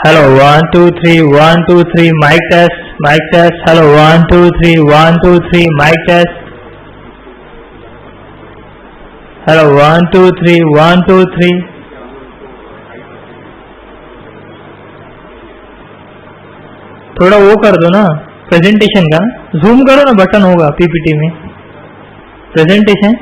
Hello, 1 2 3 1 2 3 mic test, mic test. Hello, 1 2 3 1 2 3 mic test. Hello, 1 2 3 1 2 3. थोड़ा वो कर दो ना प्रेजेंटेशन का, जूम करो ना, बटन होगा पीपीटी में presentation.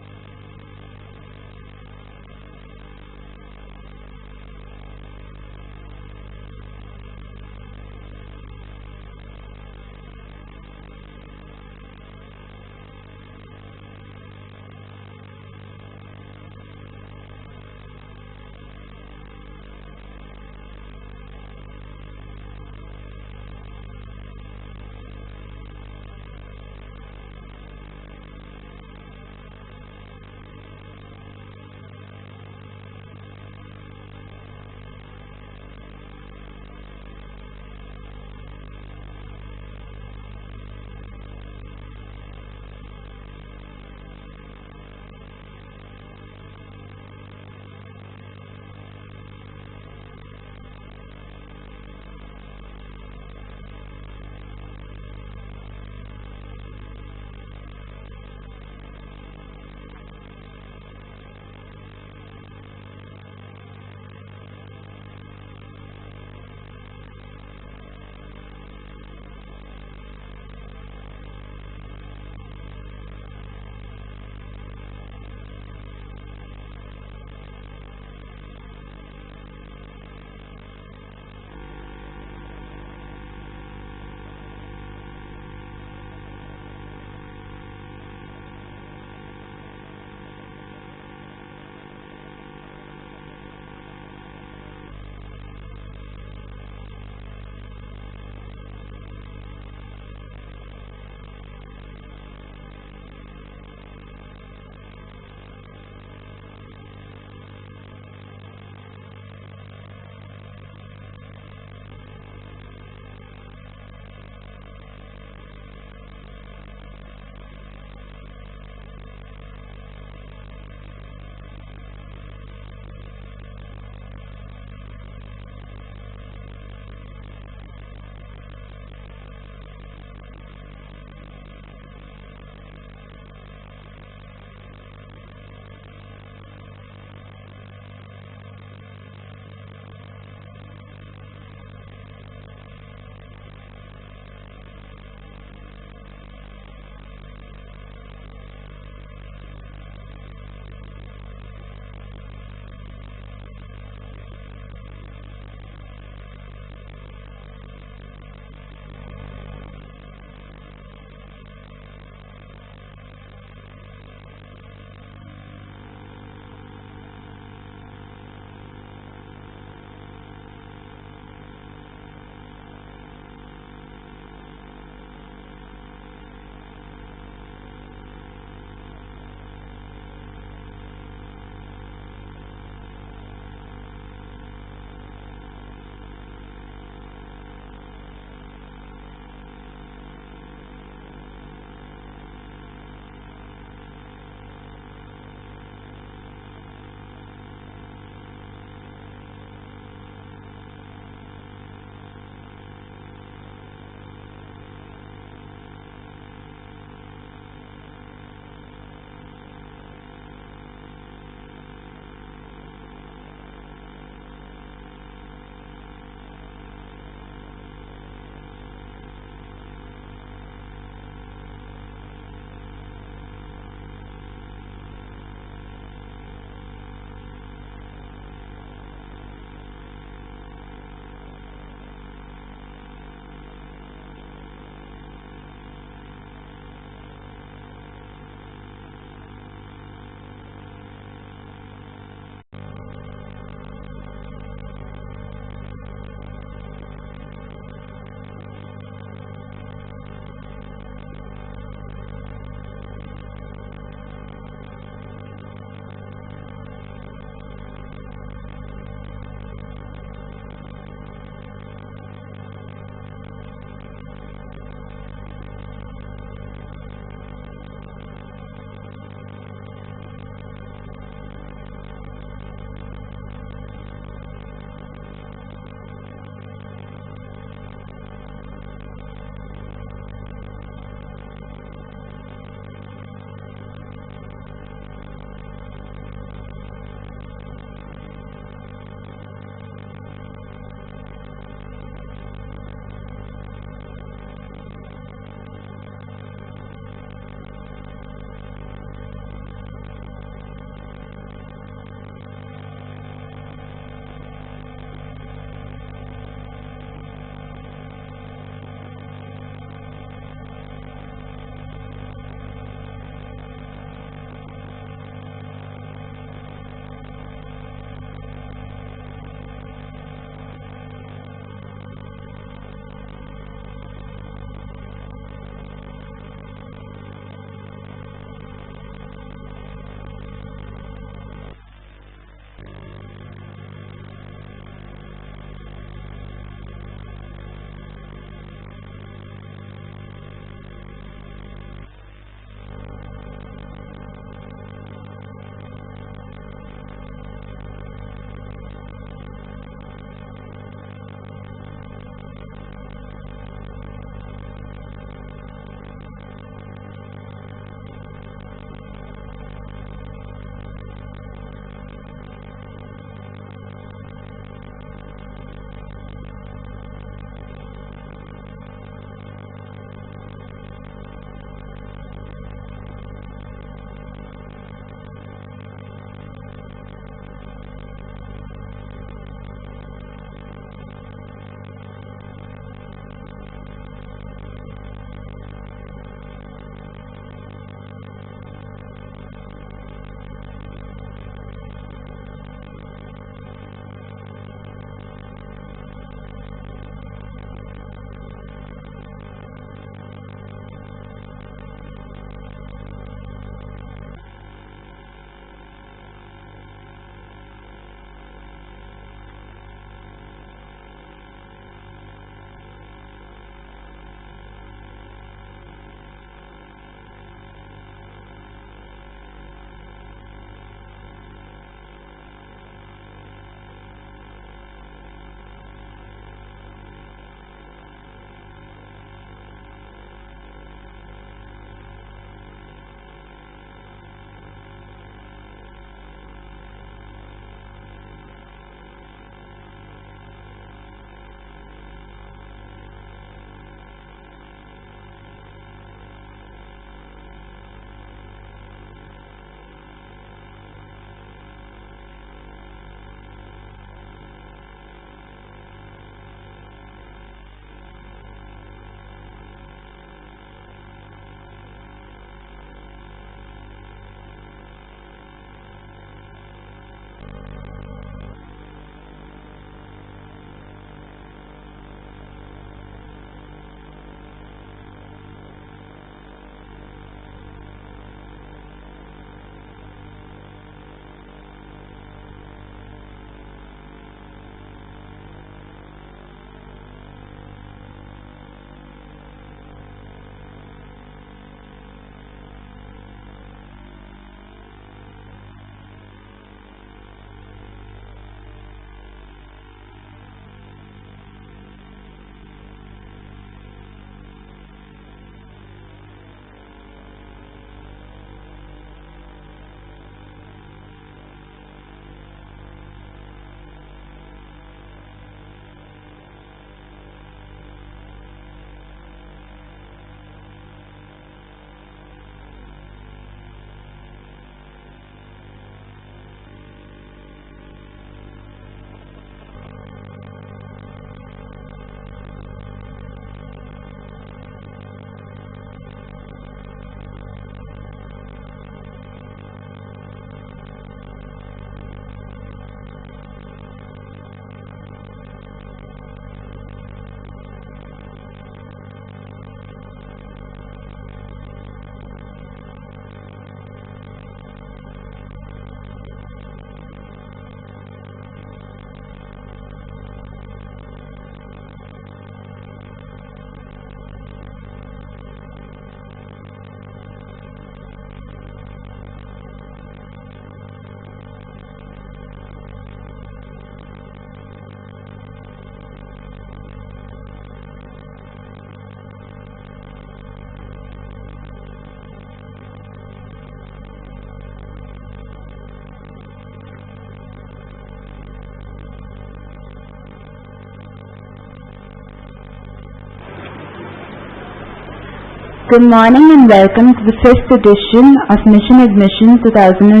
Good morning and welcome to the 5th edition of Mission Admission 2015,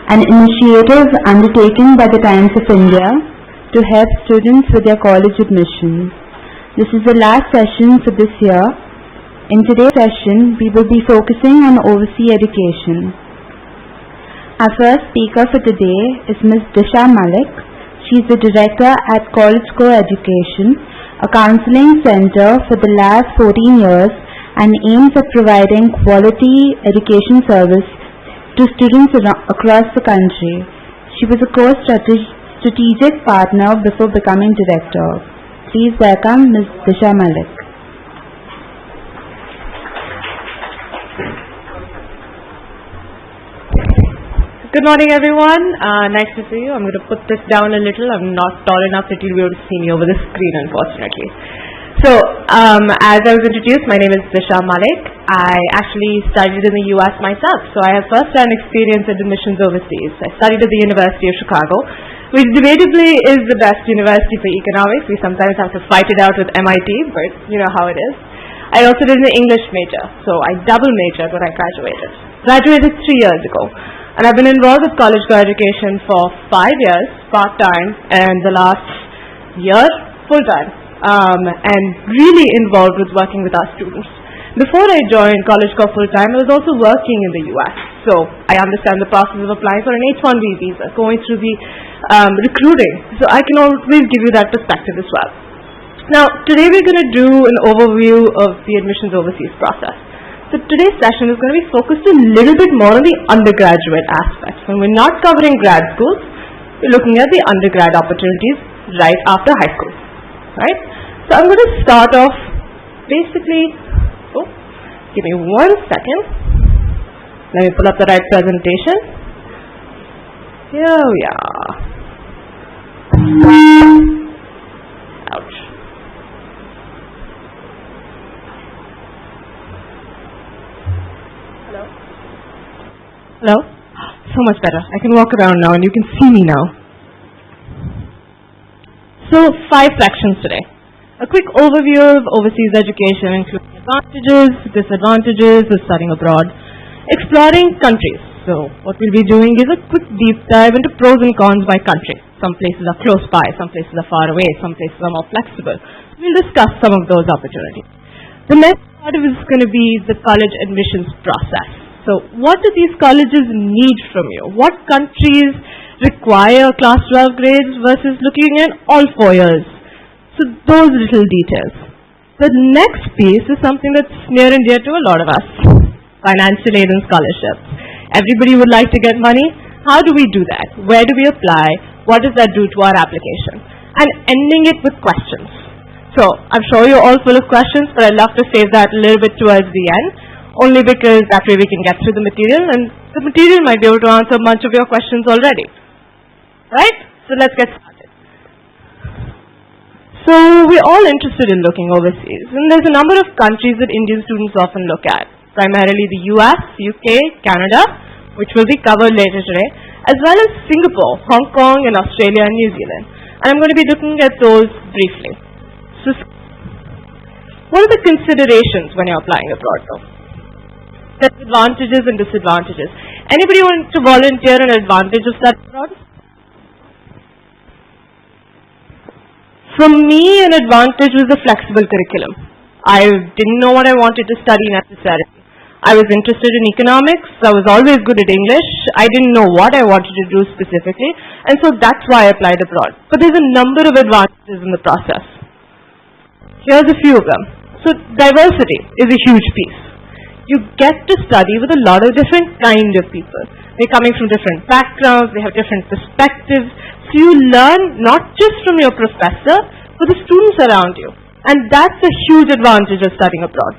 an initiative undertaken by the Times of India to help students with their college admissions. This is the last session for this year. In today's session, we will be focusing on overseas education. Our first speaker for today is Ms. Disha Malik. She is the director at College Core Education, a counseling center for the last 14 years and aims at providing quality education service to students across the country. She was a core strategic partner before becoming director. Please welcome Ms. Disha Malik. Good morning, everyone. Nice to see you. I'm going to put this down a little. I'm not tall enough that you'll be able to see me over the screen, unfortunately. So, as I was introduced, my name is Disha Malik. I actually studied in the US myself, so I have first-hand experience in admissions overseas. I studied at the University of Chicago, which debatably is the best university for economics. We sometimes have to fight it out with MIT, but you know how it is. I also did an English major, so I double majored when I graduated. Graduated 3 years ago. And I've been involved with college education for 5 years, part-time, and the last year, full-time, and really involved with working with our students. Before I joined College Core full-time, I was also working in the US, so I understand the process of applying for an H-1B visa, going through the recruiting, so I can always give you that perspective as well. Now, today we're going to do an overview of the admissions overseas process. So today's session is going to be focused a little bit more on the undergraduate aspects. When we're not covering grad schools, we're looking at the undergrad opportunities right after high school. Right? So I'm going to start off basically, give me 1 second. Let me pull up the right presentation. Here we are. Ouch. Hello? So much better. I can walk around now and you can see me now. So 5 sections today. A quick overview of overseas education, including advantages, disadvantages of studying abroad. Exploring countries. So what we'll be doing is a quick deep dive into pros and cons by country. Some places are close by, some places are far away, some places are more flexible. We'll discuss some of those opportunities. The next part of it is going to be the college admissions process. So what do these colleges need from you? What countries require class 12 grades versus looking at all 4 years? So those little details. The next piece is something that's near and dear to a lot of us. Financial aid and scholarships. Everybody would like to get money. How do we do that? Where do we apply? What does that do to our application? And ending it with questions. So I'm sure you're all full of questions, but I'd love to save that a little bit towards the end. Only because that way we can get through the material and the material might be able to answer a bunch of your questions already. Right? So let's get started. So we're all interested in looking overseas, and there's a number of countries that Indian students often look at, primarily the US, UK, Canada, which will be covered later today, as well as Singapore, Hong Kong, and Australia and New Zealand. And I'm going to be looking at those briefly. So what are the considerations when you're applying abroad though? There's advantages and disadvantages. Anybody want to volunteer an advantage of studying abroad? For me, an advantage was the flexible curriculum. I didn't know what I wanted to study necessarily. I was interested in economics. I was always good at English. I didn't know what I wanted to do specifically, and so that's why I applied abroad. But there's a number of advantages in the process. Here's a few of them. So diversity is a huge piece. You get to study with a lot of different kind of people. They're coming from different backgrounds, they have different perspectives. So you learn not just from your professor, but the students around you. And that's a huge advantage of studying abroad.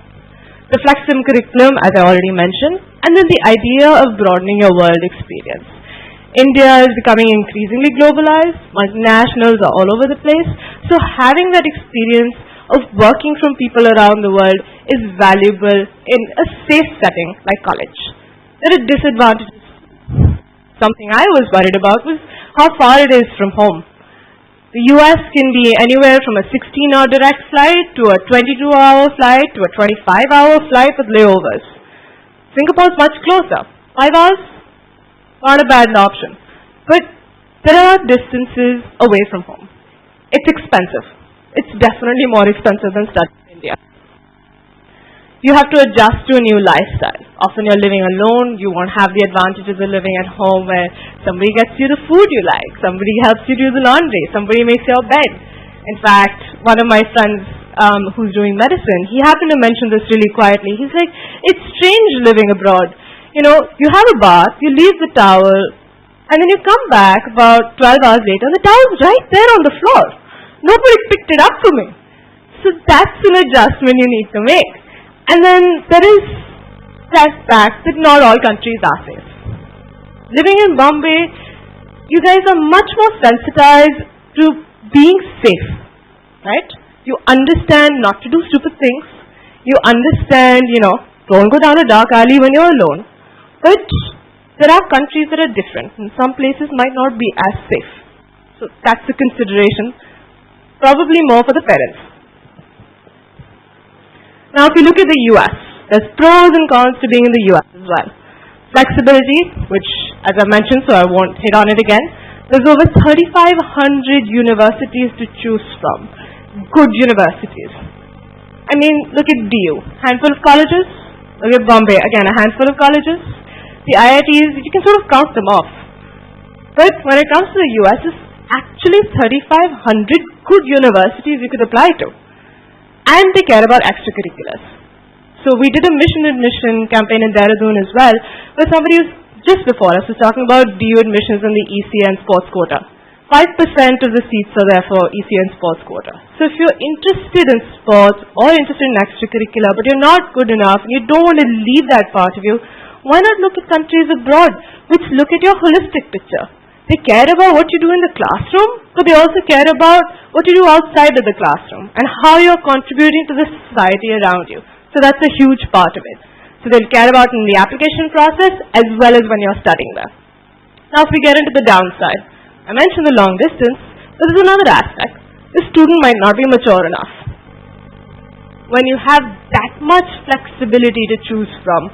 The flexible curriculum, as I already mentioned, and then the idea of broadening your world experience. India is becoming increasingly globalized, multinationals are all over the place, so having that experience of working from people around the world is valuable in a safe setting like college. There are disadvantages. Something I was worried about was how far it is from home. The US can be anywhere from a 16-hour direct flight to a 22-hour flight to a 25-hour flight with layovers. Singapore is much closer. 5 hours? Not a bad option. But there are distances away from home. It's expensive. It's definitely more expensive than studying in India. You have to adjust to a new lifestyle. Often you're living alone, you won't have the advantages of living at home where somebody gets you the food you like, somebody helps you do the laundry, somebody makes your bed. In fact, one of my friends who's doing medicine, he happened to mention this really quietly. He's like, it's strange living abroad. You know, you have a bath, you leave the towel, and then you come back about 12 hours later and the towel's right there on the floor. Nobody picked it up for me. So that's an adjustment you need to make. And then there is that fact that not all countries are safe. Living in Bombay, you guys are much more sensitized to being safe, right? You understand not to do stupid things. You understand, don't go down a dark alley when you're alone. But there are countries that are different, and some places might not be as safe. So that's a consideration, probably more for the parents. Now, if you look at the US, there's pros and cons to being in the US as well. Flexibility, which, as I mentioned, so I won't hit on it again. There's over 3,500 universities to choose from. Good universities. I mean, look at DU. Handful of colleges. Look at Bombay. Again, a handful of colleges. The IITs, you can sort of count them off. But when it comes to the US, it's actually 3,500 good universities you could apply to. And they care about extracurriculars. So we did a mission admission campaign in Dehradun as well, where somebody was just before us was talking about DU admissions in the ECN sports quota. 5% of the seats are there for ECN sports quota. So if you're interested in sports or interested in extracurricular, but you're not good enough and you don't want to leave that part of you, why not look at countries abroad which look at your holistic picture? They care about what you do in the classroom, but they also care about what you do outside of the classroom and how you're contributing to the society around you. So that's a huge part of it. So they'll care about in the application process as well as when you're studying there. Now if we get into the downside, I mentioned the long distance, but there's another aspect. The student might not be mature enough. When you have that much flexibility to choose from,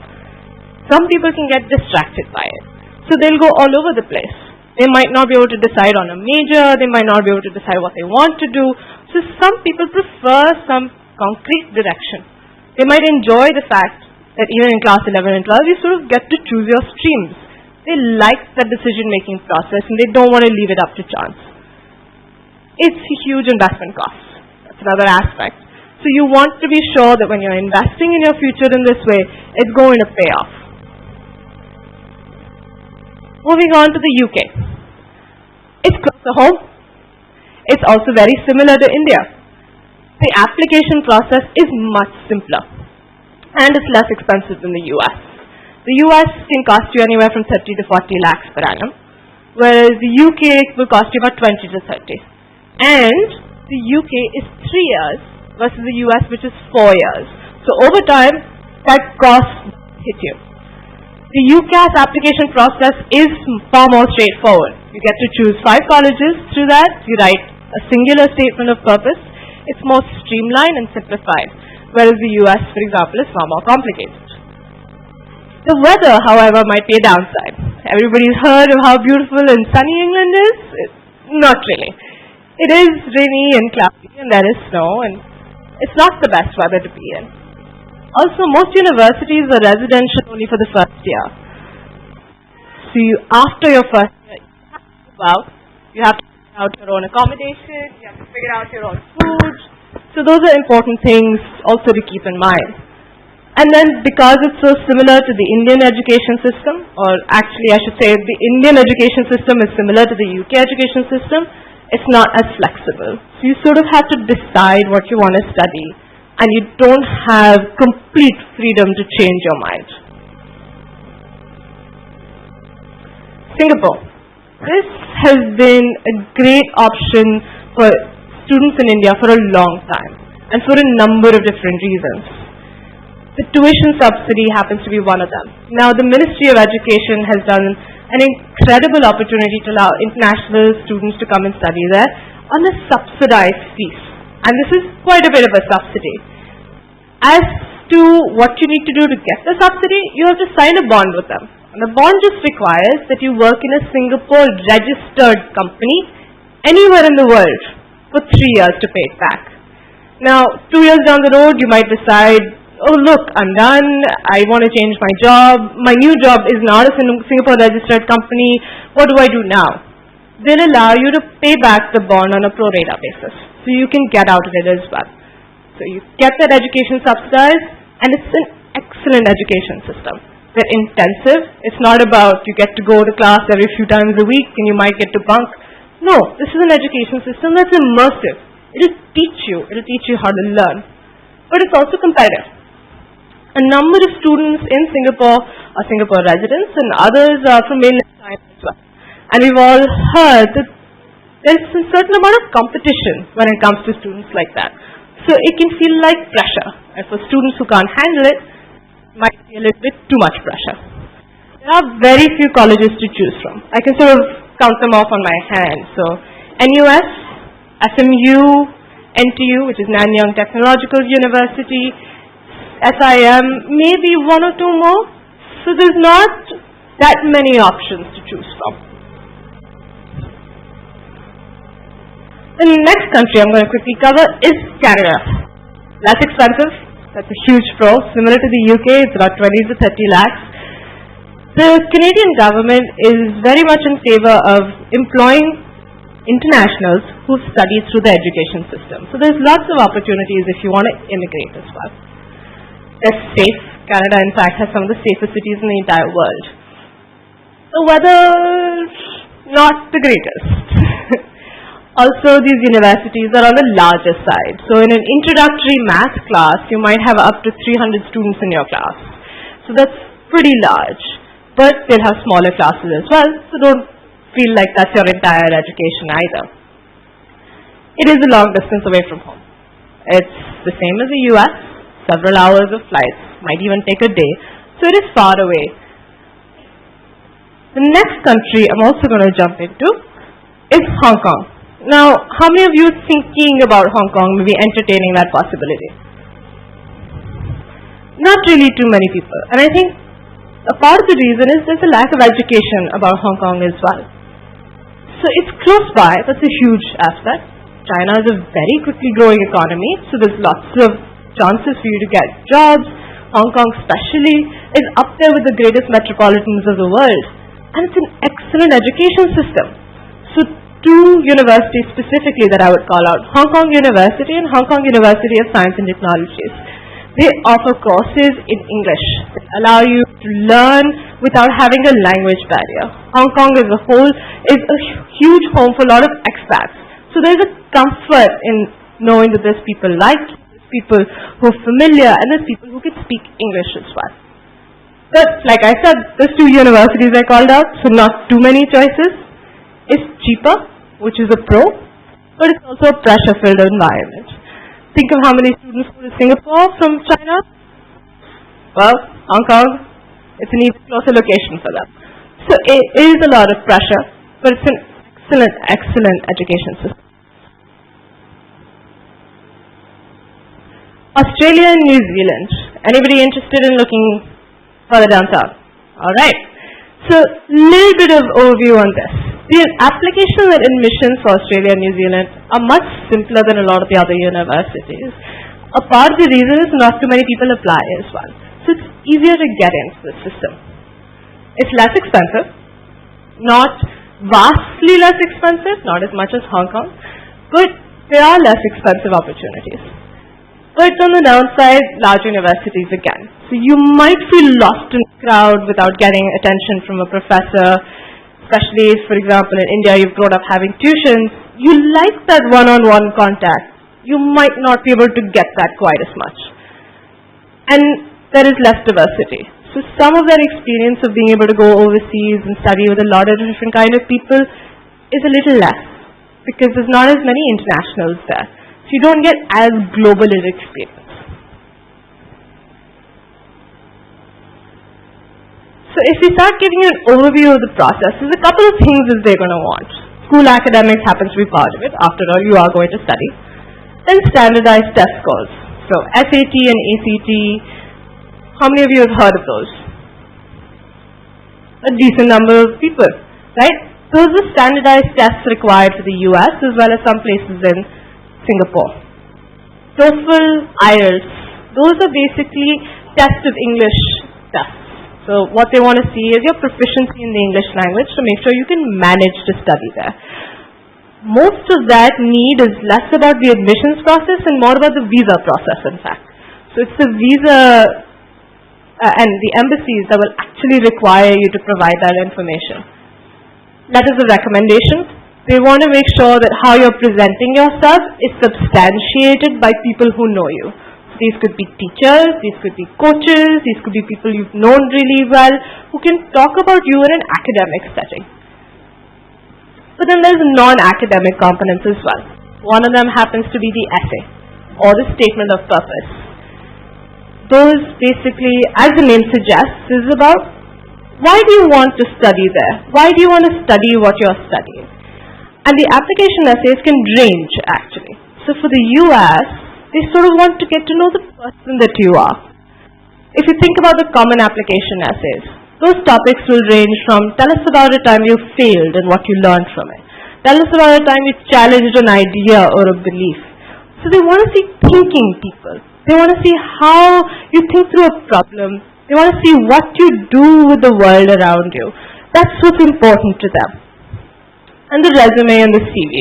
some people can get distracted by it. So they'll go all over the place. They might not be able to decide on a major, they might not be able to decide what they want to do. So some people prefer some concrete direction. They might enjoy the fact that even in class 11 and 12, you sort of get to choose your streams. They like that decision-making process and they don't want to leave it up to chance. It's a huge investment cost. That's another aspect. So you want to be sure that when you're investing in your future in this way, it's going to pay off. Moving on to the UK. It's close to home. It's also very similar to India. The application process is much simpler and it's less expensive than the US. The US can cost you anywhere from 30 to 40 lakhs per annum, whereas the UK will cost you about 20 to 30. And the UK is 3 years versus the US, which is 4 years. So over time, that cost hit you. The UCAS application process is far more straightforward. You get to choose 5 colleges through that. You write a singular statement of purpose. It's more streamlined and simplified, whereas the US, for example, is far more complicated. The weather, however, might be a downside. Everybody's heard of how beautiful and sunny England is? Not really. It is rainy and cloudy and there is snow and it's not the best weather to be in. Also, most universities are residential only for the first year. So after your first year, you have to move out. You have to figure out your own accommodation. You have to figure out your own food. So those are important things also to keep in mind. And then because it's so similar to the Indian education system, or actually I should say the Indian education system is similar to the UK education system, it's not as flexible. So you sort of have to decide what you want to study, and you don't have complete freedom to change your mind. Singapore. This has been a great option for students in India for a long time, and for a number of different reasons. The tuition subsidy happens to be one of them. Now, the Ministry of Education has done an incredible opportunity to allow international students to come and study there. on a subsidized fees. And this is quite a bit of a subsidy. As to what you need to do to get the subsidy, you have to sign a bond with them. And the bond just requires that you work in a Singapore registered company anywhere in the world for 3 years to pay it back. Now, 2 years down the road, you might decide, oh look, I'm done, I want to change my job, my new job is not a Singapore registered company, what do I do now? They'll allow you to pay back the bond on a pro rata basis, so you can get out of it as well. So you get that education subsidized, and it's an excellent education system. They're intensive. It's not about you get to go to class every few times a week and you might get to bunk. No, this is an education system that's immersive. It'll teach you how to learn. But it's also competitive. A number of students in Singapore are Singapore residents and others are from mainland China as well. And we've all heard that there's a certain amount of competition when it comes to students like that. So it can feel like pressure. And for students who can't handle it, it might be a little bit too much pressure. There are very few colleges to choose from. I can sort of count them off on my hand. So NUS, SMU, NTU, which is Nanyang Technological University, SIM, maybe one or two more. So there's not that many options to choose from. The next country I'm going to quickly cover is Canada. Less expensive. That's a huge pro. Similar to the UK, it's about 20 to 30 lakhs. The Canadian government is very much in favor of employing internationals who study through the education system. So there's lots of opportunities if you want to immigrate as well. They're safe. Canada, in fact, has some of the safest cities in the entire world. The weather, not the greatest. Also, these universities are on the larger side. So in an introductory math class, you might have up to 300 students in your class. So that's pretty large. But they'll have smaller classes as well, so don't feel like that's your entire education either. It is a long distance away from home. It's the same as the US, several hours of flights, might even take a day. So it is far away. The next country I'm also going to jump into is Hong Kong. Now, how many of you thinking about Hong Kong, maybe entertaining that possibility? Not really too many people. And I think a part of the reason is there's a lack of education about Hong Kong as well. So it's close by, that's a huge aspect. China is a very quickly growing economy, so there's lots of chances for you to get jobs. Hong Kong especially is up there with the greatest metropolitans of the world. And it's an excellent education system. So two universities specifically that I would call out, Hong Kong University and Hong Kong University of Science and Technologies. They offer courses in English that allow you to learn without having a language barrier. Hong Kong as a whole is a huge home for a lot of expats. So there's a comfort in knowing that there's people like you, there's people who are familiar, and there's people who can speak English as well. But like I said, there's two universities I called out, so not too many choices. It's cheaper, which is a pro, but it's also a pressure-filled environment. Think of how many students go to Singapore from China. Well, Hong Kong, it's an even closer location for them. So it is a lot of pressure, but it's an excellent, excellent education system. Australia and New Zealand. Anybody interested in looking further down south? Alright. So, little bit of overview on this. The application and admissions for Australia and New Zealand are much simpler than a lot of the other universities. A part of the reason is not too many people apply as well. So it's easier to get into the system. It's less expensive, not vastly less expensive, not as much as Hong Kong, but there are less expensive opportunities. But on the downside, large universities again. So you might feel lost in the crowd without getting attention from a professor, especially if, for example, in India you've grown up having tuitions. You like that one-on-one contact. You might not be able to get that quite as much. And there is less diversity. So some of that experience of being able to go overseas and study with a lot of different kind of people is a little less, because there's not as many internationals there. So you don't get as global an experience. So if we start giving you an overview of the process, there's a couple of things that they're going to want. School academics happens to be part of it. After all, you are going to study. Then standardized test scores. So SAT and ACT, how many of you have heard of those? A decent number of people, right? Those are standardized tests required for the US as well as some places in Singapore. TOEFL, IELTS, those are basically tests of English tests. So what they want to see is your proficiency in the English language to make sure you can manage to study there. Most of that need is less about the admissions process and more about the visa process, in fact. So it's the visa and the embassies that will actually require you to provide that information. Letters of recommendation. They want to make sure that how you're presenting yourself is substantiated by people who know you. These could be teachers, these could be coaches, these could be people you've known really well who can talk about you in an academic setting. But then there's non-academic components as well. One of them happens to be the essay or the statement of purpose. Those basically, as the name suggests, is about why do you want to study there? Why do you want to study what you're studying? And the application essays can range actually. So for the US, they sort of want to get to know the person that you are. If you think about the common application essays, those topics will range from tell us about a time you failed and what you learned from it. Tell us about a time you challenged an idea or a belief. So they want to see thinking people. They want to see how you think through a problem. They want to see what you do with the world around you. That's what's important to them. And the resume and the CV.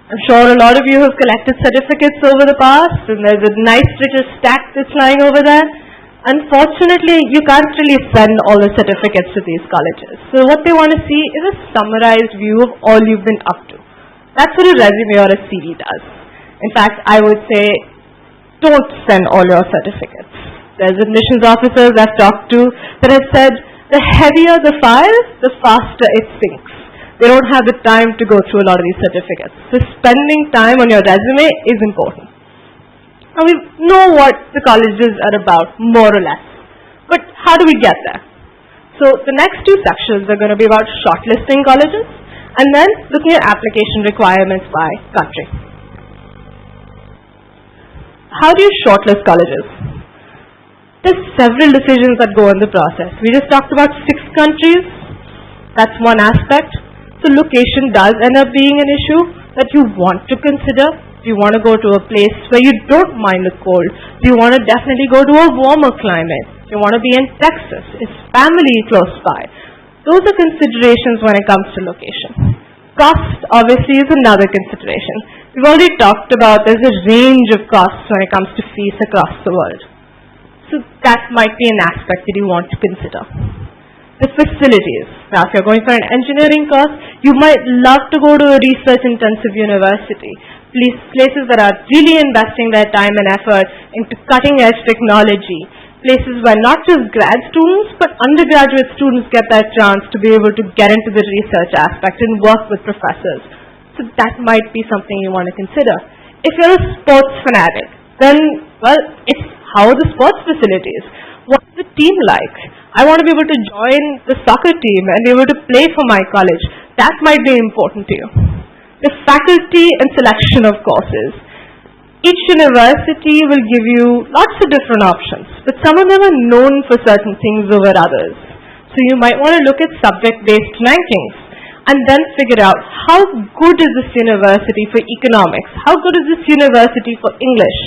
I'm sure a lot of you have collected certificates over the past, and there's a nice little stack that's lying over there. Unfortunately, you can't really send all the certificates to these colleges. So what they want to see is a summarized view of all you've been up to. That's what a resume or a CV does. In fact, I would say, don't send all your certificates. There's admissions officers I've talked to that have said, the heavier the file, the faster it sinks. They don't have the time to go through a lot of these certificates. So spending time on your resume is important. Now we know what the colleges are about, more or less. But how do we get there? So the next two sections are going to be about shortlisting colleges and then looking at application requirements by country. How do you shortlist colleges? There's several decisions that go in the process. We just talked about 6 countries. That's one aspect. So location does end up being an issue that you want to consider. Do you want to go to a place where you don't mind the cold? Do you want to definitely go to a warmer climate? Do you want to be in Texas? Is family close by? Those are considerations when it comes to location. Cost obviously is another consideration. We've already talked about there's a range of costs when it comes to fees across the world. So that might be an aspect that you want to consider. The facilities. Now, if you're going for an engineering course, you might love to go to a research-intensive university. Places that are really investing their time and effort into cutting-edge technology. Places where not just grad students, but undergraduate students get that chance to be able to get into the research aspect and work with professors. So that might be something you want to consider. If you're a sports fanatic, then, well, it's how are the sports facilities? What's the team like? I want to be able to join the soccer team and be able to play for my college. That might be important to you. The faculty and selection of courses. Each university will give you lots of different options, but some of them are known for certain things over others. So you might want to look at subject-based rankings and then figure out how good is this university for economics? How good is this university for English?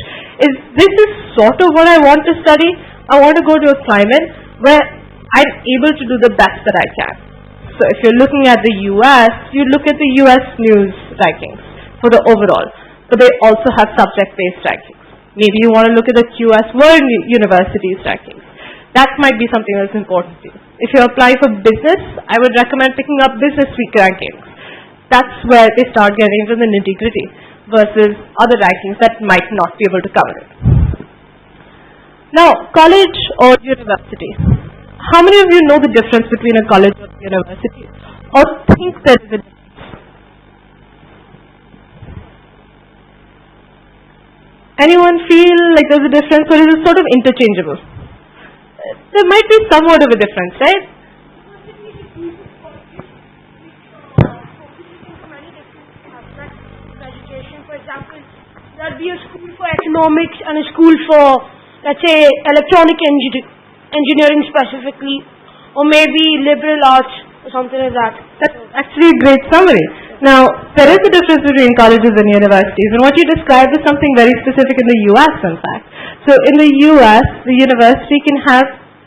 This is sort of what I want to study. I want to go to a climate where I'm able to do the best that I can. So if you're looking at the US, you look at the US news rankings for the overall, but they also have subject-based rankings. Maybe you want to look at the QS World Universities rankings. That might be something that's important to you. If you're applying for business, I would recommend picking up Business Week rankings. That's where they start getting into the nitty-gritty versus other rankings that might not be able to cover it. Now, college or university. How many of you know the difference between a college or university? Or think there is a difference? Anyone feel like there's a difference, or is it sort of interchangeable? There might be somewhat of a difference, right? There'll be a school for economics and a school for, let's say, electronic engineering specifically, or maybe liberal arts or something like that. That's actually a great summary. Now, there is a difference between colleges and universities, and what you described is something very specific in the US, in fact. So in the US, the university can have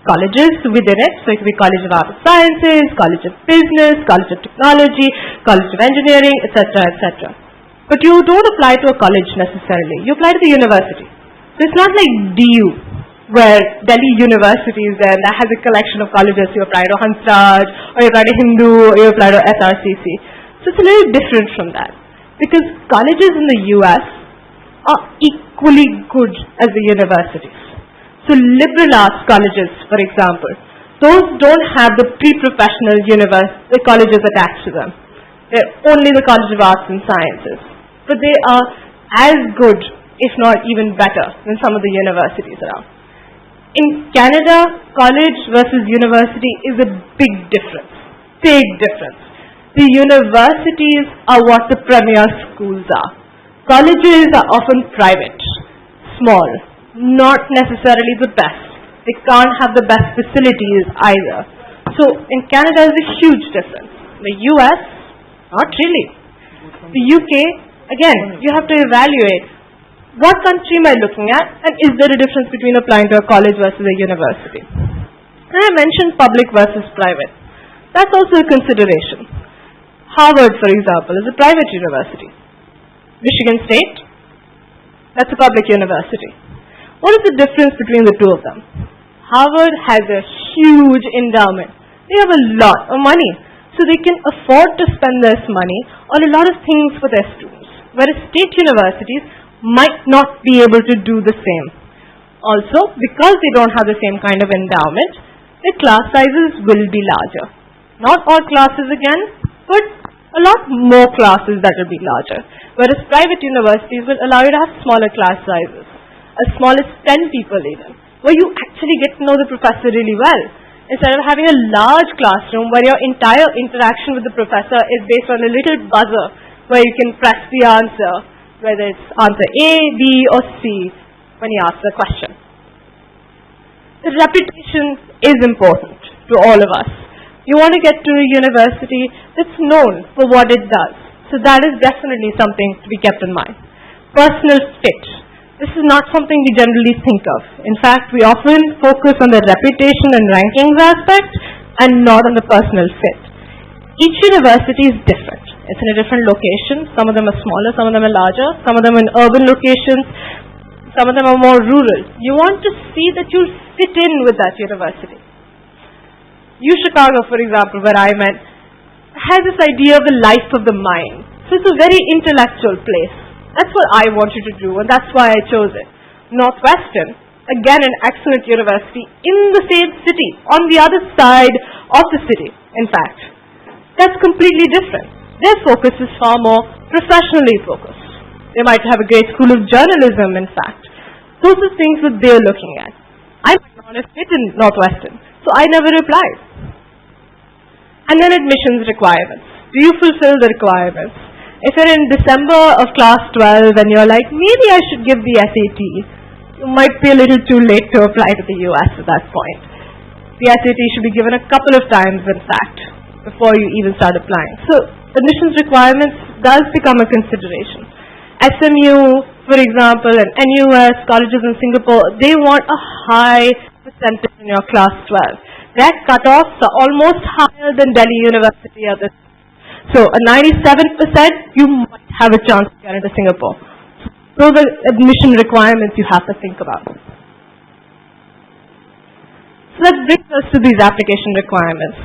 colleges within it, so it could be College of Arts and Sciences, College of Business, College of Technology, College of Engineering, etc., etc. But you don't apply to a college necessarily, you apply to the university. So it's not like DU, where Delhi University is there, and that has a collection of colleges. You apply to Hansraj, or you apply to Hindu, or you apply to SRCC. So it's a little different from that, because colleges in the US are equally good as the universities. So liberal arts colleges, for example, those don't have the pre-professional colleges attached to them. They're only the College of Arts and Sciences. But they are as good, if not even better, than some of the universities around. In Canada, college versus university is a big difference. Big difference. The universities are what the premier schools are. Colleges are often private, small, not necessarily the best. They can't have the best facilities either. So in Canada, there's a huge difference. The US, not really. The UK, again, you have to evaluate what country am I looking at, and is there a difference between applying to a college versus a university. And I mentioned public versus private. That's also a consideration. Harvard, for example, is a private university. Michigan State, that's a public university. What is the difference between the two of them? Harvard has a huge endowment. They have a lot of money, so they can afford to spend this money on a lot of things for their students, whereas state universities might not be able to do the same. Also, because they don't have the same kind of endowment, their class sizes will be larger. Not all classes again, but a lot more classes that will be larger. Whereas private universities will allow you to have smaller class sizes, as small as 10 people even, where you actually get to know the professor really well, instead of having a large classroom where your entire interaction with the professor is based on a little buzzer where you can press the answer, whether it's answer A, B, or C when you ask the question. The reputation is important to all of us. You want to get to a university that's known for what it does. So that is definitely something to be kept in mind. Personal fit. This is not something we generally think of. In fact, we often focus on the reputation and rankings aspect and not on the personal fit. Each university is different. It's in a different location. Some of them are smaller, some of them are larger, some of them are in urban locations, some of them are more rural. You want to see that you'll fit in with that university. Chicago, for example, where I met, has this idea of the life of the mind. So it's a very intellectual place. That's what I wanted to do, and that's why I chose it. Northwestern, again an excellent university in the same city, on the other side of the city, in fact. That's completely different. Their focus is far more professionally focused. They might have a great school of journalism, in fact. Those are things that they're looking at. I might not have fit in Northwestern, so I never applied. And then admissions requirements. Do you fulfill the requirements? If you're in December of class 12 and you're like, maybe I should give the SAT, you might be a little too late to apply to the US at that point. The SAT should be given a couple of times, in fact, before you even start applying. So admissions requirements does become a consideration. SMU, for example, and NUS, colleges in Singapore, they want a high percentage in your class 12. Their cutoffs are almost higher than Delhi University at this. So a 97%, you might have a chance to get into Singapore. Those are admission requirements you have to think about. So that brings us to these application requirements.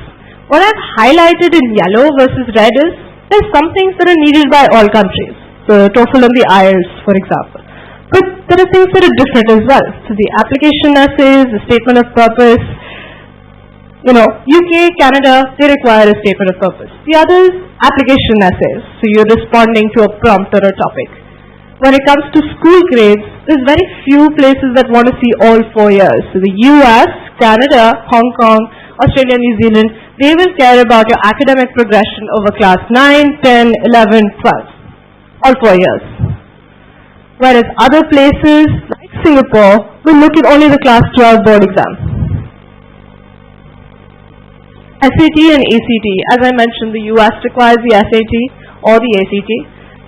What I've highlighted in yellow versus red is there's some things that are needed by all countries. The TOEFL and the IELTS, for example. But there are things that are different as well. So the application essays, the statement of purpose. UK, Canada, they require a statement of purpose. The others, application essays. So you're responding to a prompt or a topic. When it comes to school grades, there's very few places that want to see all 4 years. So the US, Canada, Hong Kong, Australia, New Zealand, they will care about your academic progression over class 9, 10, 11, 12. All 4 years. Whereas other places like Singapore will look at only the class 12 board exam. SAT and ACT, as I mentioned, the US requires the SAT or the ACT.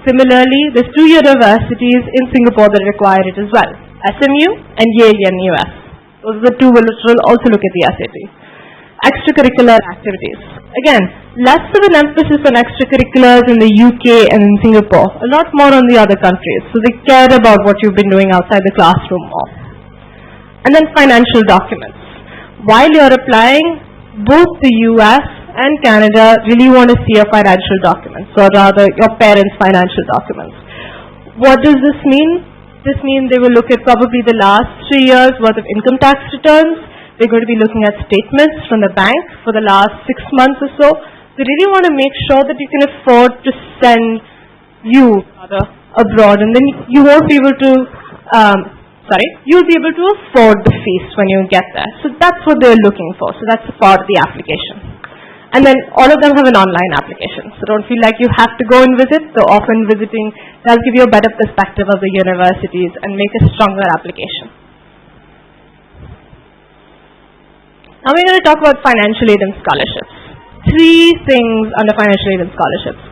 Similarly, there's 2 universities in Singapore that require it as well, SMU and Yale in US. Those are the 2 which will also look at the SAT. Extracurricular activities. Again, less of an emphasis on extracurriculars in the UK and in Singapore, a lot more on the other countries. So they care about what you've been doing outside the classroom more. And then financial documents. While you're applying, both the US and Canada really want to see your financial documents, or rather your parents' financial documents. What does this mean? This means they will look at probably the last 3 years worth of income tax returns. They're going to be looking at statements from the bank for the last 6 months or so. They really want to make sure that you can afford to send you abroad, and then you won't be able to, you'll be able to afford the fees when you get there. So that's what they're looking for. So that's a part of the application. And then all of them have an online application. So don't feel like you have to go and visit. So often visiting does give you a better perspective of the universities and make a stronger application. Now we're going to talk about financial aid and scholarships. 3 things under financial aid and scholarships.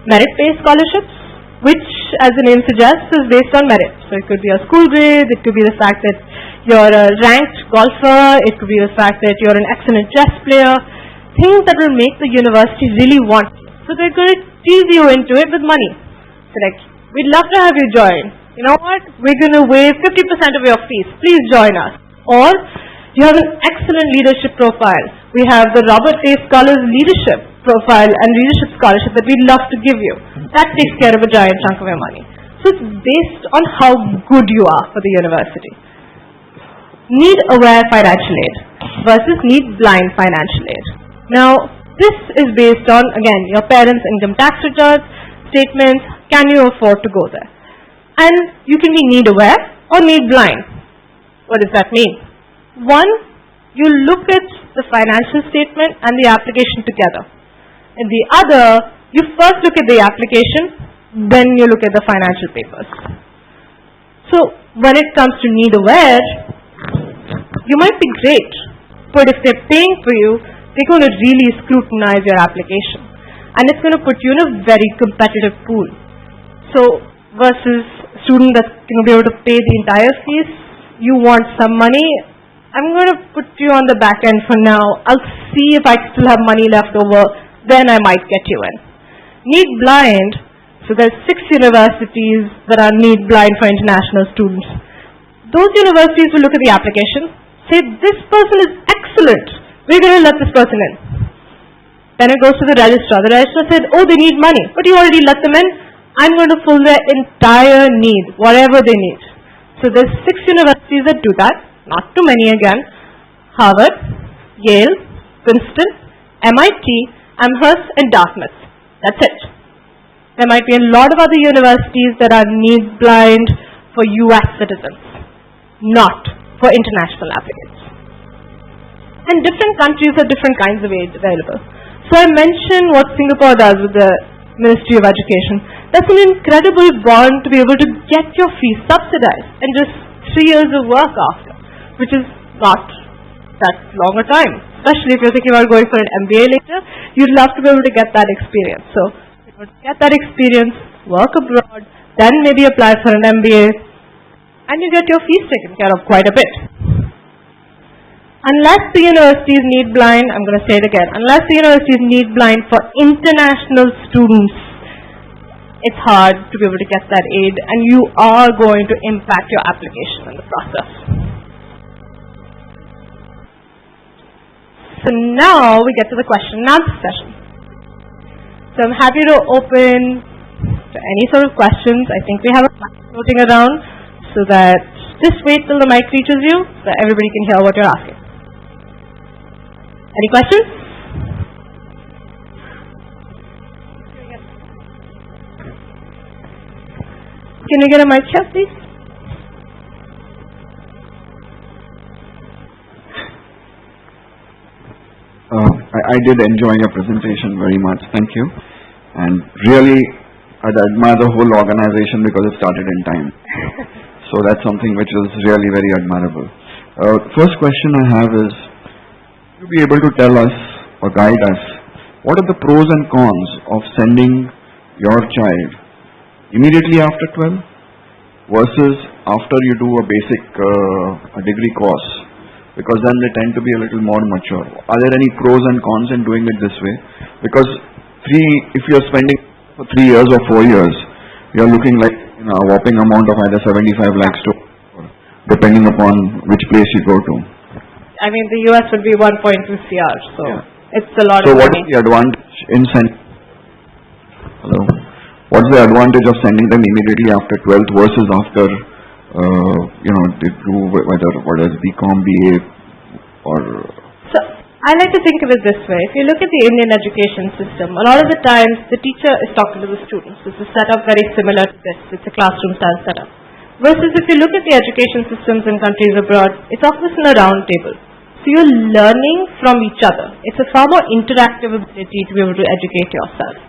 Merit-based scholarships, which, as the name suggests, is based on merit. So it could be a school grade, it could be the fact that you're a ranked golfer, it could be the fact that you're an excellent chess player, things that will make the university really want you. So they're going to tease you into it with money. So like, we'd love to have you join. You know what? We're going to waive 50% of your fees. Please join us. Or, you have an excellent leadership profile. We have the Robert A. Scholars Leadership Profile and Leadership Scholarship that we'd love to give you. That takes care of a giant chunk of your money. So it's based on how good you are for the university. Need-aware financial aid versus need-blind financial aid. Now, this is based on, again, your parents' income tax returns, statements, can you afford to go there? And you can be need-aware or need-blind. What does that mean? One, you look at the financial statement and the application together. And the other, you first look at the application, then you look at the financial papers. So, when it comes to need-aware, you might be great, but if they're paying for you, they're going to really scrutinize your application. And it's going to put you in a very competitive pool. So, versus a student that's going to be able to pay the entire fees, you want some money, I'm going to put you on the back end for now. I'll see if I still have money left over, then I might get you in. Need blind, so there's 6 universities that are need blind for international students. Those universities will look at the application, say this person is excellent, we're going to let this person in. Then it goes to the registrar. The registrar said, oh, they need money, but you already let them in. I'm going to fill their entire need, whatever they need. So there's 6 universities that do that. Not too many again. Harvard, Yale, Princeton, MIT, Amherst, and Dartmouth. That's it. There might be a lot of other universities that are need blind for US citizens, not for international applicants. And different countries have different kinds of aid available. So I mentioned what Singapore does with the Ministry of Education. That's an incredible bond to be able to get your fees subsidized and just 3 years of work after, which is not that long a time. Especially if you're thinking about going for an MBA later, you'd love to be able to get that experience. So, get that experience, work abroad, then maybe apply for an MBA, and you get your fees taken care of quite a bit. Unless the universities need blind, I'm going to say it again, unless the universities need blind for international students, it's hard to be able to get that aid, and you are going to impact your application in the process. So now we get to the question and answer session. So I'm happy to open to any sort of questions. I think we have a mic floating around, so that just wait till the mic reaches you so everybody can hear what you're asking. Any questions? Can we get a mic check, please? I did enjoy your presentation very much. Thank you. And really I admire the whole organization because it started in time. So that's something which is really very admirable. First question I have is, would you be able to tell us or guide us, what are the pros and cons of sending your child immediately after 12 versus after you do a basic a degree course? Because then they tend to be a little more mature. Are there any pros and cons in doing it this way? Because if you're spending for 3 years or 4 years, you're looking like a whopping amount of either 75 lakhs to, depending upon which place you go to. I mean, the US would be 1.2 CR, so it's a lot so of money. So what is the advantage in sending? Hello. What's the advantage of sending them immediately after 12th versus after, they do whether it's BCom, BA, or... So, I like to think of it this way. If you look at the Indian education system, a lot of the times the teacher is talking to the students. It's a setup very similar to this. It's a classroom style setup. Versus if you look at the education systems in countries abroad, it's often in a round table. So you're learning from each other. It's a far more interactive ability to be able to educate yourself.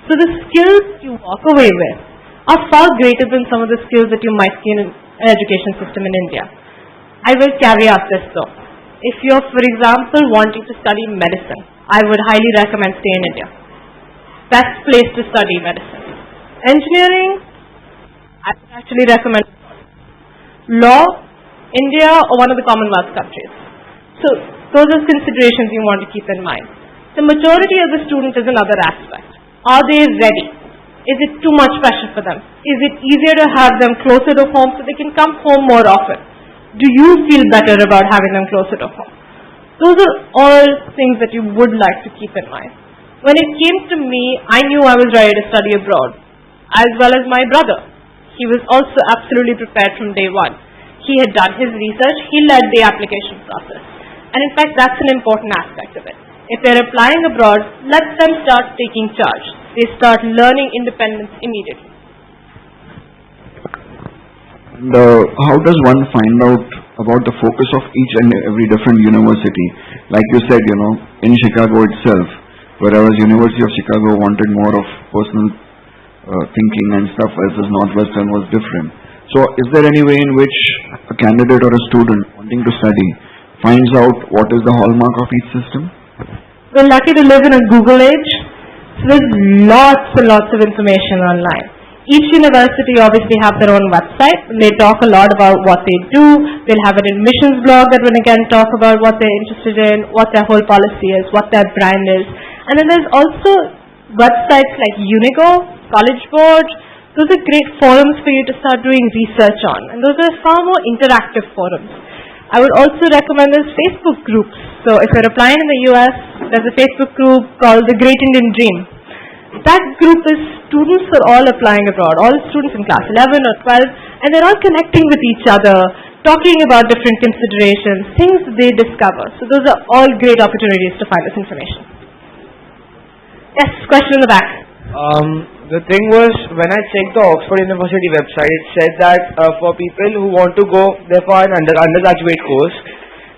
So the skills you walk away with are far greater than some of the skills that you might see in an education system in India. I will caveat this though. If you're, for example, wanting to study medicine, I would highly recommend stay in India. Best place to study medicine. Engineering, I would actually recommend law, India, or one of the Commonwealth countries. So those are considerations you want to keep in mind. The maturity of the student is another aspect. Are they ready? Is it too much pressure for them? Is it easier to have them closer to home so they can come home more often? Do you feel better about having them closer to home? Those are all things that you would like to keep in mind. When it came to me, I knew I was ready to study abroad, as well as my brother. He was also absolutely prepared from day one. He had done his research, he led the application process. And in fact, that's an important aspect of it. If they're applying abroad, let them start taking charge. They start learning independence immediately. And how does one find out about the focus of each and every different university? Like you said, in Chicago itself, whereas University of Chicago wanted more of personal thinking and stuff, versus Northwestern was different. So is there any way in which a candidate or a student wanting to study finds out what is the hallmark of each system? We're lucky to live in a Google age, so there's lots and lots of information online. Each university obviously have their own website, and they talk a lot about what they do. They'll have an admissions blog that will again talk about what they're interested in, what their whole policy is, what their brand is. And then there's also websites like Unigo, College Board. Those are great forums for you to start doing research on, and those are far more interactive forums. I would also recommend there's Facebook groups. So if you're applying in the US, there's a Facebook group called the Great Indian Dream. That group is students who are all applying abroad, all students in class 11 or 12, and they're all connecting with each other, talking about different considerations, things they discover. So those are all great opportunities to find this information. Yes, question in the back. The thing was, when I checked the Oxford University website, it said that for people who want to go there for an undergraduate course,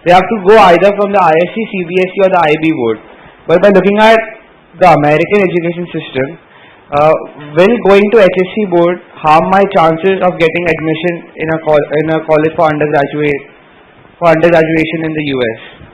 they have to go either from the ISC, CBSE or the IB board. But by looking at the American education system, will going to HSC board harm my chances of getting admission in a college for undergraduation in the US?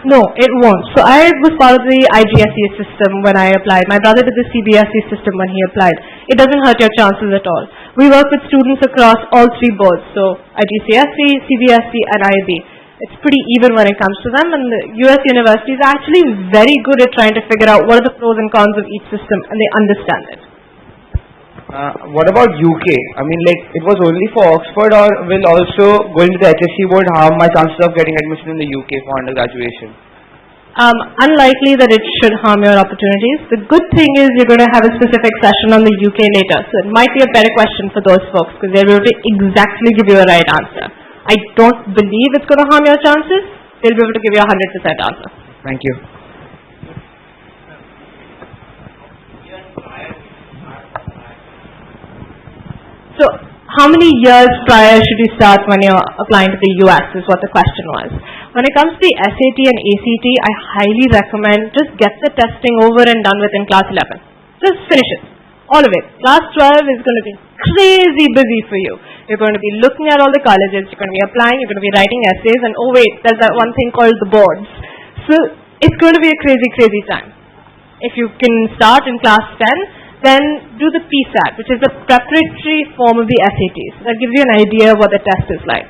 No, it won't. So I was part of the IGSE system when I applied. My brother did the CBSE system when he applied. It doesn't hurt your chances at all. We work with students across all three boards, so IGCSE, CBSE and IB. It's pretty even when it comes to them, and the US universities are actually very good at trying to figure out what are the pros and cons of each system, and they understand it. What about UK? I mean, like, it was only for Oxford, or will also going to the HSC board harm my chances of getting admission in the UK for undergraduation? Unlikely that it should harm your opportunities. The good thing is you're going to have a specific session on the UK later, so it might be a better question for those folks because they'll be able to exactly give you a right answer. I don't believe it's going to harm your chances. They'll be able to give you a 100% answer. Thank you. So, how many years prior should you start when you're applying to the US is what the question was. When it comes to the SAT and ACT, I highly recommend just get the testing over and done with in class 11. Just finish it. all of it. Class 12 is going to be crazy busy for you. You're going to be looking at all the colleges, you're going to be applying, you're going to be writing essays, and oh wait, there's that one thing called the boards. So it's going to be a crazy, crazy time. If you can start in class 10, then do the PSAT, which is the preparatory form of the SATs. That gives you an idea of what the test is like.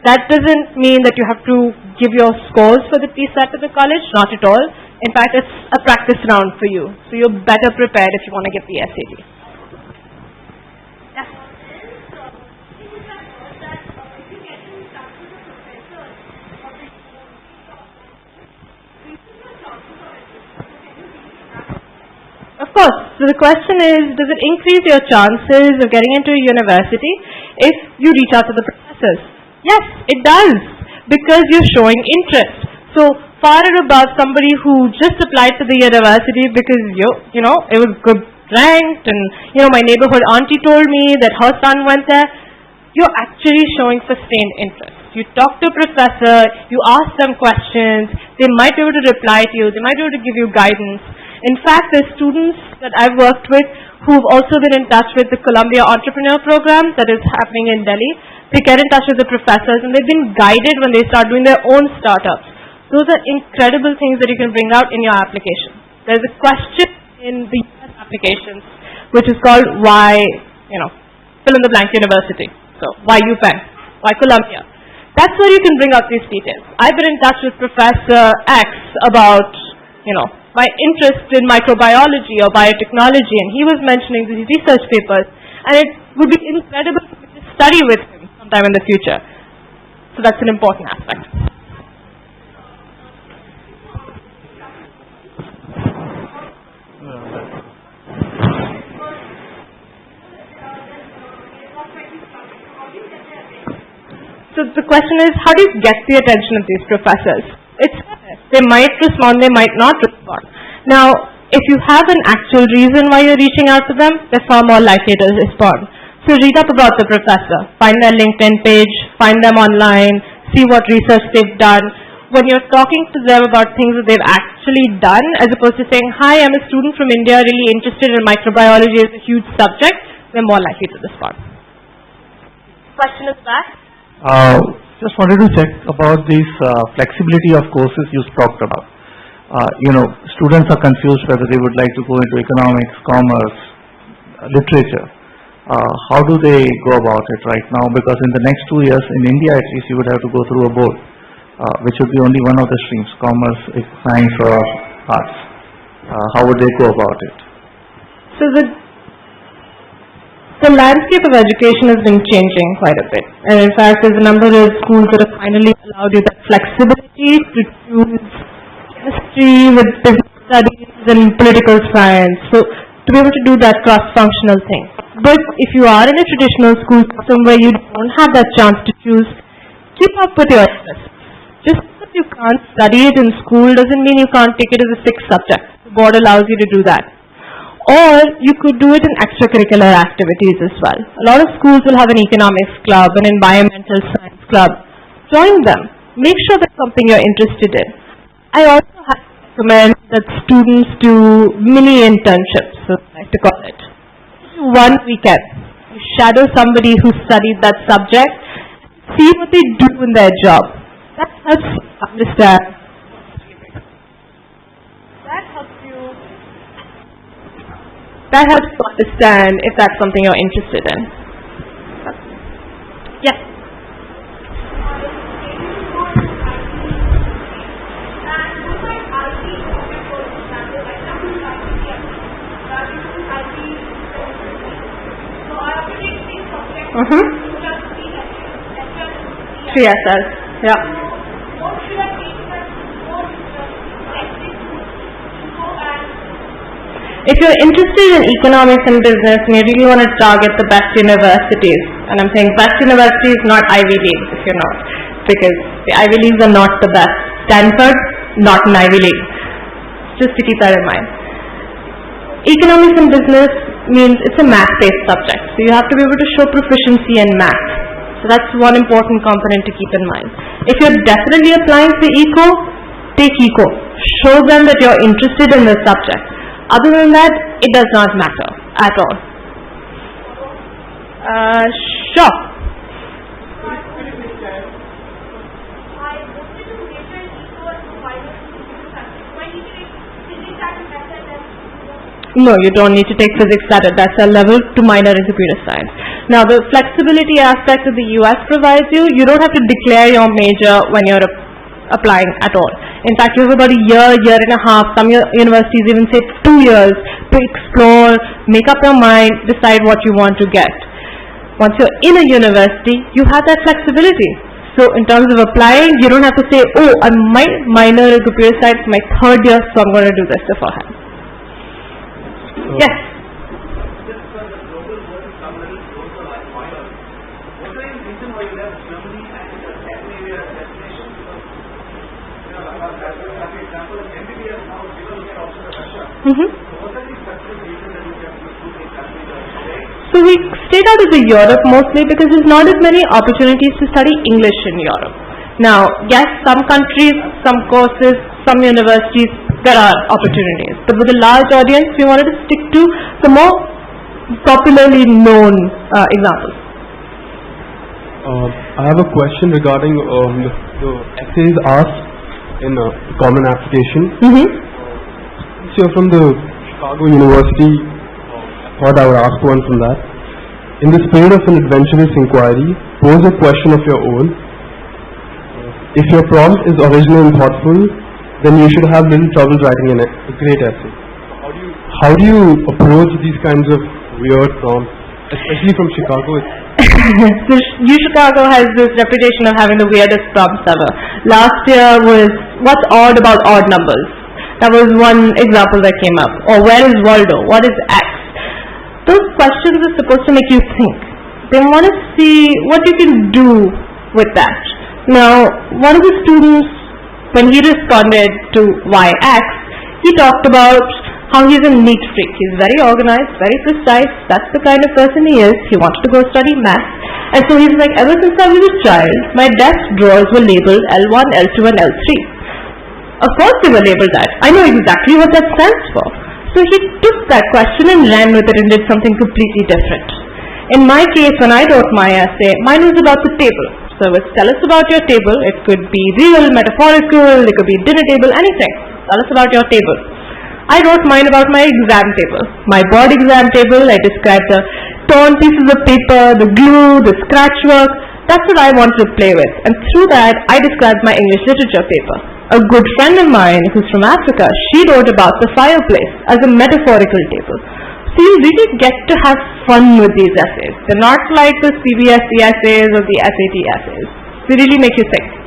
That doesn't mean that you have to give your scores for the PSAT to the college, not at all. In fact, it's a practice round for you. So you're better prepared if you want to get the SAT. Yeah. Of course. So the question is, does it increase your chances of getting into a university if you reach out to the professors? Yes, it does, because you're showing interest. So far and above somebody who just applied to the university because it was good ranked, and my neighborhood auntie told me that her son went there. You're actually showing sustained interest. You talk to a professor, you ask them questions, they might be able to reply to you, they might be able to give you guidance. In fact, there's students that I've worked with who've also been in touch with the Columbia Entrepreneur Program that is happening in Delhi. They get in touch with the professors and they've been guided when they start doing their own startups. Those are incredible things that you can bring out in your application. There's a question in the US applications which is called why, fill in the blank university. So, why UPenn? Why Columbia? That's where you can bring out these details. I've been in touch with Professor X about, my interest in microbiology or biotechnology, and he was mentioning these research papers, and it would be incredible to study with him sometime in the future. So that's an important aspect. So the question is, how do you get the attention of these professors? They might respond, they might not respond. Now, if you have an actual reason why you're reaching out to them, they're far more likely to respond. So read up about the professor, find their LinkedIn page, find them online, see what research they've done. When you're talking to them about things that they've actually done, as opposed to saying, hi, I'm a student from India, really interested in microbiology, it's a huge subject, they're more likely to respond. Question is back. Just wanted to check about this flexibility of courses you talked about. Students are confused whether they would like to go into economics, commerce, literature. How do they go about it right now? Because in the next 2 years, in India at least, you would have to go through a board, which would be only one of the streams, commerce, science or arts. How would they go about it? So the landscape of education has been changing quite a bit. And in fact, there's a number of schools that have finally allowed you that flexibility to choose chemistry with business studies and political science. So to be able to do that cross-functional thing. But if you are in a traditional school system where you don't have that chance to choose, keep up with your interests. Just because you can't study it in school doesn't mean you can't take it as a sixth subject. The board allows you to do that. Or you could do it in extracurricular activities as well. A lot of schools will have an economics club, an environmental science club. Join them. Make sure that's something you're interested in. I also recommend that students do mini internships, so I like to call it. One weekend, you shadow somebody who studied that subject, see what they do in their job. That helps you understand. That helps you understand if that's something you're interested in. Yes. CSS, yeah. If you're interested in economics and business and you really want to target the best universities, and I'm saying best universities, not Ivy League, if you're not, because the Ivy Leagues are not the best. Stanford, not an Ivy League. Just to keep that in mind. Economics and business means it's a math-based subject, so you have to be able to show proficiency in math. So that's one important component to keep in mind. If you're definitely applying for eco, take eco. Show them that you're interested in the subject. Other than that, it does not matter. at all. Sure. No, you don't need to take physics at that's a level to minor in computer science. Now, the flexibility aspect that the US provides you, you don't have to declare your major when you're applying at all. In fact, you have about a year and a half, some universities even say 2 years to explore, make up your mind, decide what you want to get. Once you're in a university, you have that flexibility. So in terms of applying, you don't have to say, oh, I'm minor in computer science, my 3rd year, so I'm going to do this beforehand. Yes. So we stayed out of the Europe mostly because there's not as many opportunities to study English in Europe. Now, yes, some countries, some courses, some universities, there are opportunities. But with a large audience, we wanted to stick to the more popularly known examples. I have a question regarding the essays asked in common application. Since you're from the Chicago University, I thought I would ask one from that. In the spirit of an adventurous inquiry, pose a question of your own. If your prompt is original and thoughtful, then you should have little trouble writing a great essay. How do you approach these kinds of weird prompts, especially from Chicago? So UChicago has this reputation of having the weirdest prompts ever. Last year was, what's odd about odd numbers? That was one example that came up. Or where is Waldo? What is X? Those questions are supposed to make you think. They want to see what you can do with that. Now, one of the students, when he responded to why X, he talked about how he's a neat freak. He's very organized, very precise. That's the kind of person he is. He wanted to go study math. And so he's like, ever since I was a child, my desk drawers were labeled L1, L2, and L3. Of course they were labeled that. I know exactly what that stands for. So he took that question and ran with it and did something completely different. In my case, when I wrote my essay, mine was about the table. So it's tell us about your table. It could be real, metaphorical, it could be dinner table, anything. Tell us about your table. I wrote mine about my exam table. My board exam table, I described the torn pieces of paper, the glue, the scratch work. That's what I wanted to play with. And through that, I described my English literature paper. A good friend of mine who's from Africa, she wrote about the fireplace as a metaphorical table. So you really get to have fun with these essays. They're not like the CBSE essays or the SAT essays. They really make you think.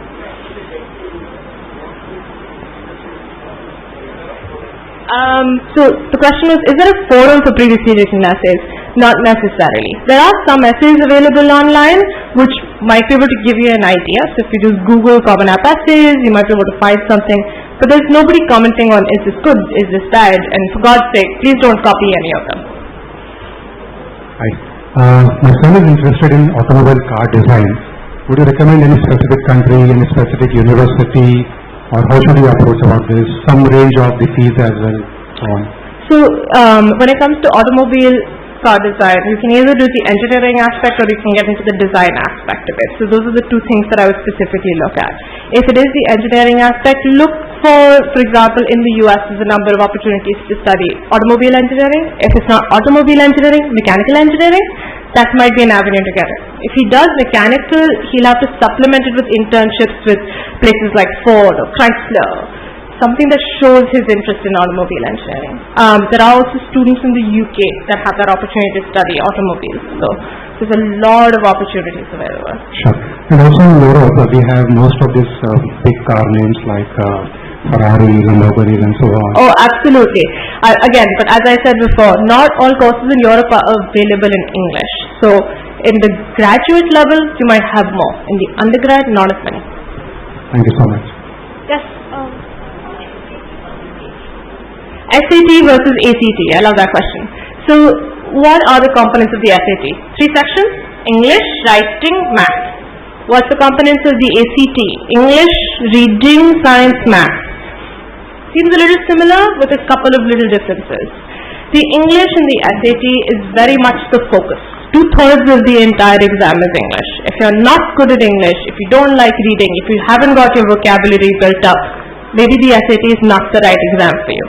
So the question was, is there a forum for previously written essays? Not necessarily. There are some essays available online which might be able to give you an idea. So if you just Google Common App essays, you might be able to find something. But there's nobody commenting on, is this good, is this bad? And for God's sake, please don't copy any of them. Hi. My son is interested in automobile car design. Would you recommend any specific country, any specific university, or how should you approach about this? Some range of the fees as well. So when it comes to automobile car design, you can either do the engineering aspect or you can get into the design aspect of it. So those are the two things that I would specifically look at. If it is the engineering aspect, look for example, in the US there's a number of opportunities to study automobile engineering. If it's not automobile engineering, mechanical engineering, that might be an avenue to get it. If he does mechanical, he'll have to supplement it with internships with places like Ford or Chrysler. Something that shows his interest in automobile engineering. There are also students in the UK that have that opportunity to study automobiles. So there's a lot of opportunities available. Sure. And also in Europe, we have most of these big car names like Ferrari, Lamborghini, and so on. Oh, absolutely. Again, but as I said before, not all courses in Europe are available in English. So in the graduate level, you might have more. In the undergrad, not as many. Thank you so much. Yes. SAT versus ACT. I love that question. So what are the components of the SAT? 3 sections: English, writing, math. What's the components of the ACT? English, reading, science, math. Seems a little similar with a couple of little differences. The English in the SAT is very much the focus. 2/3 of the entire exam is English. If you're not good at English, if you don't like reading, if you haven't got your vocabulary built up, maybe the SAT is not the right exam for you.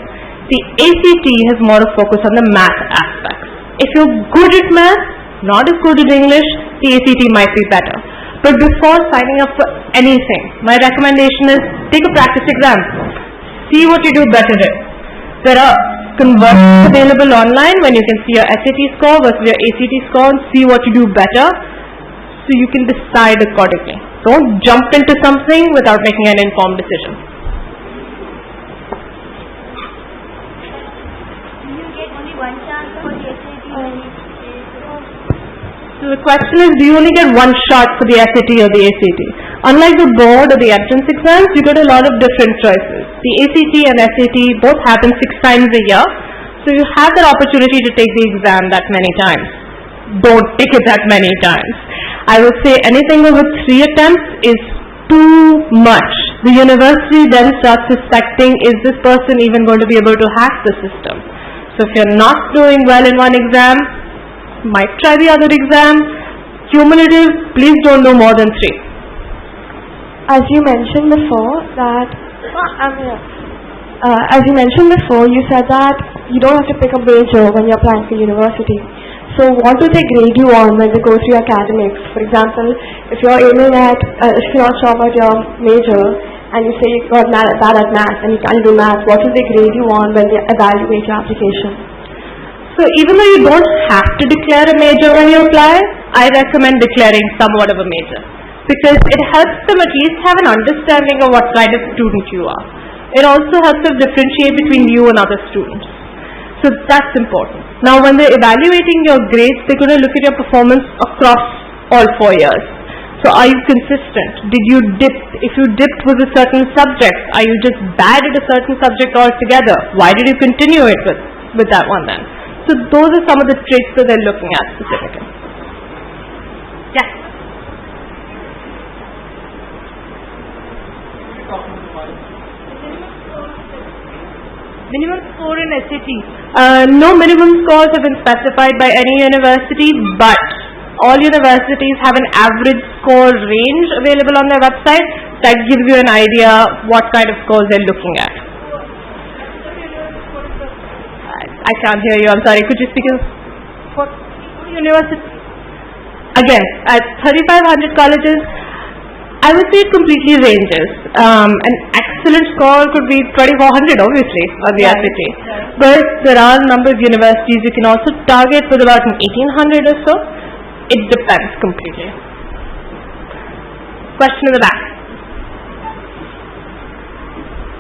The ACT has more of focus on the math aspects. If you're good at math, not as good at English, the ACT might be better. But before signing up for anything, my recommendation is take a practice exam. See what you do better at. There are conversions available online when you can see your SAT score versus your ACT score and see what you do better, so you can decide accordingly. Don't jump into something without making an informed decision. So the question is, do you only get one shot for the SAT or the ACT? Unlike the board or the entrance exams, you get a lot of different choices. The ACT and SAT both happen 6 times a year, so you have that opportunity to take the exam that many times. Don't take it that many times. I would say anything over 3 attempts is too much. The university then starts suspecting, is this person even going to be able to hack the system? So if you're not doing well in one exam, might try the other exam. Cumulative, please don't do more than 3. As you mentioned before, you said that you don't have to pick a major when you're applying for university. So what do they grade you on when they go through your academics? For example, if you're aiming at, if you're not sure about your major and you say you got bad at math and you can't do math, what do they grade you on when they evaluate your application? So even though you don't have to declare a major when you apply, I recommend declaring somewhat of a major, because it helps them at least have an understanding of what kind of student you are. It also helps them differentiate between you and other students. So that's important. Now when they're evaluating your grades, they're going to look at your performance across all 4 years. So are you consistent? Did you dip? If you dipped with a certain subject, are you just bad at a certain subject altogether? Why did you continue it with that one then? So those are some of the traits that they're looking at specifically. Yes? Minimum score in SAT. No minimum scores have been specified by any university, but all universities have an average score range available on their website that gives you an idea what kind of scores they're looking at. I can't hear you, I'm sorry. Could you speak in what university? Again, at 3,500 colleges, I would say it completely ranges. An excellent score could be 2,400 obviously on the SAT. But there are a number of universities you can also target with about 1,800 or so. It depends completely. Question in the back.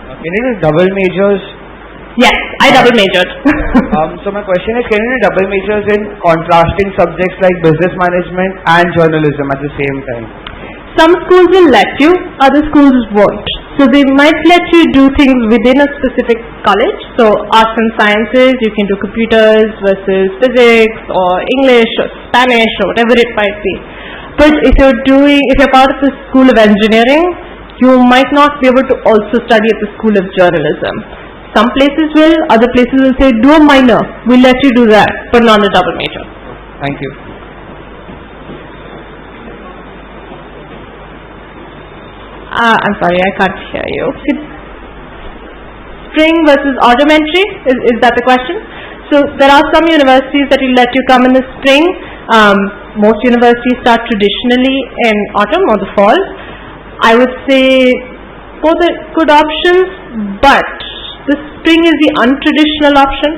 Can you do double majors? Yes, I double majored. So my question is, can you do double majors in contrasting subjects like business management and journalism at the same time? Some schools will let you, other schools won't. So they might let you do things within a specific college. So arts and sciences, you can do computers versus physics or English or Spanish or whatever it might be. But if you're part of the School of Engineering, you might not be able to also study at the School of Journalism. Some places will, other places will say, do a minor, we'll let you do that, but not a double major. Thank you. I'm sorry, I can't hear you. Spring versus autumn entry, is that the question? So there are some universities that will let you come in the spring. Most universities start traditionally in autumn or the fall. I would say both are good options, but the spring is the untraditional option,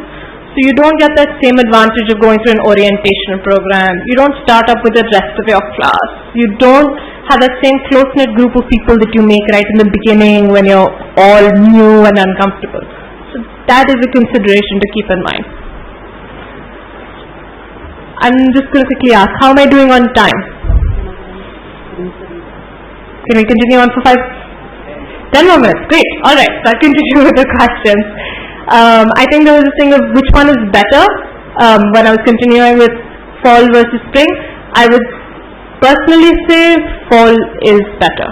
so you don't get that same advantage of going through an orientation program. You don't start up with the rest of your class. You don't have that same close-knit group of people that you make right in the beginning when you're all new and uncomfortable. So that is a consideration to keep in mind. I'm just going to quickly ask, how am I doing on time? Can we continue on for 10 more minutes? Great. Alright, so I'll continue with the questions. I think there was a thing of which one is better. When I was continuing with fall versus spring, I would personally say fall is better.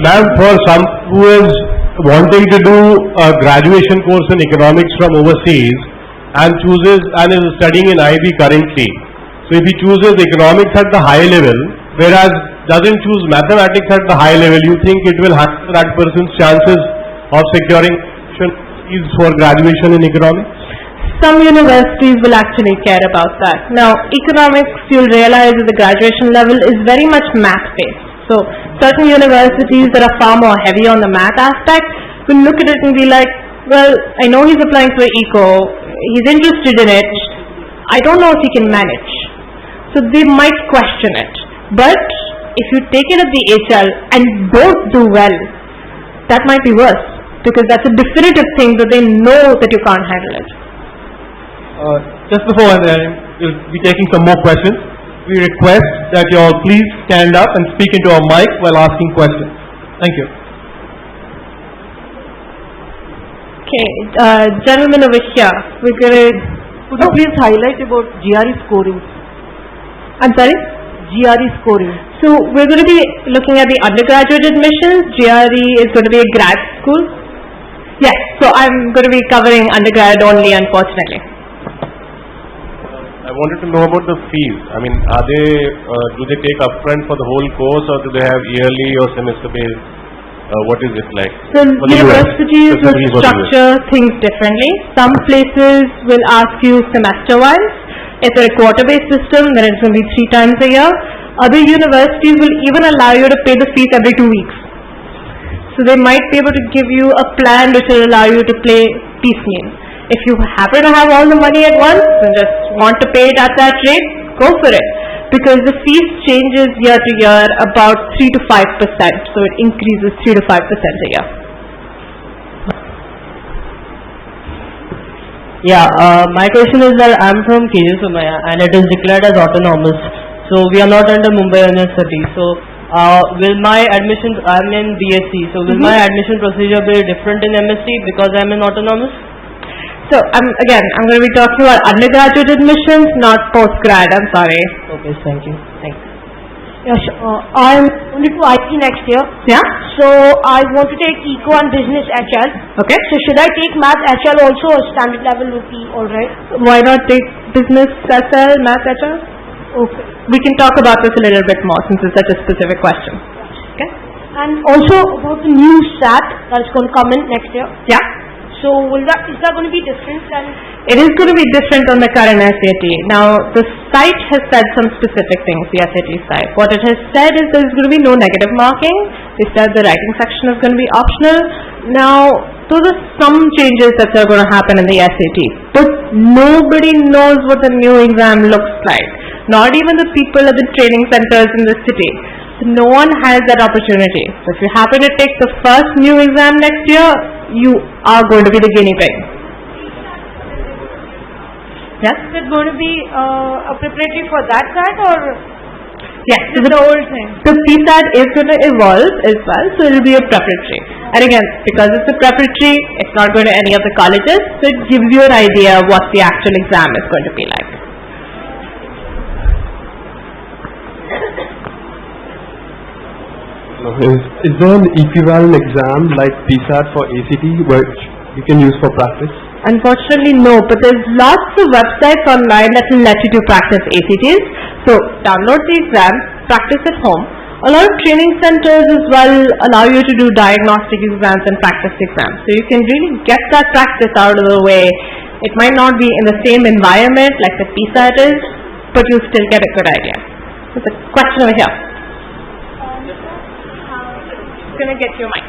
Ma'am, for some who is wanting to do a graduation course in economics from overseas and is studying in IB currently. So if he chooses economics at the high level, whereas doesn't choose mathematics at the high level, you think it will hamper that person's chances of securing fees for graduation in economics? Some universities will actually care about that. Now, economics, you'll realize at the graduation level is very much math-based. So, certain universities that are far more heavy on the math aspect will look at it and be like, well, I know he's applying for eco, he's interested in it, I don't know if he can manage. So, they might question it. But, if you take it at the HL and don't do well, that might be worse. Because that's a definitive thing that they know that you can't handle it. Just before we'll be taking some more questions, we request that you all please stand up and speak into our mic while asking questions. Thank you. Okay, gentlemen over here, we're going to... Could you please highlight about GRE scoring? I'm sorry? GRE scoring. So we're going to be looking at the undergraduate admissions. GRE is going to be a grad school. Yes, so I'm going to be covering undergrad only, unfortunately. I wanted to know about the fees. I mean, are they, do they take upfront for the whole course, or do they have yearly or semester based? What is it like? So universities will structure things differently. Some places will ask you semester wise. If it's a quarter based system, then it's going to be 3 times a year. Other universities will even allow you to pay the fees every 2 weeks. So they might be able to give you a plan which will allow you to pay piecemeal. If you happen to have all the money at once and just want to pay it at that rate, go for it. Because the fees changes year to year about 3 to 5%. So it increases 3 to 5% a year. Yeah, my question is that I'm from KJ Somaiya and it is declared as autonomous. So we are not under Mumbai University. So will my admission, I'm in BSc, so will my admission procedure be different in MSc because I'm in autonomous? So I'm going to be talking about undergraduate admissions, not postgrad. I'm sorry. Okay, thank you. Thanks. Yes, I'm going to do IT next year. Yeah. So I want to take Eco and Business HL. Okay. So should I take Math HL also, or standard level would be alright? Why not take Business HL, Math HL? Okay. We can talk about this a little bit more since it's such a specific question. Okay. And also about the new SAT that's going to come in next year. Yeah. So is that going to be different than? It is going to be different on the current SAT. Now the site has said some specific things, the SAT site. What it has said is there's going to be no negative marking. They said the writing section is going to be optional. Now those are some changes that are going to happen in the SAT. But nobody knows what the new exam looks like. Not even the people at the training centers in the city. So no one has that opportunity. So if you happen to take the first new exam next year, you are going to be the guinea pig. Yes? Is it going to be a preparatory for that SAT, or? Yes. Is it the old thing? The PSAT is going to evolve as well, so it will be a preparatory. And again, because it's a preparatory, it's not going to any of the colleges, so it gives you an idea of what the actual exam is going to be like. Is there an equivalent exam like PSAT for ACT which you can use for practice? Unfortunately, no, but there's lots of websites online that will let you do practice ACTs. So download the exam, practice at home. A lot of training centers as well allow you to do diagnostic exams and practice exams. So you can really get that practice out of the way. It might not be in the same environment like the PSAT is, but you'll still get a good idea. There's a question over here. I'm going to get your mic.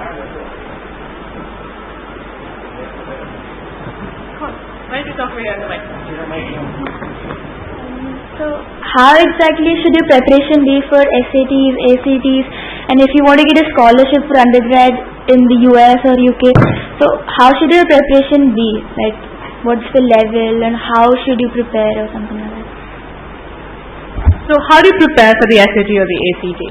Why don't you talk over here on the mic? So how exactly should your preparation be for SATs, ACTs, and if you want to get a scholarship for undergrad in the US or UK, so how should your preparation be? Like, what's the level and how should you prepare or something like that? So how do you prepare for the SAT or the ACT?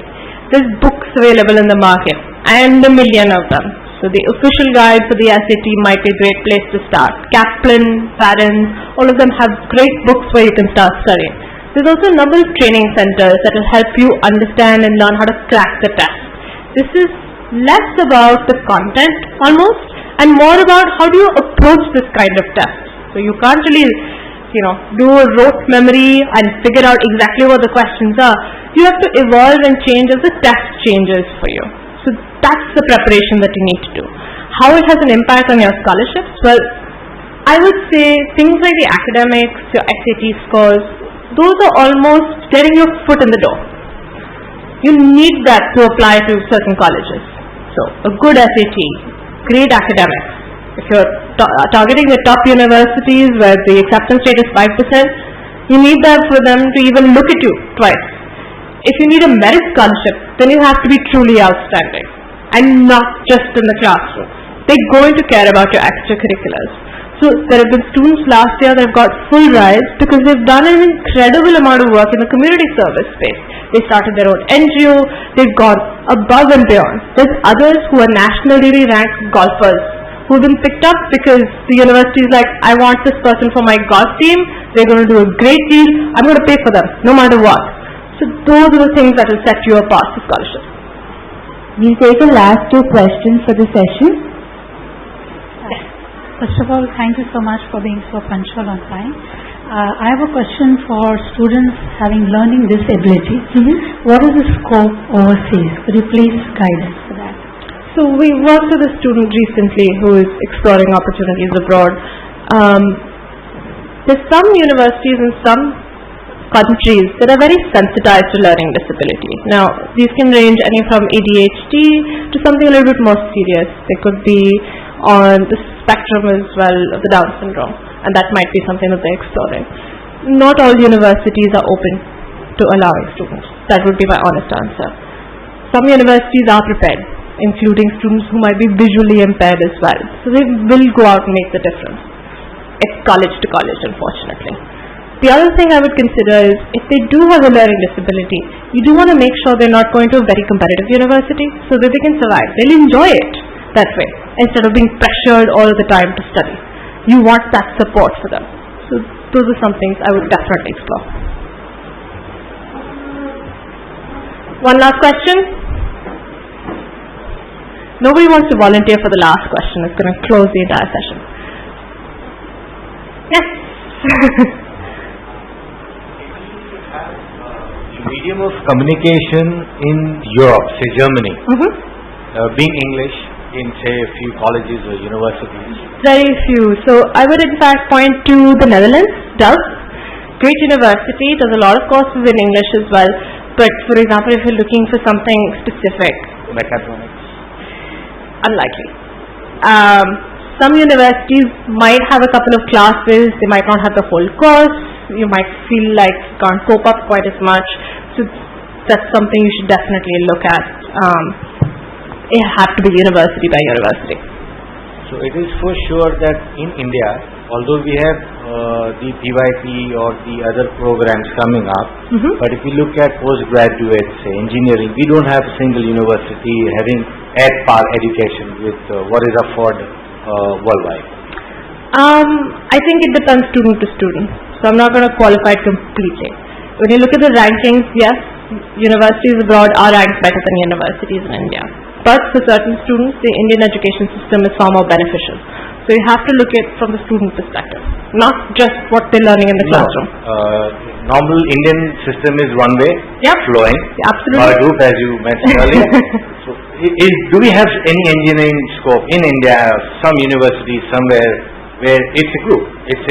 There's books available in the market, and a million of them. So the official guide for the SAT might be a great place to start. Kaplan, Parents, all of them have great books where you can start studying. There's also a number of training centers that will help you understand and learn how to crack the test. This is less about the content almost, and more about how do you approach this kind of test. So you can't really, do a rote memory and figure out exactly what the questions are. You have to evolve and change as the test changes for you. So that's the preparation that you need to do. How it has an impact on your scholarships? Well, I would say things like the academics, your SAT scores, those are almost getting your foot in the door. You need that to apply to certain colleges. So a good SAT, great academics. If you're targeting the top universities where the acceptance rate is 5%, you need that for them to even look at you twice. If you need a merit scholarship, then you have to be truly outstanding and not just in the classroom. They're going to care about your extracurriculars. So there have been students last year that have got full rides because they've done an incredible amount of work in the community service space. They started their own NGO, they've gone above and beyond. There's others who are nationally ranked golfers who've been picked up because the university is like, I want this person for my golf team, they're going to do a great deal, I'm going to pay for them, no matter what. So those are the things that will set you apart for scholarship. We'll take the last two questions for the session. First of all, thank you so much for being so punctual on time. I have a question for students having learning disability. What is the scope overseas? Could you please guide us for that? So we worked with a student recently who is exploring opportunities abroad. There's some universities in some countries that are very sensitized to learning disability. Now, these can range anywhere from ADHD to something a little bit more serious. They could be on the spectrum as well of the Down syndrome, and that might be something that they're exploring. Not all universities are open to allowing students. That would be my honest answer. Some universities are prepared, including students who might be visually impaired as well. So they will go out and make the difference. It's college to college, unfortunately. The other thing I would consider is if they do have a learning disability, you do want to make sure they're not going to a very competitive university so that they can survive. They'll enjoy it that way instead of being pressured all the time to study. You want that support for them. So those are some things I would definitely explore. One last question? Nobody wants to volunteer for the last question. It's going to close the entire session. Yes. Medium of communication in Europe, say Germany, being English in say a few colleges or universities? Very few. So I would in fact point to the Netherlands, Delft. Great university, does a lot of courses in English as well. But for example, if you're looking for something specific, mechatronics, unlikely. Some universities might have a couple of classes, they might not have the whole course, you might feel like you can't cope up quite as much, so that's something you should definitely look at. It has to be university by university. So it is for sure that in India, although we have the PYP or the other programs coming up, but if we look at postgraduate, say engineering, we don't have a single university having at par education with what is afforded worldwide. I think it depends student to student. So I'm not going to qualify it completely. When you look at the rankings, yes, universities abroad are ranked better than universities in India. But for certain students, the Indian education system is far more beneficial. So you have to look at it from the student perspective, not just what they're learning in the classroom. Normal Indian system is one way, flowing, absolutely. Or a group as you mentioned earlier. So do we have any engineering scope in India, some university somewhere where it's a group? It's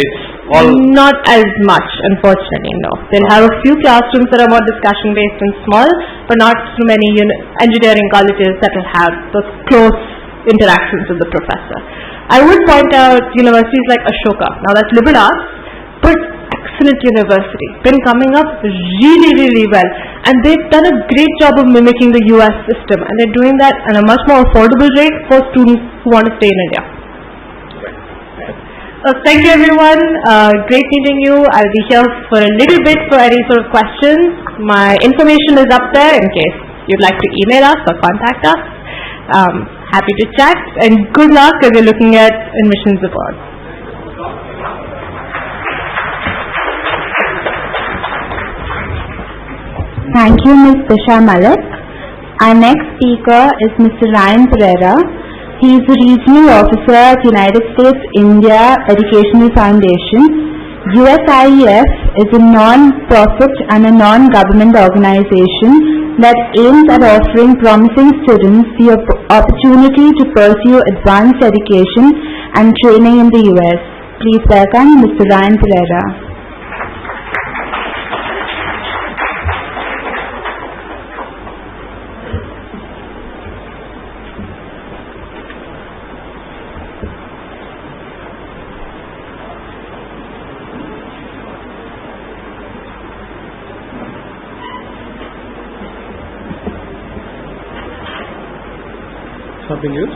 all... Not as much, unfortunately, no. They'll have a few classrooms that are more discussion based and small, but not too many engineering colleges that will have those close interactions with the professor. I would point out universities like Ashoka. Now that's liberal arts, but excellent university. Been coming up really, really well. And they've done a great job of mimicking the US system. And they're doing that at a much more affordable rate for students who want to stay in India. Thank you everyone. Great meeting you. I'll be here for a little bit for any sort of questions. My information is up there in case you'd like to email us or contact us. Happy to chat and good luck as you're looking at admissions abroad. Thank you, Ms. Disha Malik. Our next speaker is Mr. Ryan Pereira. He is the Regional Officer at United States India Educational Foundation. USIEF is a non-profit and a non-government organization that aims at offering promising students the opportunity to pursue advanced education and training in the US. Please welcome Mr. Ryan Pereira. Something else?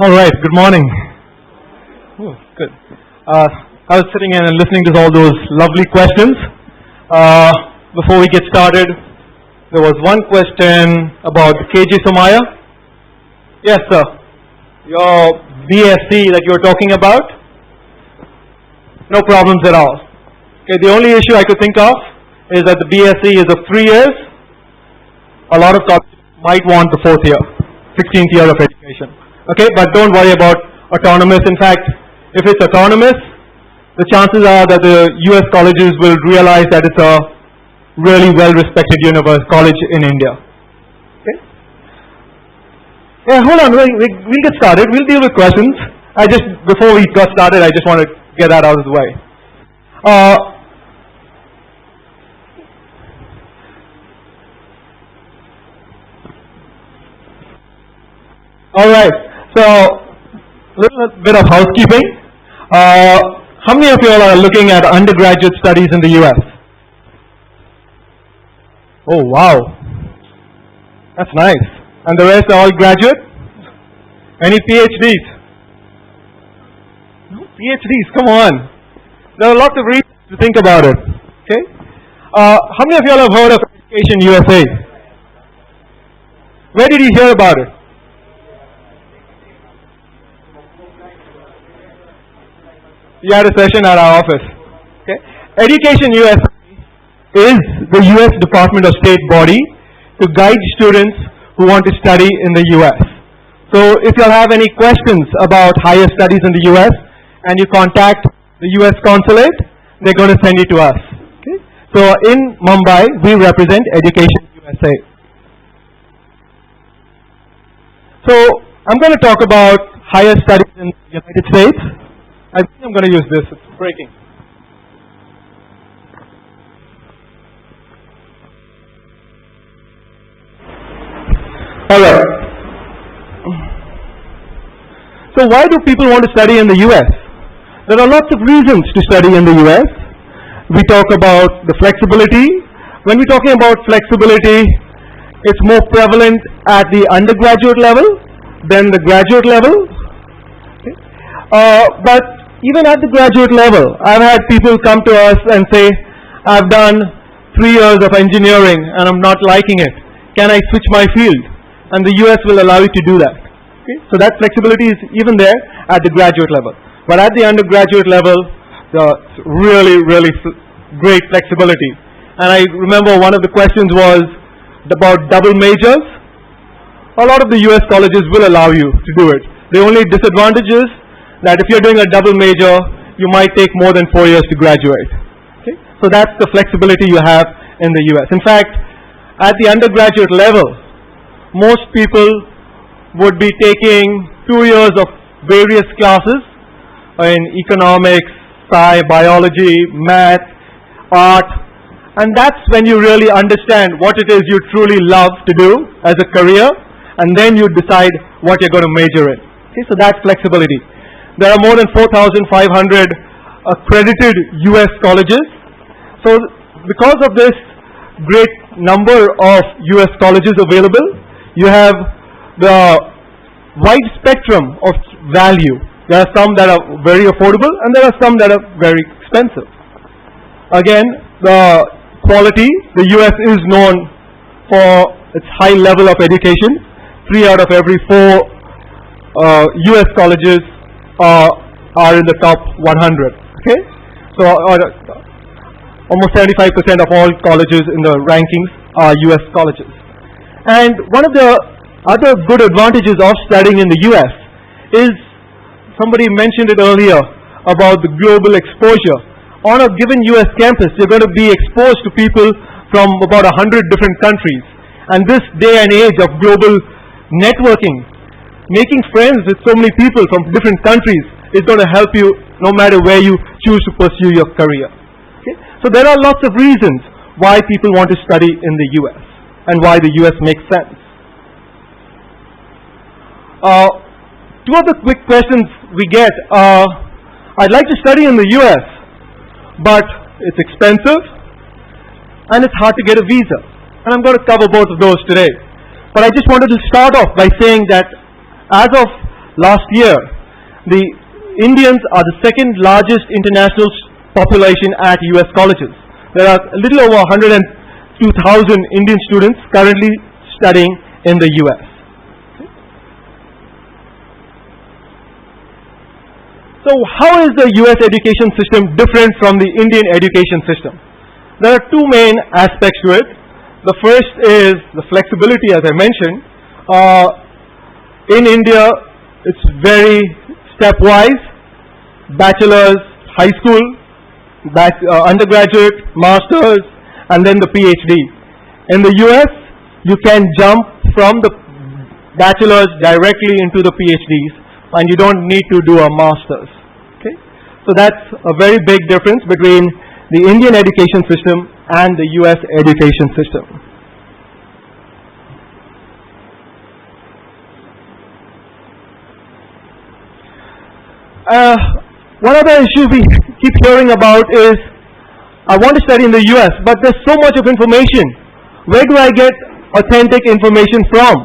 All right, good morning. Oh, good. I was sitting in and listening to all those lovely questions. Before we get started, there was one question about KG Somaiya. Yes, sir. Your BSc that you were talking about? No problems at all. Okay, the only issue I could think of is that the BSc is of 3 years. A lot of colleges might want the 4th year, 16th year of education. Okay, but don't worry about autonomous. In fact, if it's autonomous, the chances are that the US colleges will realize that it's a really well-respected college in India. Okay? Yeah, hold on, we'll get started. We'll deal with questions. Before we got started, I just want to get that out of the way. All right. So, a little bit of housekeeping. How many of you all are looking at undergraduate studies in the US? Oh, wow. That's nice. And the rest are all graduate? Any PhDs? No PhDs, come on. There are lots of reasons to think about it. Okay? How many of you all have heard of Education USA? Where did you hear about it? You had a session at our office. Okay. Education USA is the US Department of State body to guide students who want to study in the US. So if you have any questions about higher studies in the US and you contact the US consulate, they're going to send you to us. Okay. So in Mumbai, we represent Education USA. So I'm going to talk about higher studies in the United States. I think I'm going to use this. It's breaking. All right. So why do people want to study in the US? There are lots of reasons to study in the US. We talk about the flexibility. When we're talking about flexibility, it's more prevalent at the undergraduate level than the graduate level. Okay. But even at the graduate level, I've had people come to us and say, I've done 3 years of engineering and I'm not liking it. Can I switch my field? And the US will allow you to do that. Okay? So that flexibility is even there at the graduate level. But at the undergraduate level, really great flexibility. And I remember one of the questions was about double majors. A lot of the US colleges will allow you to do it. The only disadvantage is that if you're doing a double major, you might take more than 4 years to graduate. Okay? So that's the flexibility you have in the US. In fact, at the undergraduate level, most people would be taking 2 years of various classes in economics, biology, math, art, and that's when you really understand what it is you truly love to do as a career, and then you decide what you're going to major in. Okay, so that's flexibility. There are more than 4,500 accredited US colleges. So because of this great number of US colleges available, you have the wide spectrum of value. There are some that are very affordable and there are some that are very expensive. Again, the quality, the US is known for its high level of education. 3 out of every 4 US colleges are in the top 100. Okay, so almost 75% of all colleges in the rankings are US colleges. And one of the other good advantages of studying in the US is, somebody mentioned it earlier about the global exposure. On a given US campus, you're going to be exposed to people from about 100 different countries. And this day and age of global networking, making friends with so many people from different countries is going to help you no matter where you choose to pursue your career. Okay? So there are lots of reasons why people want to study in the US and why the US makes sense. Two of the quick questions we get are, I'd like to study in the US, but it's expensive and it's hard to get a visa. And I'm going to cover both of those today. But I just wanted to start off by saying that as of last year, the Indians are the second largest international population at US colleges. There are a little over 102,000 Indian students currently studying in the US. So how is the US education system different from the Indian education system? There are two main aspects to it. The first is the flexibility, as I mentioned. In India, it's very stepwise: bachelor's, high school, undergraduate, master's, and then the PhD. In the US, you can jump from the bachelor's directly into the PhDs, and you don't need to do a master's. Okay? So that's a very big difference between the Indian education system and the US education system. One other issue we keep hearing about is, I want to study in the US, but there's so much of information. Where do I get authentic information from?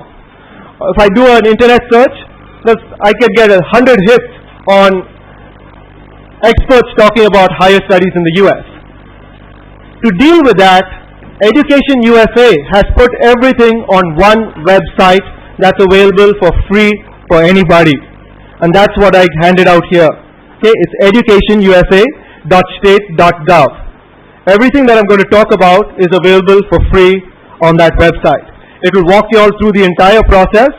If I do an internet search, I could get 100 hits on experts talking about higher studies in the US. To deal with that, Education USA has put everything on one website that's available for free for anybody. And that's what I handed out here. Okay, it's educationusa.state.gov. Everything that I'm going to talk about is available for free on that website. It will walk you all through the entire process.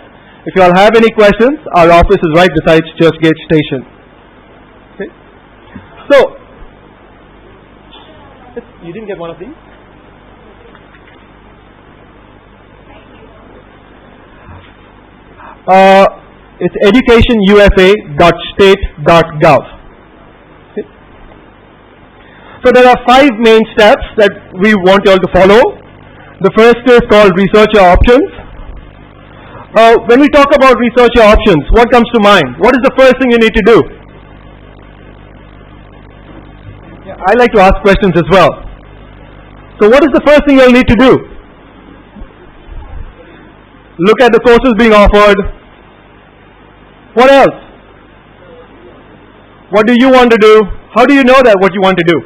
If you all have any questions, our office is right beside Churchgate Station. Okay. So, you didn't get one of these? It's educationusa.state.gov. Okay. So there are 5 main steps that we want you all to follow. The first is called researcher options. When we talk about researcher options, what comes to mind? What is the first thing you need to do? Yeah, I like to ask questions as well. So what is the first thing you'll need to do? Look at the courses being offered. What else? What do you want to do? How do you know that what you want to do?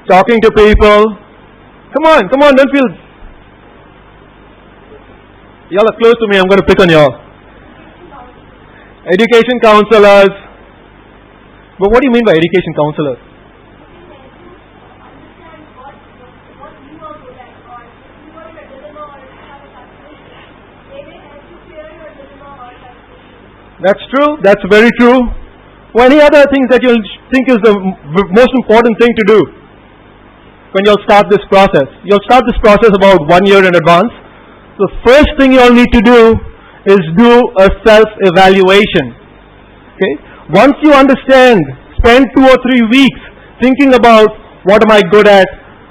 Talking to people. Come on, don't feel... Y'all are close to me, I'm going to pick on y'all. Education counselors. But what do you mean by education counselors? That's true. That's very true. Or any other things that you'll think is the most important thing to do when you'll start this process? You'll start this process about 1 year in advance. The first thing you'll need to do is do a self-evaluation. Okay? Once you understand, spend 2 or 3 weeks thinking about what am I good at,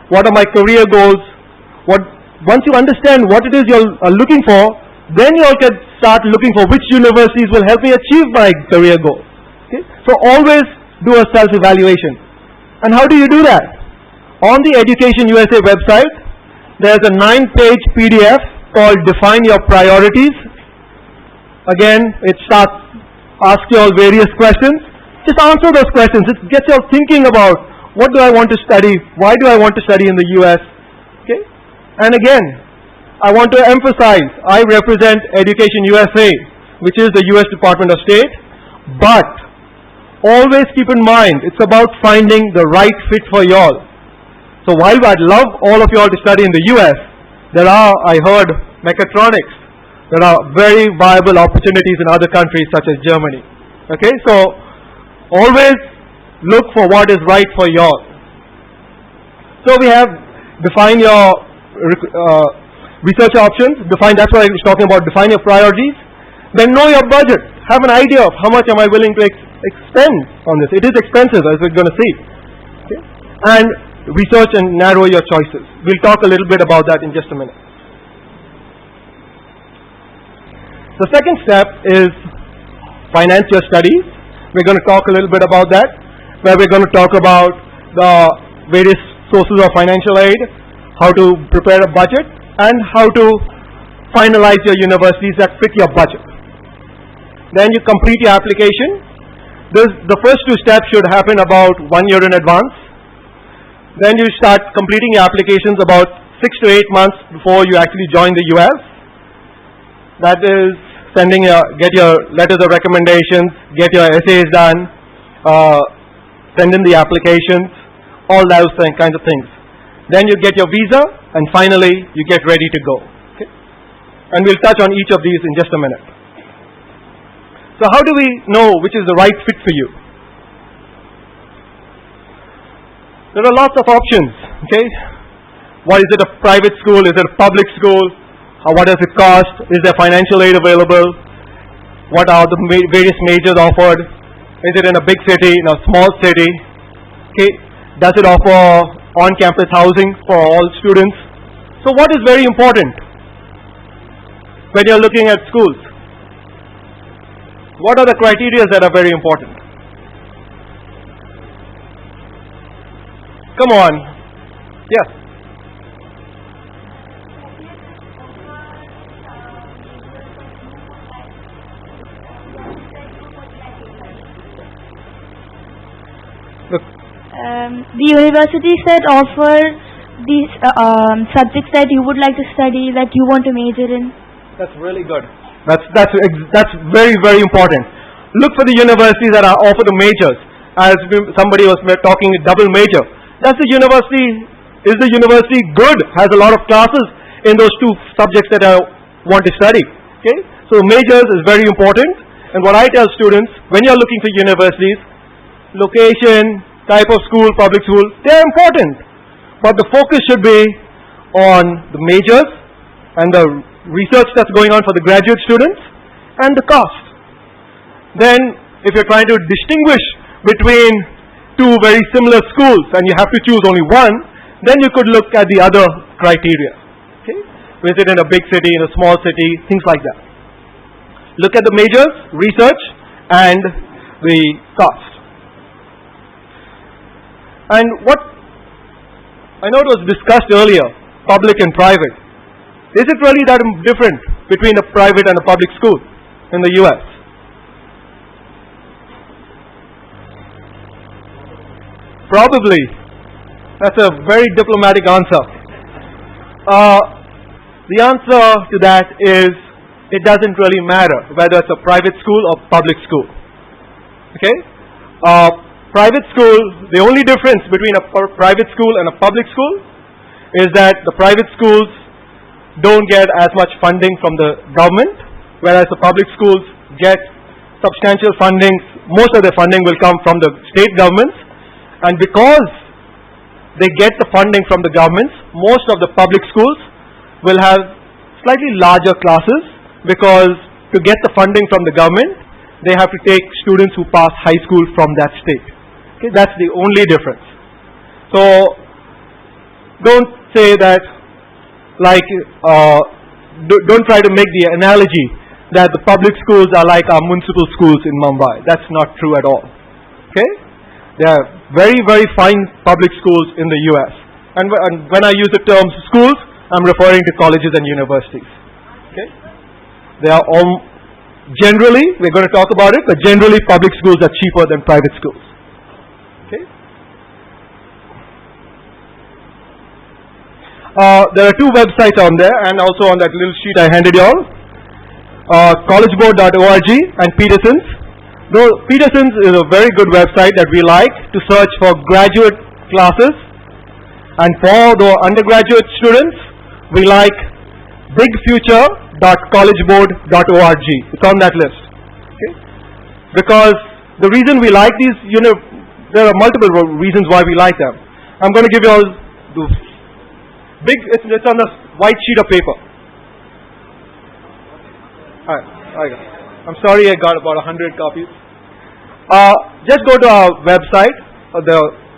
what are my career goals. Once you understand what it is you're looking for, then you all can start looking for which universities will help me achieve my career goal. Okay? So always do a self-evaluation. And how do you do that? On the Education USA website, there's a 9-page PDF called Define Your Priorities. Again, it starts asking you all various questions. Just answer those questions. It gets you all thinking about what do I want to study? Why do I want to study in the US? Okay? And again, I want to emphasize, I represent Education USA, which is the US Department of State, but always keep in mind, it's about finding the right fit for y'all. So while I'd love all of y'all to study in the US, there are, I heard, mechatronics. There are very viable opportunities in other countries such as Germany. Okay, so always look for what is right for y'all. So we have define your research options, that's what I was talking about, define your priorities. Then know your budget. Have an idea of how much am I willing to expend on this. It is expensive, as we're going to see. Okay? And research and narrow your choices. We'll talk a little bit about that in just a minute. The second step is finance your studies. We're going to talk a little bit about that, where we're going to talk about the various sources of financial aid, how to prepare a budget, and how to finalize your universities that fit your budget. Then you complete your application. The first 2 steps should happen about 1 year in advance. Then you start completing your applications about 6 to 8 months before you actually join the US. That is get your letters of recommendations, get your essays done, send in the applications, all those kinds of things. Then you get your visa, and finally you get ready to go. Okay? And we'll touch on each of these in just a minute. So how do we know which is the right fit for you? There are lots of options. Okay? What is it, a private school? Is it a public school? What does it cost? Is there financial aid available? What are the various majors offered? Is it in a big city, in a small city? Okay? Does it offer on-campus housing for all students? So what is very important when you're looking at schools? What are the criteria that are very important? Come on. Yes. The universities that offer these subjects that you would like to study, that you want to major in. That's really good. That's very, very important. Look for the universities that are offer the majors. As somebody was talking, double major. That's the university. Is the university good? Has a lot of classes in those 2 subjects that I want to study. Okay. So majors is very important. And what I tell students, when you're looking for universities, location, type of school, public school, they're important. But the focus should be on the majors and the research that's going on for the graduate students and the cost. Then, if you're trying to distinguish between 2 very similar schools and you have to choose only one, then you could look at the other criteria. Okay? Is it in a big city, in a small city, things like that. Look at the majors, research, and the cost. And what I know it was discussed earlier, public and private. Is it really that different between a private and a public school in the US? Probably. That's a very diplomatic answer. The answer to that is it doesn't really matter whether it's a private school or public school. Okay? Private school, the only difference between a private school and a public school is that the private schools don't get as much funding from the government, whereas the public schools get substantial funding. Most of the funding will come from the state governments, and because they get the funding from the governments, most of the public schools will have slightly larger classes, because to get the funding from the government, they have to take students who pass high school from that state. Okay, that's the only difference. So don't say that, like, don't try to make the analogy that the public schools are like our municipal schools in Mumbai. That's not true at all. Okay? There are very, very fine public schools in the US. And when I use the term schools, I'm referring to colleges and universities. Okay? They are all, generally, we're going to talk about it, but generally public schools are cheaper than private schools. Okay? There are two websites on there, and also on that little sheet I handed you all. Collegeboard.org and Peterson's. Though Peterson's is a very good website that we like to search for graduate classes, and for the undergraduate students, we like bigfuture.collegeboard.org. It's on that list. Okay? Because the reason we like these, there are multiple reasons why we like them. I'm going to give you all the big, it's on a white sheet of paper. I'm sorry I got about 100 copies. Just go to our website.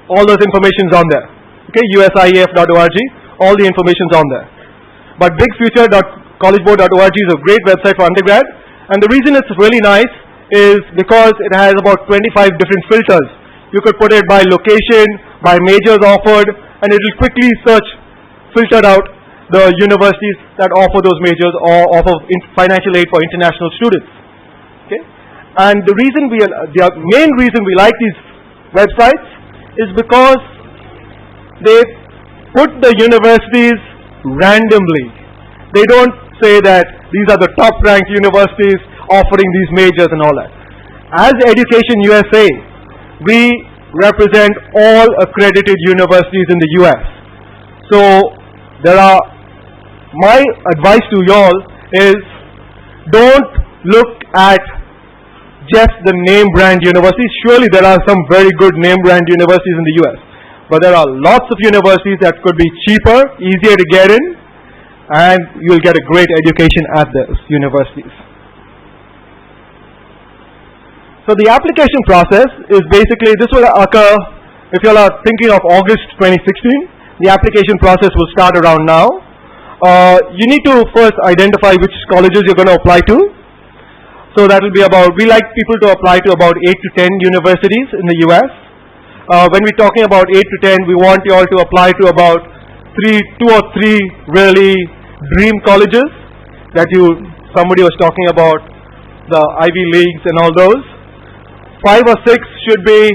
All those information's on there. Okay, usief.org. All the information's on there. But bigfuture.collegeboard.org is a great website for undergrad. And the reason it's really nice is because it has about 25 different filters. You could put it by location, by majors offered, and it will quickly filter out the universities that offer those majors or offer financial aid for international students. Okay? And the main reason we like these websites is because they put the universities randomly. They don't say that these are the top ranked universities offering these majors and all that. As Education USA, we represent all accredited universities in the US. So my advice to y'all is, don't look at just the name brand universities. Surely there are some very good name brand universities in the US, but there are lots of universities that could be cheaper, easier to get in, and you'll get a great education at those universities. So the application process is basically, this will occur if you all are thinking of August 2016. The application process will start around now. You need to first identify which colleges you're going to apply to. So that will be we like people to apply to about 8 to 10 universities in the US. When we're talking about 8 to 10, we want you all to apply to about 2 or 3 really dream colleges that somebody was talking about, the Ivy Leagues and all those. 5 or 6 should be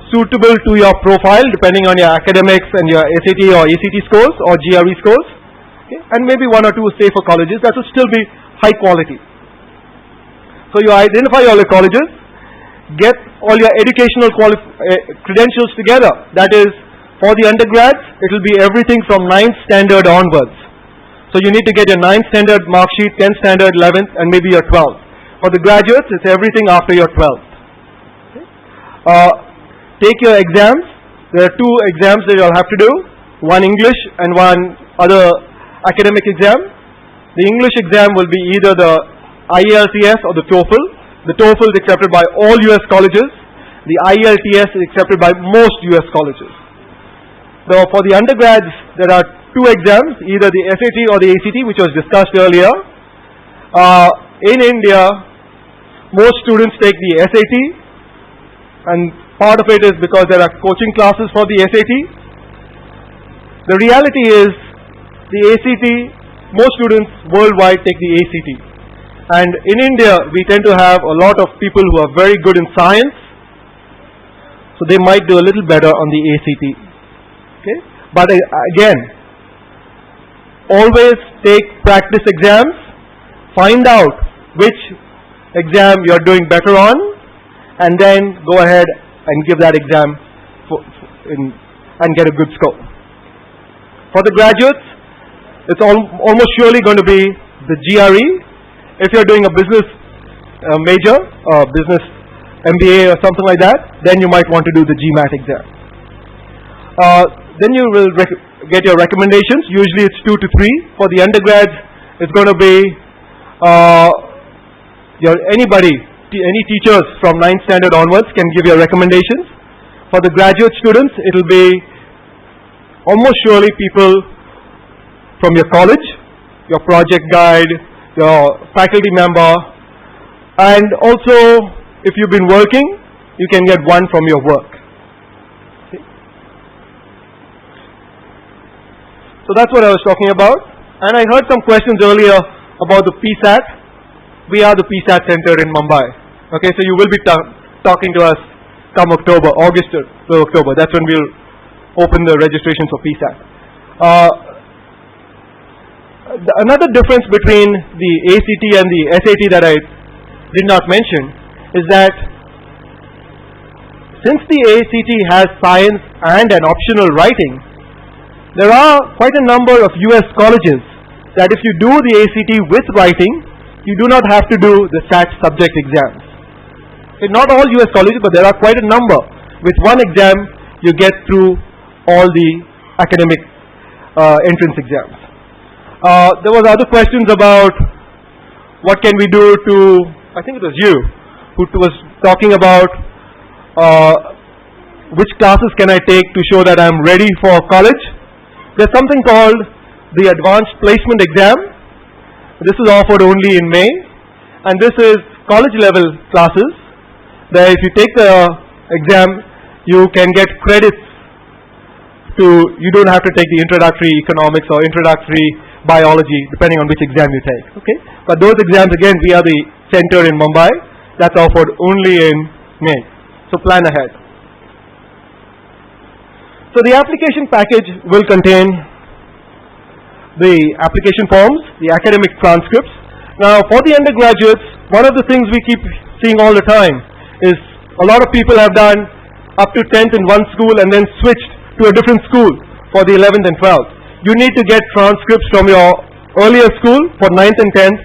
suitable to your profile depending on your academics and your SAT or ACT scores or GRE scores. Okay? And maybe 1 or 2 safer colleges that will still be high quality. So you identify all your colleges, get all your educational credentials together. That is, for the undergrads, it will be everything from 9th standard onwards. So you need to get your 9th standard mark sheet, 10th standard, 11th, and maybe your 12th. For the graduates, it's everything after your 12th. Okay? Take your exams. There are 2 exams that you'll have to do. One English and one other academic exam. The English exam will be either the IELTS or the TOEFL. The TOEFL is accepted by all US colleges. The IELTS is accepted by most US colleges. So for the undergrads, there are 2 exams, either the SAT or the ACT, which was discussed earlier. In India, most students take the SAT, and part of it is because there are coaching classes for the SAT. The reality is, the ACT, most students worldwide take the ACT. And in India, we tend to have a lot of people who are very good in science, so they might do a little better on the ACT. Okay? But again, always take practice exams find out which exam you're doing better on, and then go ahead and give that exam and get a good score. For the graduates, it's almost surely going to be the GRE. If you're doing a business major, business MBA or something like that, then you might want to do the GMAT exam. Then you will get your recommendations. Usually it's 2 to 3. For the undergrads, it's going to be any teachers from 9th standard onwards can give your recommendations. For the graduate students, it will be almost surely people from your college, your project guide, your faculty member, and also if you've been working, you can get one from your work. Okay. So that's what I was talking about. And I heard some questions earlier about the PSAT. We are the PSAT center in Mumbai. Okay, so you will be talking to us come October, August to October. That's when we'll open the registration for PSAT. Another difference between the ACT and the SAT that I did not mention is that since the ACT has science and an optional writing, there are quite a number of US colleges that if you do the ACT with writing, you do not have to do the SAT subject exams. Okay, not all US colleges, but there are quite a number. With one exam, you get through all the academic entrance exams. There was other questions about what can we do to, I think it was you, who was talking about which classes can I take to show that I'm ready for college. There's something called the Advanced Placement Exam. This is offered only in May, and this is college level classes. That if you take the exam, you can get credits you don't have to take the introductory economics or introductory biology, depending on which exam you take. Okay, but those exams, again, we are the center in Mumbai. That's offered only in May. So plan ahead. So the application package will contain the application forms, the academic transcripts. Now for the undergraduates, one of the things we keep seeing all the time is a lot of people have done up to 10th in one school and then switched to a different school for the 11th and 12th. You need to get transcripts from your earlier school for 9th and 10th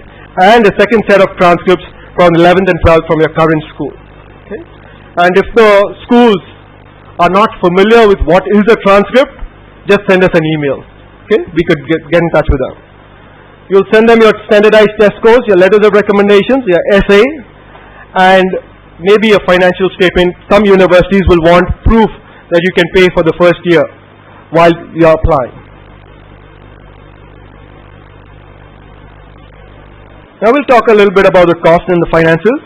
and a second set of transcripts from 11th and 12th from your current school. Okay? And if the schools are not familiar with what is a transcript, just send us an email. Okay? We could get in touch with them. You'll send them your standardized test scores, your letters of recommendations, your essay, and maybe a financial statement. Some universities will want proof that you can pay for the first year while you are applying. Now we'll talk a little bit about the cost and the finances.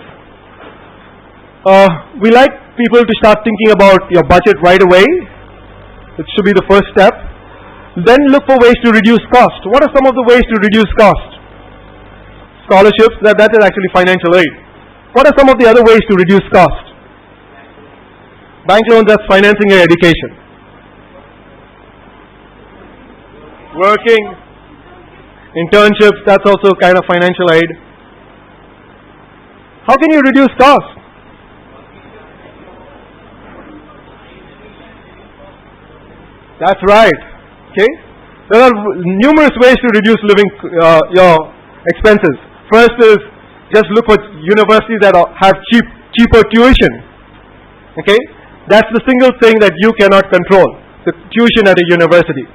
We like people to start thinking about your budget right away. It should be the first step. Then look for ways to reduce cost. What are some of the ways to reduce cost? Scholarships, that is actually financial aid. What are some of the other ways to reduce cost? Bank loans, that's financing your education. Working, internships, that's also kind of financial aid. How can you reduce cost? That's right. Okay, there are numerous ways to reduce your expenses. First is just look for universities that have cheaper tuition. Okay, that's the single thing that you cannot control, the tuition at a university.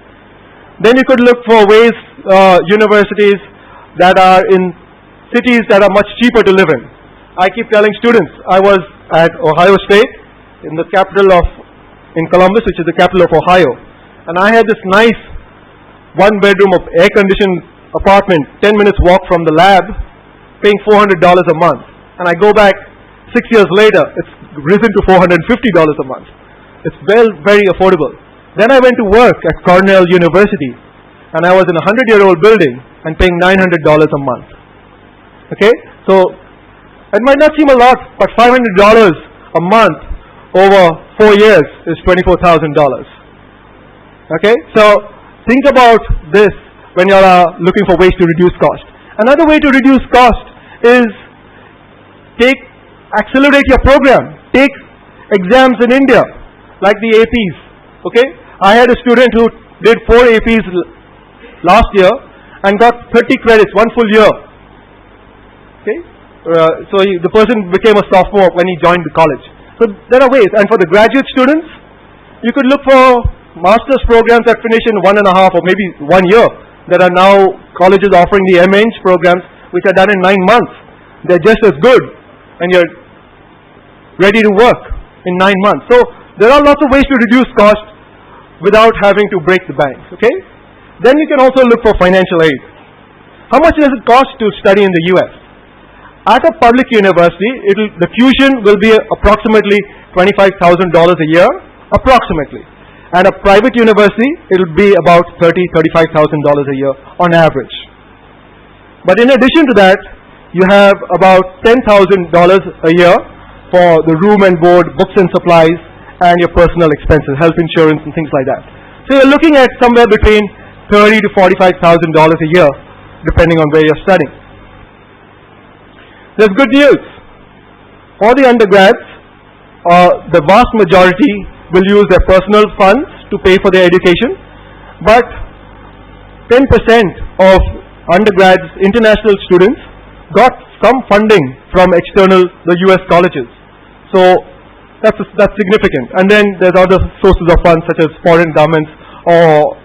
Then you could look for ways, universities that are in cities that are much cheaper to live in. I keep telling students, I was at Ohio State, in Columbus, which is the capital of Ohio, and I had this nice one-bedroom of air-conditioned apartment, 10 minutes walk from the lab, paying $400 a month. And I go back 6 years later, it's risen to $450 a month. It's very affordable. Then I went to work at Cornell University, and I was in a 100-year-old building and paying $900 a month. Okay, so it might not seem a lot, but $500 a month over 4 years is $24,000. Okay, so think about this when you are looking for ways to reduce cost. Another way to reduce cost is accelerate your program. Take exams in India, like the APs. Okay, I had a student who did 4 APs last year and got 30 credits, 1 full year. Okay, so the person became a sophomore when he joined the college. So there are ways, and for the graduate students, you could look for master's programs that finish in 1.5 or maybe 1 year. There are now colleges offering the MEng programs which are done in 9 months. They're just as good, and you're ready to work in 9 months. So there are lots of ways to reduce cost without having to break the bank. Okay? Then you can also look for financial aid. How much does it cost to study in the US? At a public university, the tuition will be approximately $25,000 a year, approximately. At a private university, it will be about $35,000 a year on average. But in addition to that, you have about $10,000 a year for the room and board, books and supplies, and your personal expenses, health insurance and things like that. So you're looking at somewhere between $30,000 to $45,000 a year, depending on where you're studying. There's good news. For the undergrads, the vast majority will use their personal funds to pay for their education, but 10% of undergrads, international students, got some funding from the US colleges. So that's significant. And then there's other sources of funds such as foreign governments or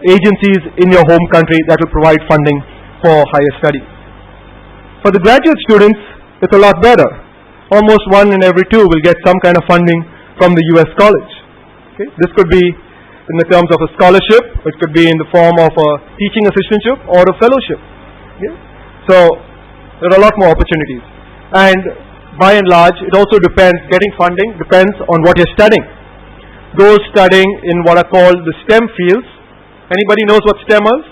agencies in your home country that will provide funding for higher studies. For the graduate students, it's a lot better. Almost 1 in every 2 will get some kind of funding from the US college. Okay? This could be in the terms of a scholarship, it could be in the form of a teaching assistantship or a fellowship. Okay? So there are a lot more opportunities. And by and large, it also depends, getting funding depends on what you're studying. Those studying in what are called the STEM fields, anybody knows what STEM is?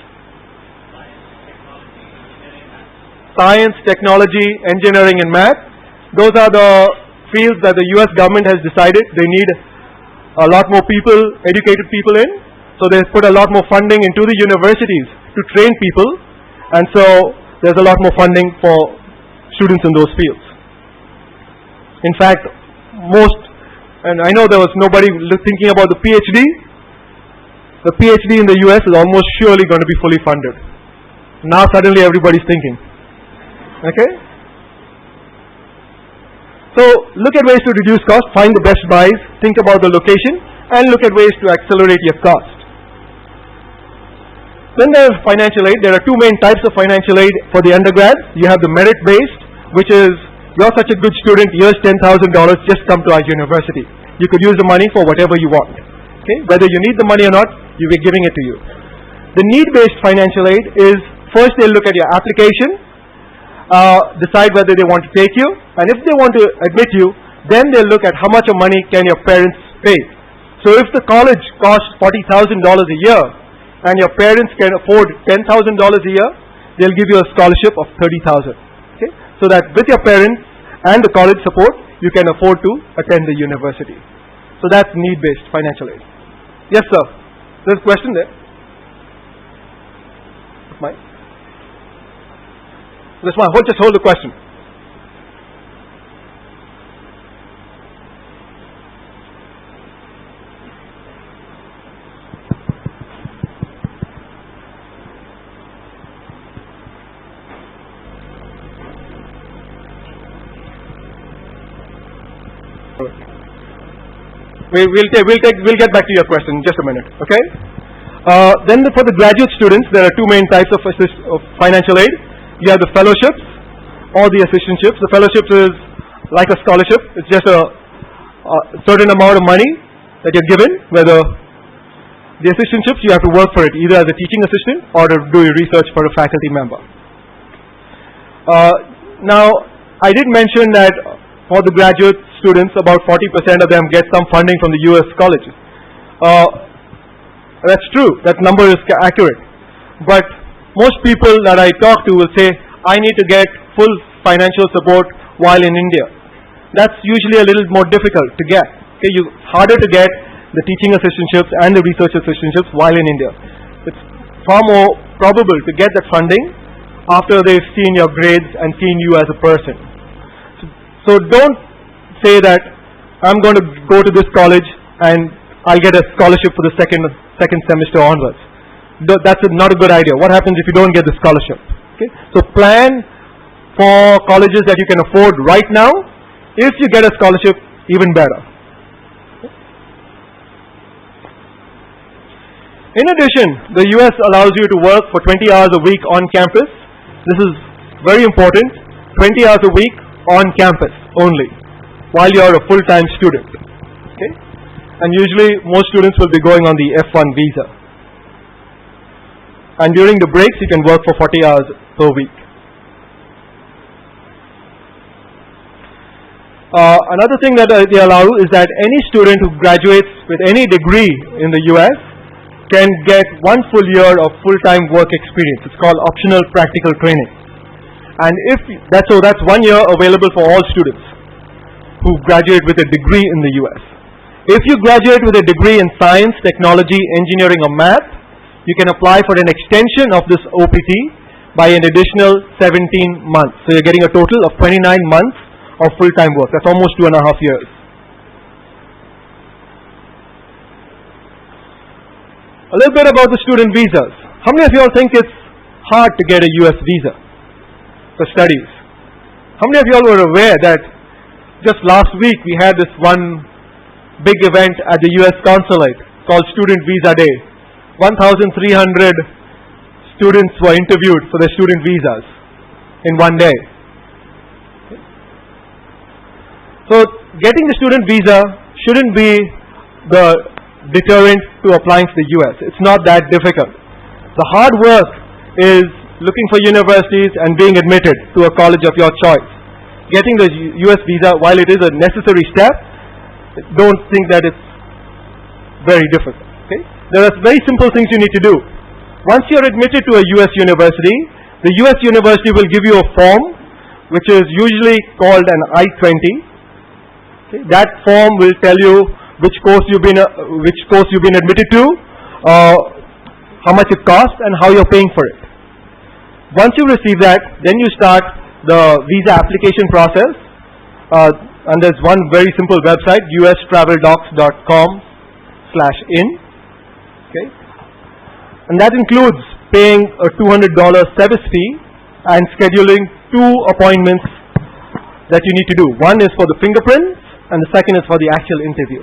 Science, technology, engineering and math. Those are the fields that the US government has decided they need a lot more people, educated people in. So they put a lot more funding into the universities to train people, and so there's a lot more funding for students in those fields. In fact, and I know there was nobody thinking about the PhD. The PhD in the US is almost surely going to be fully funded. Now suddenly everybody's thinking. Okay? So look at ways to reduce cost, find the best buys, think about the location, and look at ways to accelerate your cost. Then there's financial aid. There are 2 main types of financial aid for the undergrads. You have the merit-based, which is, you're such a good student, here's $10,000, just come to our university. You could use the money for whatever you want. Okay? Whether you need the money or not, we're giving it to you. The need-based financial aid is, first they'll look at your application, decide whether they want to take you, and if they want to admit you, then they'll look at how much of money can your parents pay. So if the college costs $40,000 a year and your parents can afford $10,000 a year, they'll give you a scholarship of $30,000. Okay? So that with your parents and the college support, you can afford to attend the university. So that's need-based financial aid. Yes, sir. There's a question there. Mike? Just hold the question. We'll get back to your question in just a minute. Okay. Then for the graduate students, there are 2 main types of financial aid. You have the fellowships or the assistantships. The fellowships is like a scholarship. It's just a certain amount of money that you're given. Whether the assistantships, you have to work for it, either as a teaching assistant or to do your research for a faculty member. Now, I did mention that for the graduate students, about 40% of them get some funding from the US colleges. That's true. That number is accurate. But most people that I talk to will say, I need to get full financial support while in India. That's usually a little more difficult to get. Okay, it's harder to get the teaching assistantships and the research assistantships while in India. It's far more probable to get that funding after they've seen your grades and seen you as a person. So don't say that I'm going to go to this college and I'll get a scholarship for the second semester onwards. That's not a good idea. What happens if you don't get the scholarship? Okay? So plan for colleges that you can afford right now. If you get a scholarship, even better. In addition, the US allows you to work for 20 hours a week on campus. This is very important. 20 hours a week on campus only, while you are a full-time student. Okay? And usually most students will be going on the F1 visa. And during the breaks you can work for 40 hours per week. Another thing that they allow is that any student who graduates with any degree in the US can get 1 full year of full-time work experience. It's called optional practical training. And that's 1 year available for all students who graduate with a degree in the US. If you graduate with a degree in science, technology, engineering or math, you can apply for an extension of this OPT by an additional 17 months. So you're getting a total of 29 months of full-time work. That's almost 2.5 years. A little bit about the student visas. How many of you all think it's hard to get a US visa for studies? How many of you all were aware that just last week we had this one big event at the US consulate called Student Visa Day? 1,300 students were interviewed for their student visas in one day. So getting the student visa shouldn't be the deterrent to applying to the US. It's not that difficult. The hard work is looking for universities and being admitted to a college of your choice. Getting the US visa, while it is a necessary step, don't think that it's very difficult. Okay? There are very simple things you need to do. Once you're admitted to a US university, the US university will give you a form which is usually called an I-20. Okay? That form will tell you which course you've been admitted to, how much it costs, and how you're paying for it. Once you receive that, then you start the visa application process. And there's one very simple website, ustraveldocs.com/in. Okay, and that includes paying a $200 service fee and scheduling 2 appointments that you need to do. One is for the fingerprints, and the second is for the actual interview.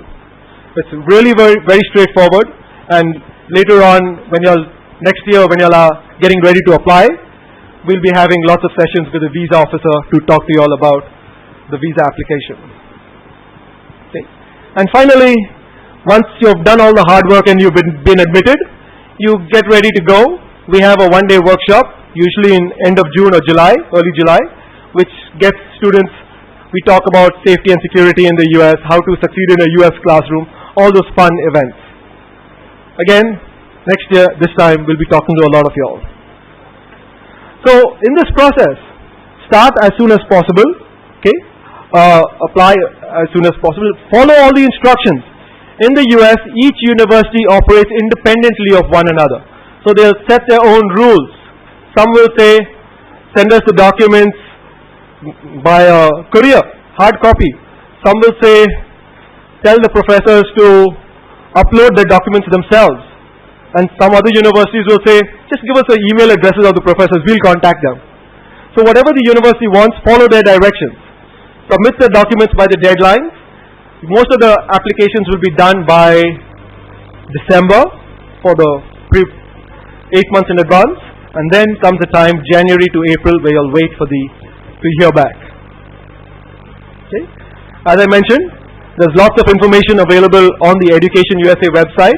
It's really very straightforward, and later on next year when you are getting ready to apply, we'll be having lots of sessions with the visa officer to talk to you all about the visa application. Okay. And finally, once you've done all the hard work and you've been admitted, you get ready to go. We have a 1-day workshop, usually in end of June or July, early July, which gets students. We talk about safety and security in the US, how to succeed in a US classroom, all those fun events. Again, next year, this time, we'll be talking to a lot of you all. So, in this process, start as soon as possible, okay? Apply as soon as possible. Follow all the instructions. In the US, each university operates independently of one another. So, they'll set their own rules. Some will say, send us the documents by a courier, hard copy. Some will say, tell the professors to upload the documents themselves. And some other universities will say, just give us the email addresses of the professors, we'll contact them. So whatever the university wants, follow their directions. Submit the documents by the deadlines. Most of the applications will be done by December for the 8 months in advance. And then comes the time, January to April, where you'll wait to hear back. Okay? As I mentioned, there's lots of information available on the Education USA website.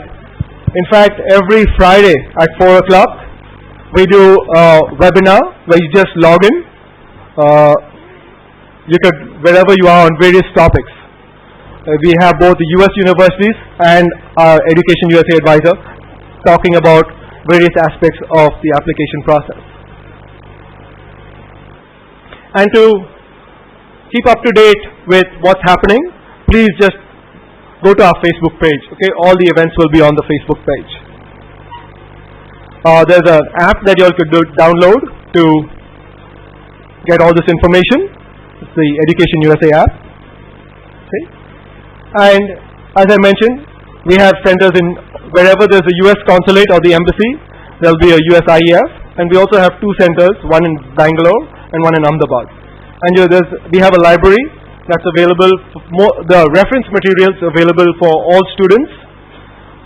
In fact, every Friday at 4 o'clock, we do a webinar where you just log in. You could, wherever you are on various topics. We have both the US universities and our Education USA advisor talking about various aspects of the application process. And to keep up to date with what's happening, please just go to our Facebook page. Okay, all the events will be on the Facebook page. There's an app that you all could download to get all this information. It's the Education USA app. Okay. And as I mentioned, we have centers in wherever there's a US consulate or the embassy, there'll be a USIEF, and we also have 2 centers, one in Bangalore and one in Ahmedabad. And we have a library that's available, the reference materials available for all students.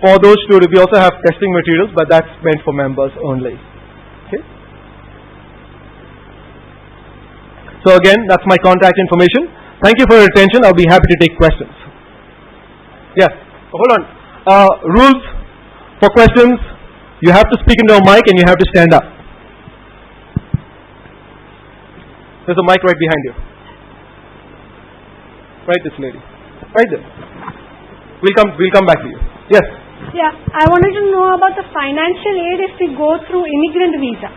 For those students, we also have testing materials, but that's meant for members only. Okay. So again, that's my contact information. Thank you for your attention. I'll be happy to take questions. Yes, hold on. Rules for questions. You have to speak into a mic and you have to stand up. There's a mic right behind you. Right, this lady. Right there. We'll come back to you. Yes. Yeah, I wanted to know about the financial aid if we go through immigrant visa.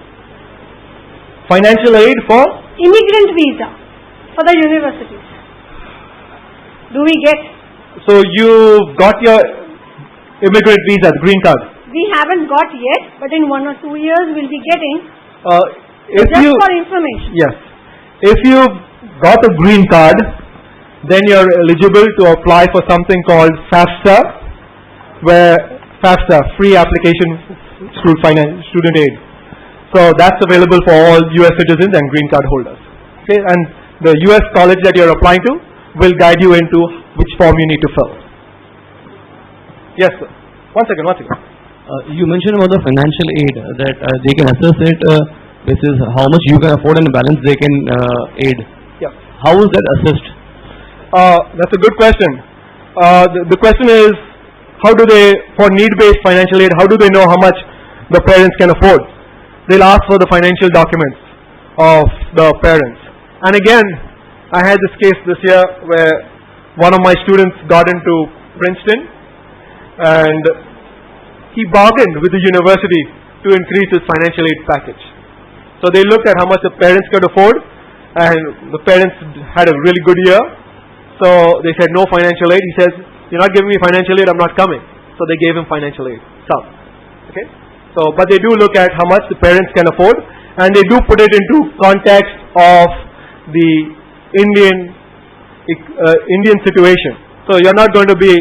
Financial aid for? Immigrant visa for the universities. Do we get? So you've got your immigrant visa, the green card. We haven't got yet, but in 1 or 2 years we'll be getting. Just for information. Yes. If you've got a green card, then you're eligible to apply for something called FAFSA, where FAFSA, Free Application Student Aid. So that's available for all US citizens and green card holders. Okay, and the US college that you're applying to will guide you into which form you need to fill. Yes, sir. One second. You mentioned about the financial aid that they can assess it. This is how much you can afford and the balance they can aid. Yeah. How is that assessed? That's a good question. The question is, how do they, for need-based financial aid, how do they know how much the parents can afford? They'll ask for the financial documents of the parents. And again, I had this case this year where one of my students got into Princeton and he bargained with the university to increase his financial aid package. So they looked at how much the parents could afford, and the parents had a really good year. So they said no financial aid. He says, "You're not giving me financial aid, I'm not coming." So they gave him financial aid. Some. Okay. So, but they do look at how much the parents can afford, and they do put it into context of the Indian situation. So you're not going to be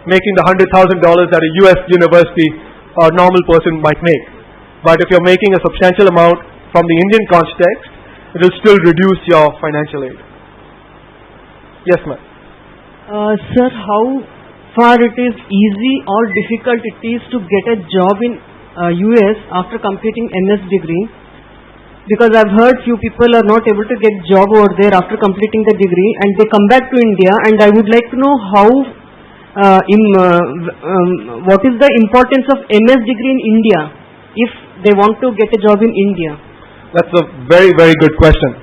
making the $100,000 that a US university or normal person might make. But if you're making a substantial amount from the Indian context, it will still reduce your financial aid. Yes, ma'am. Sir, how far it is easy or difficult it is to get a job in US after completing MS degree? Because I've heard few people are not able to get job over there after completing the degree and they come back to India, and I would like to know how what is the importance of MS degree in India if they want to get a job in India? That's a very, very good question.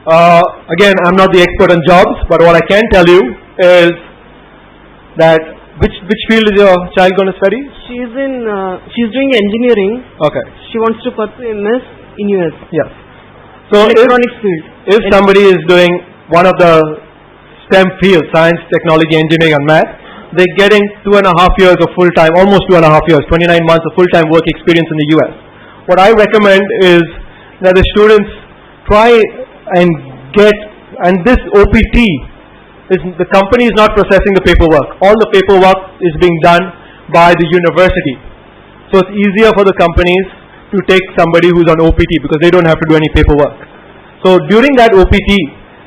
Again, I'm not the expert on jobs, but what I can tell you is that which field is your child going to study? She's doing engineering. Okay. She wants to pursue MS in US. Yes. So electronics field. If somebody is doing one of the STEM fields, science, technology, engineering and math, they're getting 2.5 years of full-time, almost 2.5 years, 29 months of full-time work experience in the US. What I recommend is that the students try and get, and this OPT, the company is not processing the paperwork. All the paperwork is being done by the university. So it's easier for the companies to take somebody who's on OPT because they don't have to do any paperwork. So during that OPT,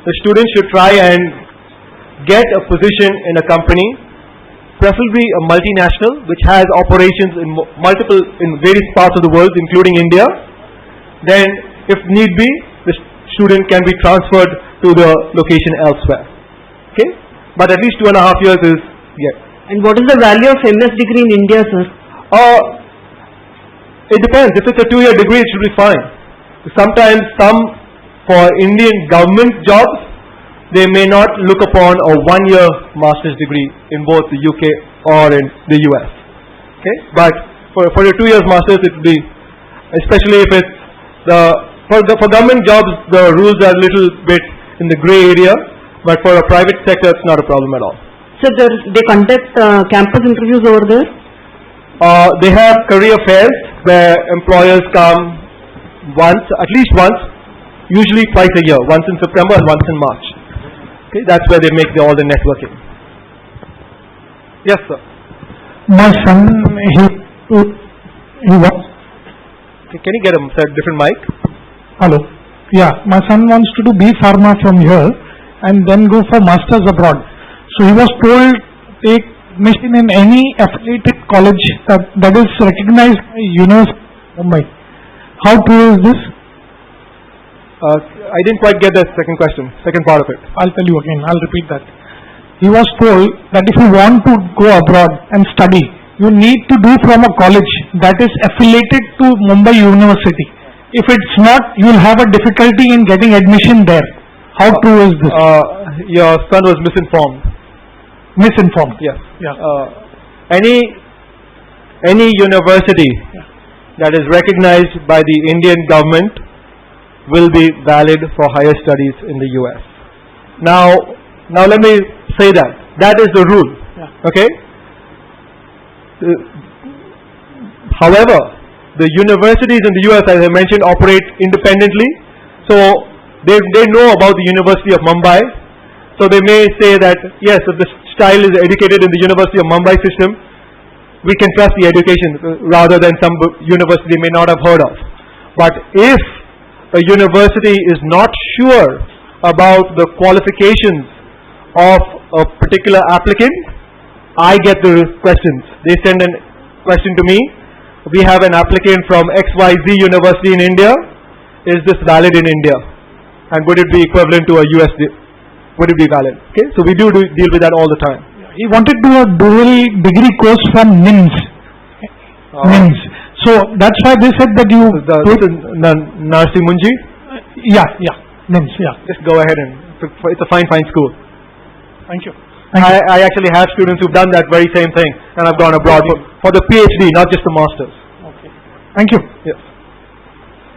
the students should try and get a position in a company, preferably a multinational, which has operations in various parts of the world, including India. Then, if need be, the student can be transferred to the location elsewhere. Okay? But at least 2.5 years is, yeah. And what is the value of MS degree in India, sir? It depends. If it's a 2-year degree, it should be fine. Sometimes for Indian government jobs, they may not look upon a 1-year master's degree in both the UK or in the US. Okay? But for a 2 years master's, it will be, especially if it's for government jobs, the rules are a little bit in the grey area, but for a private sector, it's not a problem at all. So they conduct campus interviews over there? They have career fairs where employers come once, at least once, usually twice a year, once in September and once in March. Okay, that's where they make all the networking. Yes, sir. My son, he wants. Can you get a different mic? Hello. Yeah, my son wants to do B Pharma from here and then go for masters abroad. So he was told take admission in any affiliated college that is recognized by University of Mumbai. How true is this? I didn't quite get the second part of it. I'll tell you again. I'll repeat that. He was told that if you want to go abroad and study, you need to do from a college that is affiliated to Mumbai University. If it's not, you'll have a difficulty in getting admission there. How true is this? Your son was misinformed. Misinformed? Yes. Yeah. Any university that is recognized by the Indian government will be valid for higher studies in the US. Now let me say that is the rule. Yeah. Okay? However, the universities in the US, as I mentioned, operate independently. So they know about the University of Mumbai. So they may say that, yes, if the child is educated in the University of Mumbai system, we can trust the education rather than some university they may not have heard of. But if a university is not sure about the qualifications of a particular applicant, I get the questions. They send a question to me. We have an applicant from XYZ University in India. Is this valid in India? And would it be equivalent to a US? Would it be valid? Okay, so we do deal with that all the time. He wanted to do a dual degree course from NIMS. NIMS. So that's why they said that you... This is Narsi Munji? Yeah, NIMS, yeah. Just go ahead and... It's a fine school. Thank you. I actually have students who've done that very same thing and I've gone abroad for the PhD, not just the masters. Okay. Thank you. Yes.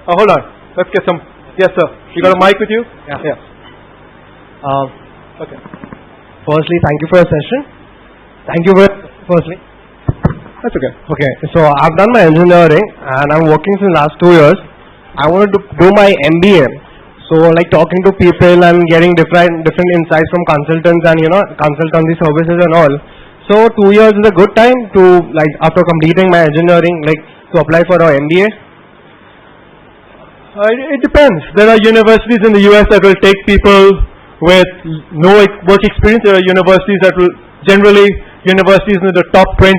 Hold on. Let's get some... Yes, sir. You got a mic with you? Yeah. Okay. Firstly, thank you for your session. Thank you firstly. That's okay. Okay, so I've done my engineering and I'm working since last 2 years. I wanted to do my MBA. So like talking to people and getting different insights from consultants and consultancy services and all. So 2 years is a good time to after completing my engineering to apply for our MBA. It depends. There are universities in the US that will take people with no work experience. There are universities that will universities in the top 20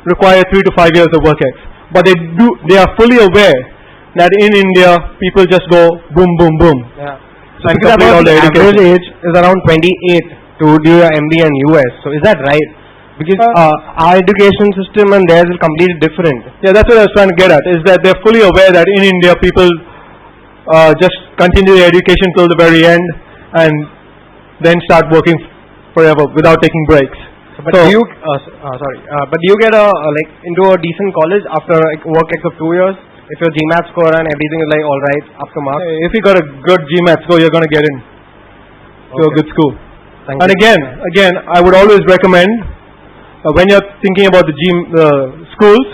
require 3 to 5 years of work ex. But they are fully aware that in India people just go boom boom boom. Yeah. So the average age is around 28 to do your MBA in US. So is that right? Because our education system and theirs is completely different. Yeah, that's what I was trying to get at. Is that they're fully aware that in India people just continue their education till the very end and then start working forever without taking breaks. But do you get into a decent college after work ex of 2 years? If your GMAT score and everything is all right up to mark? If you got a good GMAT score, you're going to get in to a good school. Thank and you. again, I would always recommend when you're thinking about the schools,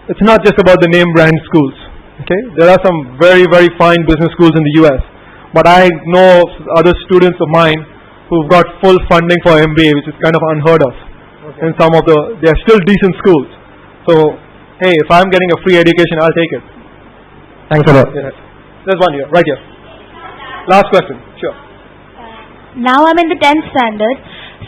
it's not just about the name brand schools. Okay, there are some very, very fine business schools in the US, but I know other students of mine who've got full funding for MBA, which is kind of unheard of. Okay. In some of they're still decent schools. So, hey, if I'm getting a free education, I'll take it. Thanks a lot. Yes. There's one here, right here. Last question, sure. Now I'm in the 10th standard.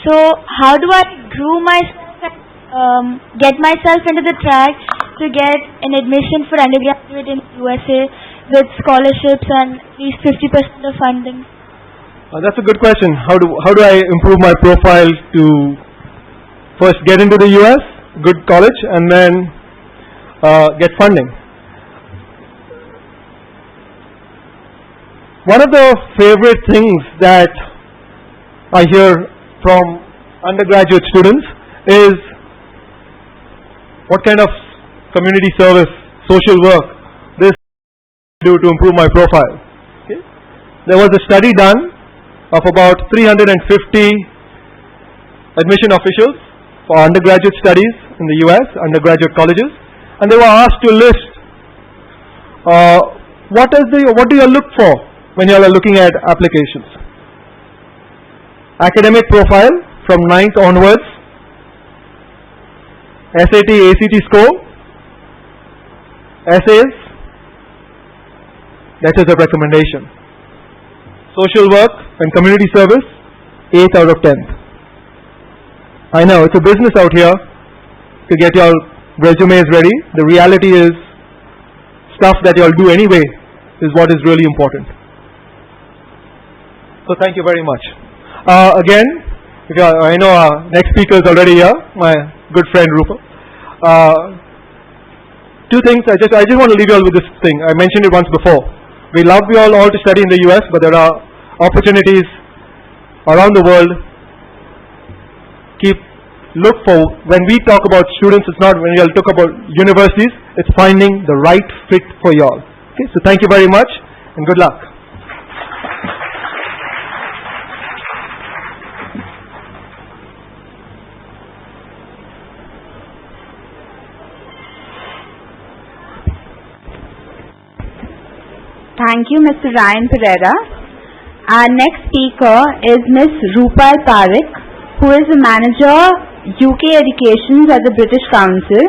So how do I groom myself and get myself into the track to get an admission for undergraduate in USA with scholarships and at least 50% of funding? That's a good question. How do I improve my profile to first get into the US, good college, and then get funding? One of the favorite things that I hear from undergraduate students is what kind of community service, social work this do to improve my profile. Okay. There was a study done of about 350 admission officials for undergraduate studies in the US, undergraduate colleges, and they were asked to list what do you look for when you are looking at applications. Academic profile from 9th onwards, SAT, ACT score, essays, letters of recommendation. Social work and community service, 8 out of 10. I know, it's a business out here to get your resumes ready. The reality is, stuff that you all do anyway is what is really important. So thank you very much. Again, I know our next speaker is already here, my good friend Rupa. Two things, I just want to leave you all with this thing. I mentioned it once before. We love you all to study in the US, but there are opportunities around the world. Look for, when we talk about students, it's not when we talk about universities, it's finding the right fit for you all. Okay, so thank you very much and good luck. Thank you, Mr. Ryan Pereira. Our next speaker is Ms. Rupal Parekh, who is the manager UK Education at the British Council.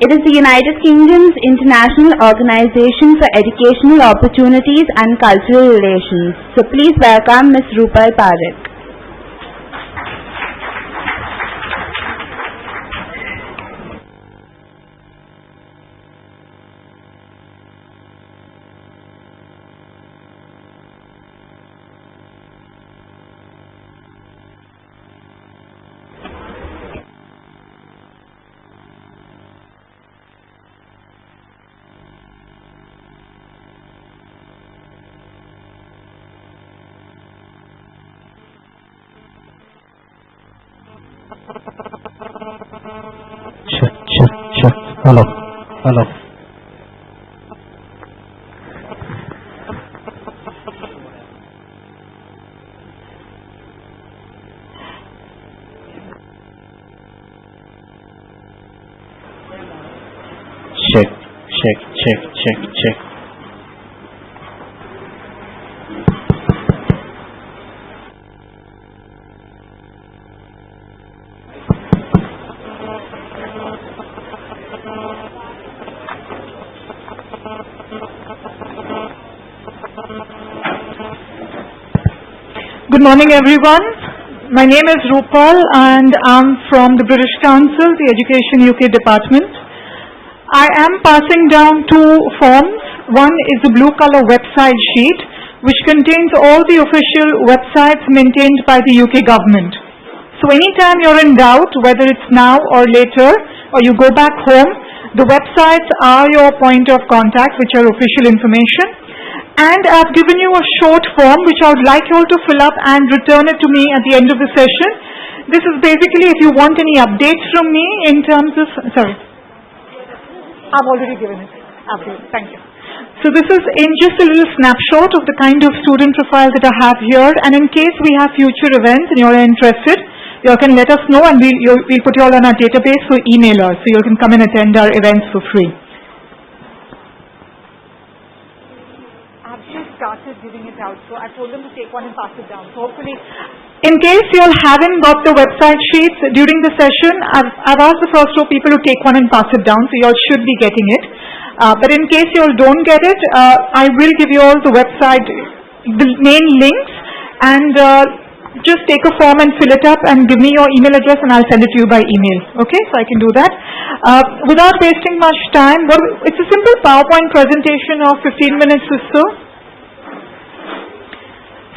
It is the United Kingdom's international organization for educational opportunities and cultural relations. So please welcome Ms. Rupal Parekh. Check. Hello. Check. Good morning, everyone. My name is Rupal and I'm from the British Council, the Education UK Department. I am passing down two forms. One is the blue color website sheet, which contains all the official websites maintained by the UK government. So anytime you're in doubt, whether it's now or later, or you go back home, the websites are your point of contact, which are official information. And I've given you a short form which I would like you all to fill up and return it to me at the end of the session. This is basically if you want any updates from me in terms of, sorry, I've already given it. Update. Thank you. So this is in just a little snapshot of the kind of student profile that I have here, and in case we have future events and you're interested, you can let us know and we'll put you all on our database for emailers so you can come and attend our events for free. Started giving it out, so I told them to take one and pass it down. So hopefully, in case you all haven't got the website sheets during the session, I've asked the first row people to take one and pass it down, so you all should be getting it. But in case you all don't get it, I will give you all the website, the main links, and just take a form and fill it up and give me your email address and I'll send it to you by email. Okay, so I can do that. Without wasting much time, it's a simple PowerPoint presentation of 15 minutes or so.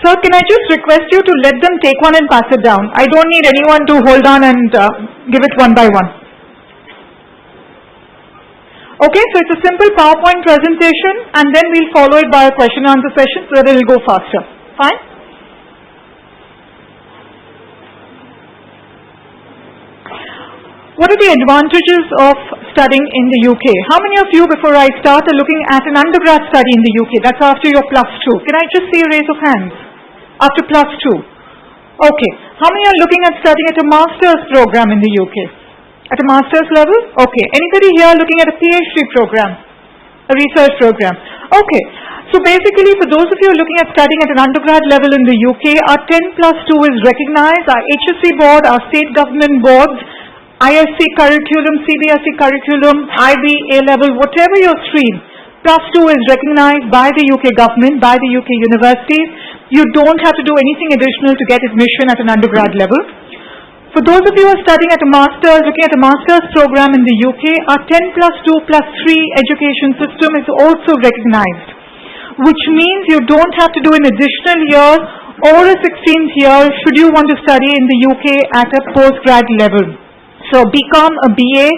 Sir, can I just request you to let them take one and pass it down? I don't need anyone to hold on and give it one by one. Okay, so it's a simple PowerPoint presentation and then we'll follow it by a question and answer session so that it will go faster. Fine? What are the advantages of studying in the UK? How many of you, before I start, are looking at an undergrad study in the UK? That's after your +2. Can I just see a raise of hands? After +2. Okay. How many are looking at studying at a master's program in the UK? At a master's level? Okay. Anybody here looking at a PhD program? A research program? Okay. So basically, for those of you who are looking at studying at an undergrad level in the UK, our 10+2 is recognized, our HSC board, our state government boards, ISC curriculum, CBSE curriculum, IB, A-level, whatever your stream, +2 is recognized by the UK government, by the UK universities. You don't have to do anything additional to get admission at an undergrad level. For those of you who are studying at a master's, looking at a master's program in the UK, our 10+2+3 education system is also recognized, which means you don't have to do an additional year or a 16th year should you want to study in the UK at a postgrad level. So BCom, a BA,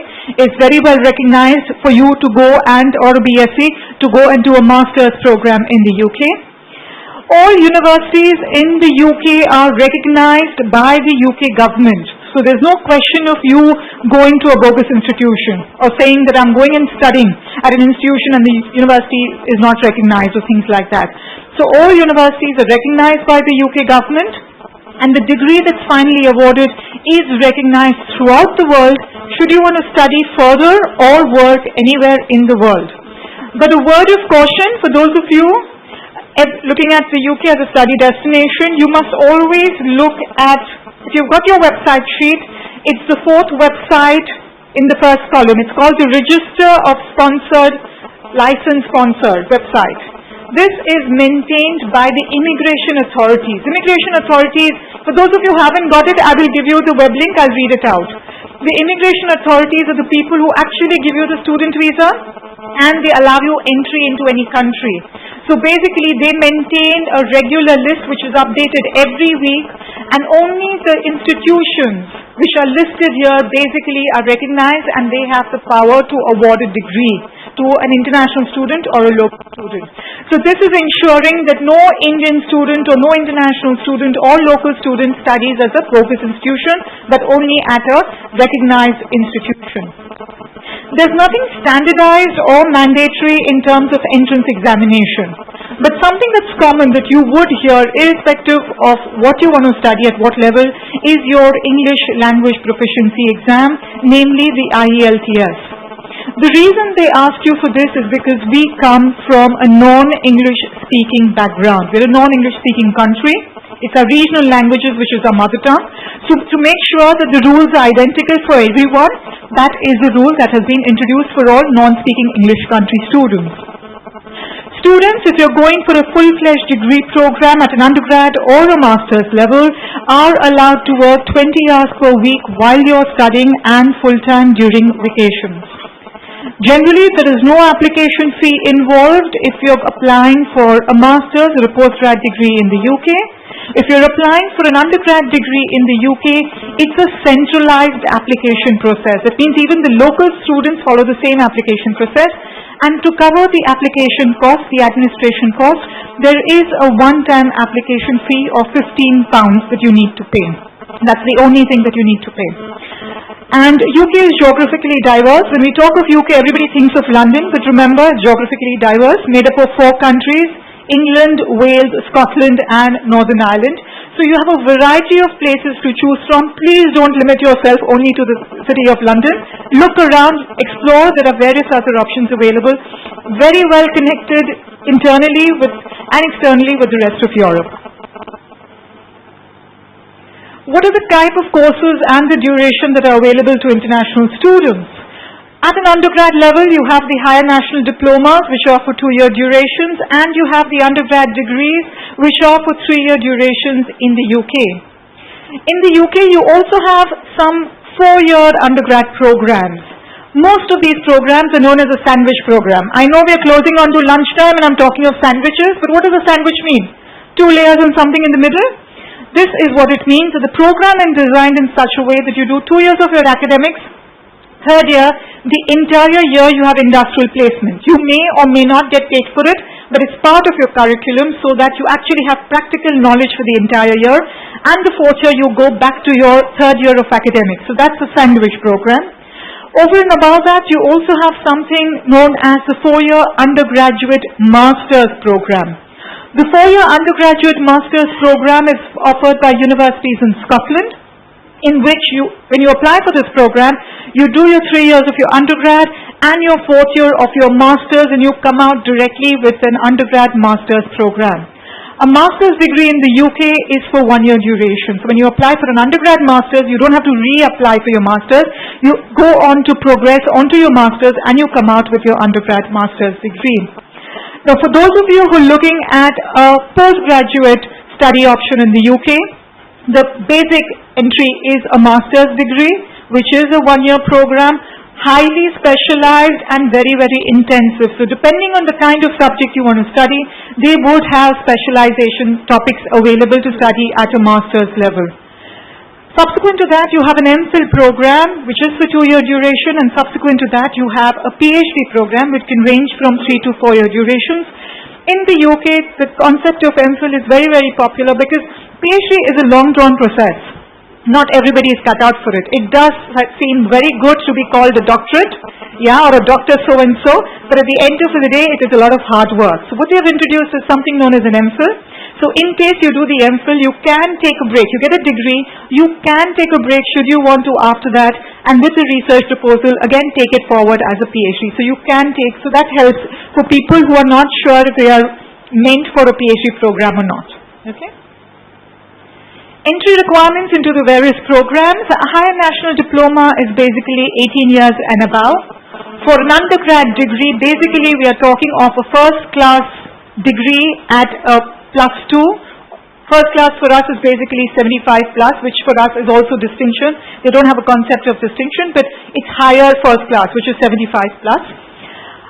is very well recognized for you to go or a BSc to go and do a master's program in the UK. All universities in the UK are recognized by the UK government. So there's no question of you going to a bogus institution or saying that I'm going and studying at an institution and the university is not recognized or things like that. So all universities are recognized by the UK government, and the degree that's finally awarded is recognized throughout the world should you want to study further or work anywhere in the world. But a word of caution for those of you looking at the UK as a study destination, you must always look at, if you've got your website sheet, it's the 4th website in the first column. It's called the Register of Sponsored, License Sponsored website. This is maintained by the immigration authorities. Immigration authorities, for those of you who haven't got it, I will give you the web link, I'll read it out. The immigration authorities are the people who actually give you the student visa and they allow you entry into any country. So basically they maintain a regular list which is updated every week, and only the institutions which are listed here basically are recognized and they have the power to award a degree to an international student or a local student. So this is ensuring that no Indian student or no international student or local student studies as a bogus institution, but only at a recognized institution. There's nothing standardized or mandatory in terms of entrance examination, but something that's common that you would hear, irrespective of what you want to study at what level, is your English language proficiency exam, namely the IELTS. The reason they ask you for this is because we come from a non-English speaking background. We're a non-English speaking country. It's our regional languages which is our mother tongue. So to make sure that the rules are identical for everyone, that is the rule that has been introduced for all non-speaking English country students. Students, if you're going for a full-fledged degree program at an undergrad or a master's level, are allowed to work 20 hours per week while you're studying and full-time during vacations. Generally, there is no application fee involved if you're applying for a master's or a postgrad degree in the UK. If you're applying for an undergrad degree in the UK, it's a centralized application process. It means even the local students follow the same application process. And to cover the application cost, the administration cost, there is a one-time application fee of £15 that you need to pay. That's the only thing that you need to pay. And UK is geographically diverse. When we talk of UK, everybody thinks of London, but remember, it's geographically diverse, made up of 4 countries, England, Wales, Scotland and Northern Ireland. So you have a variety of places to choose from. Please don't limit yourself only to the city of London. Look around, explore, there are various other options available. Very well connected internally and externally with the rest of Europe. What are the type of courses and the duration that are available to international students? At an undergrad level, you have the higher national diplomas, which are for 2-year durations, and you have the undergrad degrees, which are for 3-year durations in the UK. In the UK, you also have some 4-year undergrad programs. Most of these programs are known as a sandwich program. I know we're closing on to lunchtime and I'm talking of sandwiches, but what does a sandwich mean? 2 layers and something in the middle? This is what it means. So the program is designed in such a way that you do 2 years of your academics. 3rd year, the entire year you have industrial placement. You may or may not get paid for it, but it's part of your curriculum so that you actually have practical knowledge for the entire year. And the 4th year, you go back to your 3rd year of academics. So that's the sandwich program. Over and above that, you also have something known as the 4-year undergraduate master's program. The 4-year undergraduate master's program is offered by universities in Scotland, in which when you apply for this program, you do your 3 years of your undergrad and your 4th year of your master's, and you come out directly with an undergrad master's program. A master's degree in the UK is for 1 year duration. So when you apply for an undergrad master's, you don't have to reapply for your master's. You go on to progress onto your master's and you come out with your undergrad master's degree. Now for those of you who are looking at a postgraduate study option in the UK, the basic entry is a master's degree, which is a 1 year program, highly specialized and very, very intensive. So depending on the kind of subject you want to study, they would have specialization topics available to study at a master's level. Subsequent to that, you have an MPhil program, which is for 2 year duration, and subsequent to that, you have a PhD program, which can range from 3 to 4 year durations. In the UK, the concept of MPhil is very, very popular because PhD is a long drawn process. Not everybody is cut out for it. It does seem very good to be called a doctorate, or a doctor so-and-so, but at the end of the day, it is a lot of hard work. So what they have introduced is something known as an MPhil. So in case you do the MPhil, you can take a break. You get a degree, you can take a break should you want to after that, and with the research proposal, again take it forward as a PhD. So you can take, so that helps for people who are not sure if they are meant for a PhD program or not. Okay? Entry requirements into the various programs. A higher national diploma is basically 18 years and above. For an undergrad degree, basically we are talking of a first class degree at a +2. First class for us is basically 75+, which for us is also distinction. They don't have a concept of distinction, but it's higher first class, which is 75+.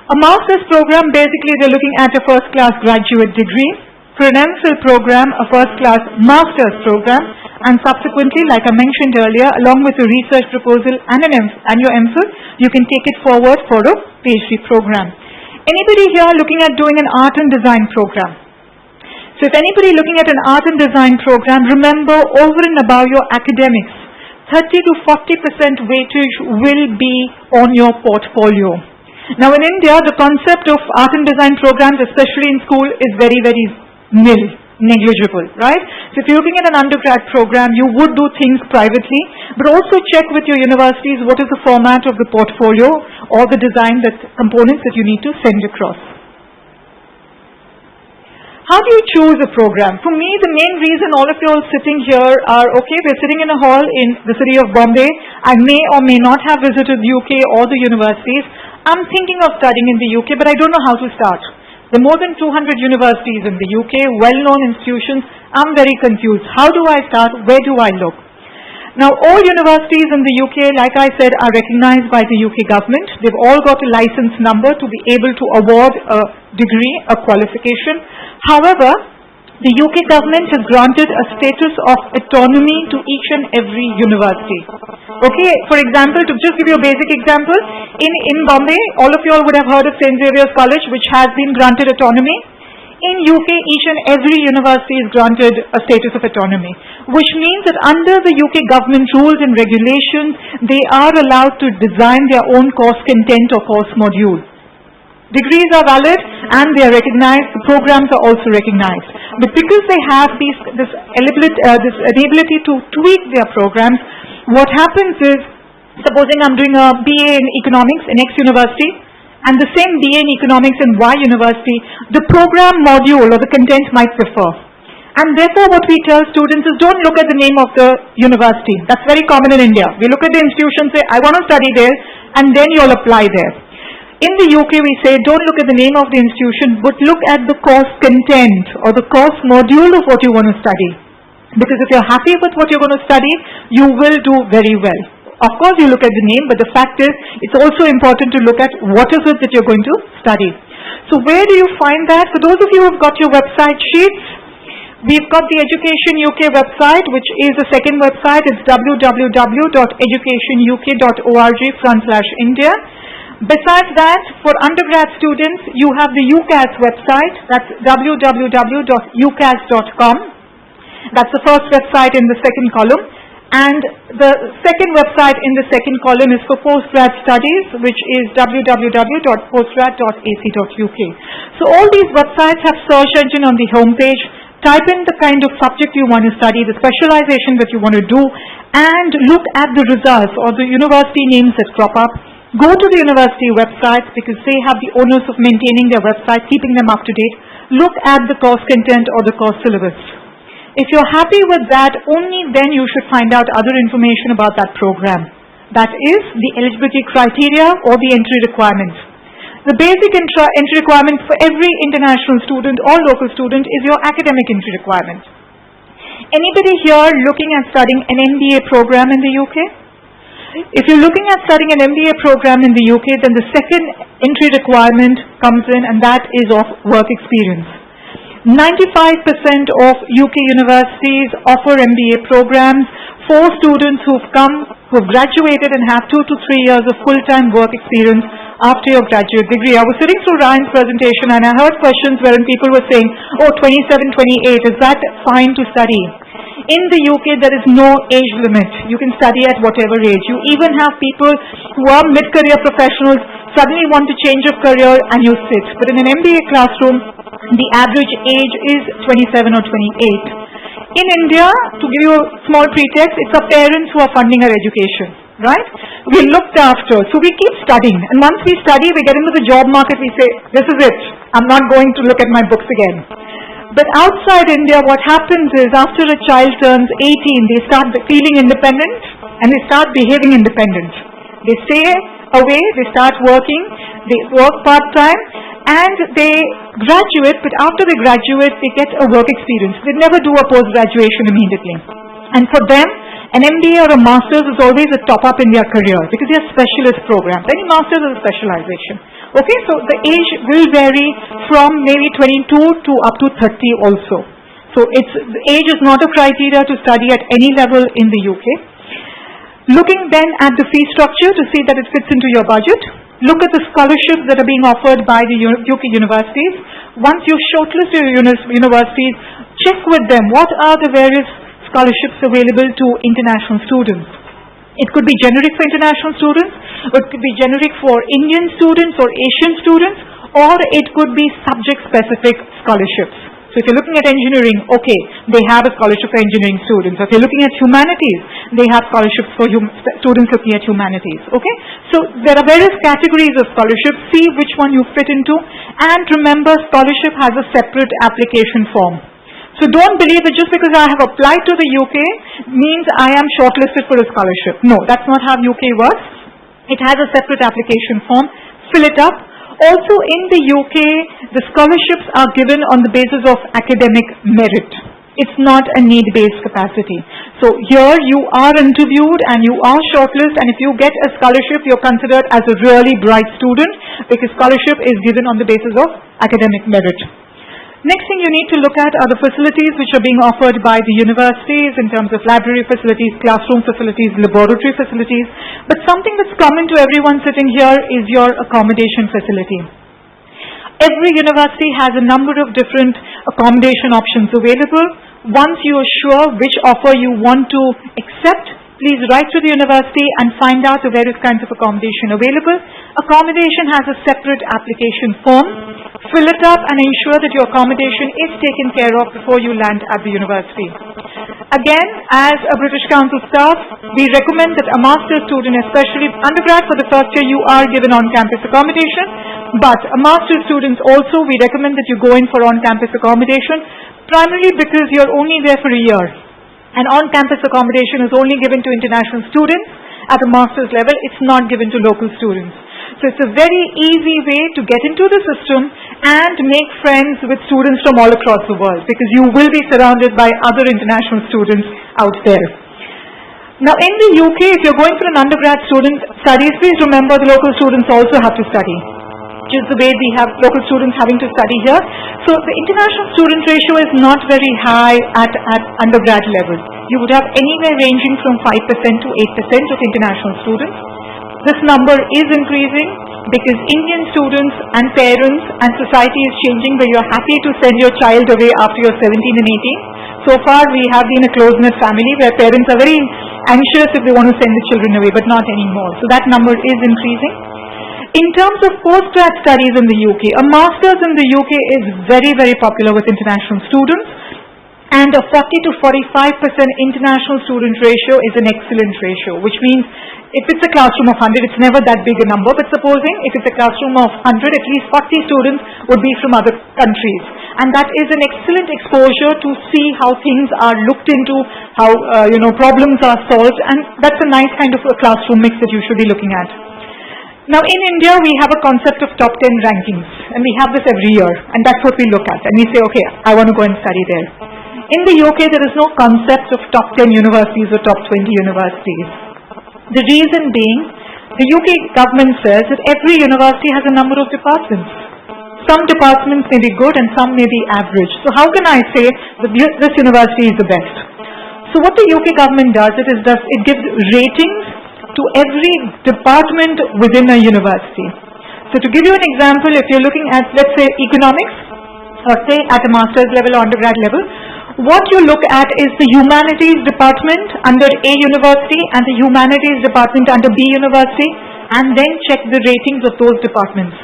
A master's program, basically they're looking at a first class graduate degree. For an MPhil program, a first-class master's program, and subsequently, like I mentioned earlier, along with a research proposal and your MPhil, you can take it forward for a PhD program. Anybody here looking at doing an art and design program? So if anybody looking at an art and design program, remember over and above your academics, 30 to 40% weightage will be on your portfolio. Now in India, the concept of art and design programs, especially in school, is very, very negligible, right? So if you're looking at an undergrad program, you would do things privately, but also check with your universities what is the format of the portfolio or the design components that you need to send across. How do you choose a program? For me, the main reason all of you all sitting here are, okay, we're sitting in a hall in the city of Bombay. I may or may not have visited the UK or the universities. I'm thinking of studying in the UK, but I don't know how to start. There are more than 200 universities in the UK, well-known institutions. I'm very confused. How do I start? Where do I look? Now, all universities in the UK, like I said, are recognized by the UK government. They've all got a license number to be able to award a degree, a qualification. However, the UK government has granted a status of autonomy to each and every university. Okay, for example, to just give you a basic example, in Bombay, all of you all would have heard of St. Xavier's College, which has been granted autonomy. In UK, each and every university is granted a status of autonomy, which means that under the UK government rules and regulations, they are allowed to design their own course content or course module. Degrees are valid and they are recognized, the programs are also recognized. But because they have this ability to tweak their programs, what happens is, supposing I'm doing a BA in economics in X university, and the same BA in economics in Y university, the program module or the content might differ. And therefore what we tell students is, don't look at the name of the university. That's very common in India. We look at the institution, say, I want to study there, and then you'll apply there. In the UK, we say, don't look at the name of the institution, but look at the course content or the course module of what you want to study. Because if you're happy with what you're going to study, you will do very well. Of course, you look at the name, but the fact is, it's also important to look at what is it that you're going to study. So where do you find that? For those of you who've got your website sheets, we've got the Education UK website, which is the second website. It's www.educationuk.org/India. Besides that, for undergrad students, you have the UCAS website. That's www.ucas.com. That's the first website in the second column. And the second website in the second column is for postgrad studies, which is www.postgrad.ac.uk. So all these websites have search engine on the homepage. type in the kind of subject you want to study, the specialization that you want to do, and look at the results or the university names that crop up. Go to the university websites because they have the onus of maintaining their website, keeping them up to date. Look at the course content or the course syllabus. If you're happy with that, only then you should find out other information about that program. That is the eligibility criteria or the entry requirements. The basic entry requirement for every international student or local student is your academic entry requirement. Anybody here looking at studying an MBA program in the UK? If you're looking at studying an MBA program in the UK, then the second entry requirement comes in, and that is of work experience. 95% of UK universities offer MBA programs for students who've graduated and have 2 to 3 years of full-time work experience after your graduate degree. I was sitting through Ryan's presentation and I heard questions wherein people were saying, oh, 27, 28, is that fine to study? In the UK, there is no age limit. You can study at whatever age. You even have people who are mid-career professionals suddenly want to change of career and you sit. But in an MBA classroom, the average age is 27 or 28. In India, to give you a small pretext, it's our parents who are funding our education, right? We're looked after, so we keep studying. And once we study, we get into the job market, we say, this is it. I'm not going to look at my books again. But outside India, what happens is after a child turns 18, they start feeling independent and they start behaving independent. They stay away, they start working, they work part-time, and they graduate, but after they graduate, they get a work experience. They never do a post-graduation immediately. And for them, an MBA or a master's is always a top-up in their career because they are specialist programs. Any master's is a specialization. Okay, so the age will vary from maybe 22 to up to 30 also. So the age is not a criteria to study at any level in the UK. Looking then at the fee structure to see that it fits into your budget. Look at the scholarships that are being offered by the UK universities. Once you shortlist your universities, check with them what are the various scholarships available to international students. It could be generic for international students, or it could be generic for Indian students or Asian students, or it could be subject-specific scholarships. So if you're looking at engineering, okay, they have a scholarship for engineering students. If you're looking at humanities, they have scholarships for students looking at humanities. Okay, so there are various categories of scholarships. See which one you fit into, and remember, scholarship has a separate application form. So don't believe that just because I have applied to the UK means I am shortlisted for a scholarship. No, that's not how UK works. It has a separate application form. Fill it up. Also in the UK, the scholarships are given on the basis of academic merit. It's not a need-based capacity. So here you are interviewed and you are shortlisted, and if you get a scholarship, you're considered as a really bright student because scholarship is given on the basis of academic merit. Next thing you need to look at are the facilities which are being offered by the universities in terms of library facilities, classroom facilities, laboratory facilities. But something that's common to everyone sitting here is your accommodation facility. Every university has a number of different accommodation options available. Once you are sure which offer you want to accept, please write to the university and find out the various kinds of accommodation available. Accommodation has a separate application form. Fill it up and ensure that your accommodation is taken care of before you land at the university. Again, as a British Council staff, we recommend that a master's student, especially undergrad for the first year, you are given on-campus accommodation. But a master's students also, we recommend that you go in for on-campus accommodation, primarily because you're only there for a year. And on-campus accommodation is only given to international students at the master's level. It's not given to local students. So it's a very easy way to get into the system and make friends with students from all across the world, because you will be surrounded by other international students out there. Now in the UK, if you're going for an undergrad student studies, please remember the local students also have to study, which is the way we have local students having to study here. So the international student ratio is not very high at undergrad level. You would have anywhere ranging from 5% to 8% of international students. This number is increasing because Indian students and parents and society is changing, where you're happy to send your child away after you're 17 and 18. So far we have been a close-knit family where parents are very anxious if they want to send the children away, but not anymore. So that number is increasing. In terms of postgrad studies in the UK, a master's in the UK is very, very popular with international students. And a 40 to 45% international student ratio is an excellent ratio, which means if it's a classroom of 100, it's never that big a number, but supposing if it's a classroom of 100, at least 40 students would be from other countries. And that is an excellent exposure to see how things are looked into, how problems are solved, and that's a nice kind of a classroom mix that you should be looking at. Now in India, we have a concept of top 10 rankings, and we have this every year, and that's what we look at, and we say, okay, I want to go and study there. In the UK, there is no concept of top 10 universities or top 20 universities. The reason being, the UK government says that every university has a number of departments. Some departments may be good and some may be average. So how can I say that this university is the best? So what the UK government does, it gives ratings to every department within a university. So to give you an example, if you're looking at, let's say, economics, or say at a master's level or undergrad level, what you look at is the humanities department under A university and the humanities department under B university, and then check the ratings of those departments.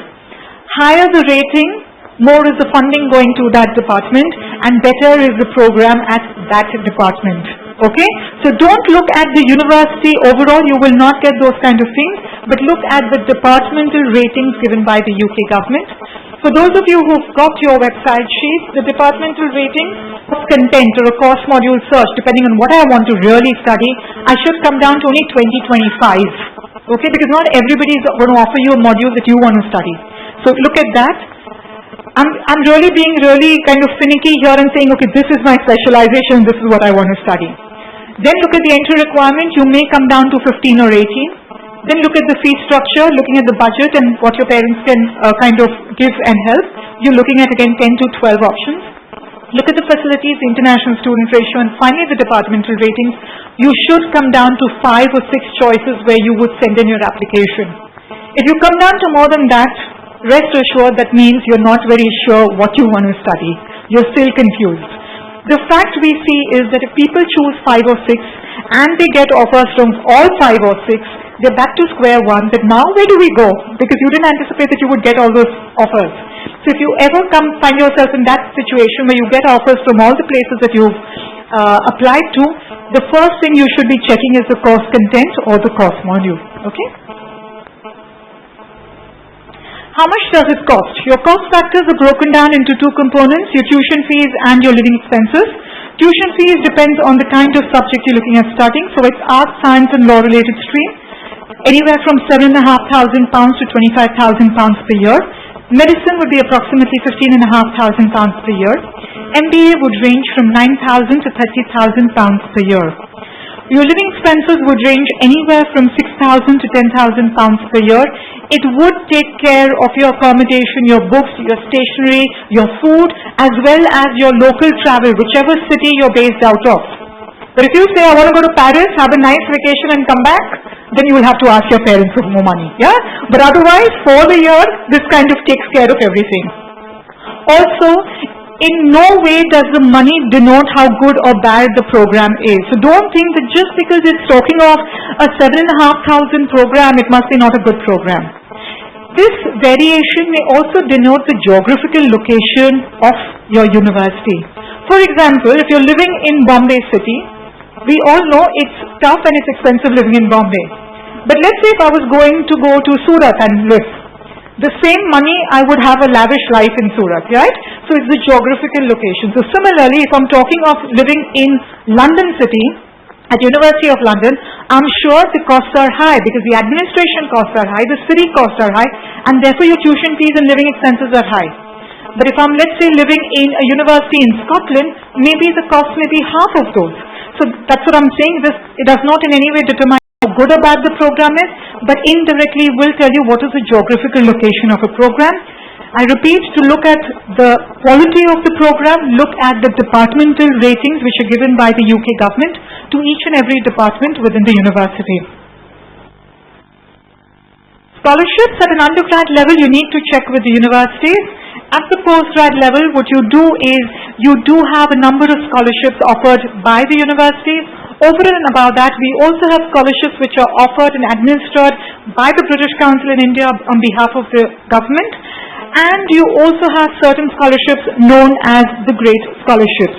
Higher the rating, more is the funding going to that department, and better is the program at that department. Okay? So don't look at the university overall, you will not get those kind of things, but look at the departmental ratings given by the UK government. For those of you who've got your website sheets, the departmental rating of content or a course module search, depending on what I want to really study, I should come down to only 2025. Okay, because not everybody is going to offer you a module that you want to study. So look at that. I'm really being kind of finicky here and saying, okay, this is my specialization, this is what I want to study. Then look at the entry requirement, you may come down to 15 or 18. Then look at the fee structure, looking at the budget and what your parents can kind of give and help. You're looking at again 10 to 12 options. Look at the facilities, the international student ratio, and finally the departmental ratings. You should come down to 5 or 6 choices where you would send in your application. If you come down to more than that, rest assured that means you're not very sure what you want to study. You're still confused. The fact we see is that if people choose 5 or 6 and they get offers from all 5 or 6, they're back to square one, that now where do we go? Because you didn't anticipate that you would get all those offers. So if you ever find yourself in that situation where you get offers from all the places that you've applied to, the first thing you should be checking is the course content or the course module. Okay? How much does it cost? Your cost factors are broken down into 2 components, your tuition fees and your living expenses. Tuition fees depends on the kind of subject you're looking at studying. So it's art, science and law related stream. Anywhere from £7,500 to £25,000 per year. Medicine would be approximately £15,500 per year. MBA would range from £9,000 to £30,000 per year. Your living expenses would range anywhere from £6,000 to £10,000 per year. It would take care of your accommodation, your books, your stationery, your food, as well as your local travel, whichever city you're based out of. But if you say, I want to go to Paris, have a nice vacation and come back, then you will have to ask your parents for more money. Yeah? But otherwise, for the year, this kind of takes care of everything. Also, in no way does the money denote how good or bad the program is. So don't think that just because it's talking of a 7,500 program, it must be not a good program. This variation may also denote the geographical location of your university. For example, if you're living in Bombay city, we all know it's tough and it's expensive living in Bombay. But let's say if I was going to go to Surat and live, the same money I would have a lavish life in Surat, right? So it's the geographical location. So similarly, if I'm talking of living in London city, at University of London, I'm sure the costs are high because the administration costs are high, the city costs are high, and therefore your tuition fees and living expenses are high. But if I'm, let's say, living in a university in Scotland, maybe the cost may be half of those. So that's what I'm saying. It does not in any way determine how good or bad the program is, but indirectly will tell you what is the geographical location of a program. I repeat, to look at the quality of the program, look at the departmental ratings which are given by the UK government to each and every department within the university. Scholarships at an undergrad level, you need to check with the universities. At the postgrad level, what you do is you do have a number of scholarships offered by the universities. Over and above that, we also have scholarships which are offered and administered by the British Council in India on behalf of the government. And you also have certain scholarships known as the Great Scholarships.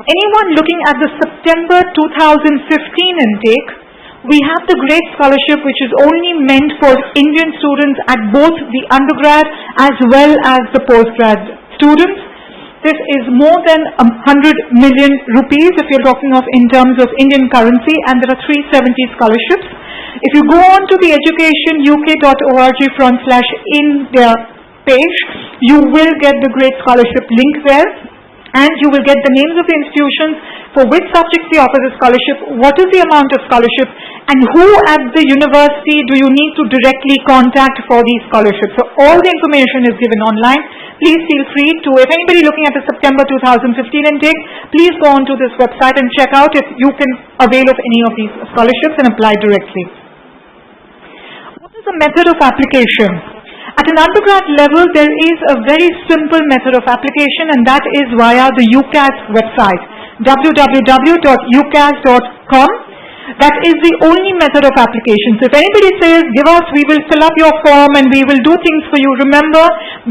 anyone looking at the September 2015 intake, we have the GRADE Scholarship, which is only meant for Indian students at both the undergrad as well as the postgrad students. This is more than 100 million rupees if you're talking of in terms of Indian currency, and there are 370 scholarships. If you go on to the educationuk.org/India page, you will get the GRADE Scholarship link there, and you will get the names of the institutions, for which subjects they offer the scholarship, what is the amount of scholarship, and who at the university do you need to directly contact for these scholarships. So all the information is given online. Please feel free to, if anybody looking at the September 2015 intake, please go on to this website and check out if you can avail of any of these scholarships and apply directly. What is the method of application? At an undergrad level, there is a very simple method of application, and that is via the UCAS website, www.ucas.com. That is the only method of application. So if anybody says, give us, we will fill up your form and we will do things for you, remember,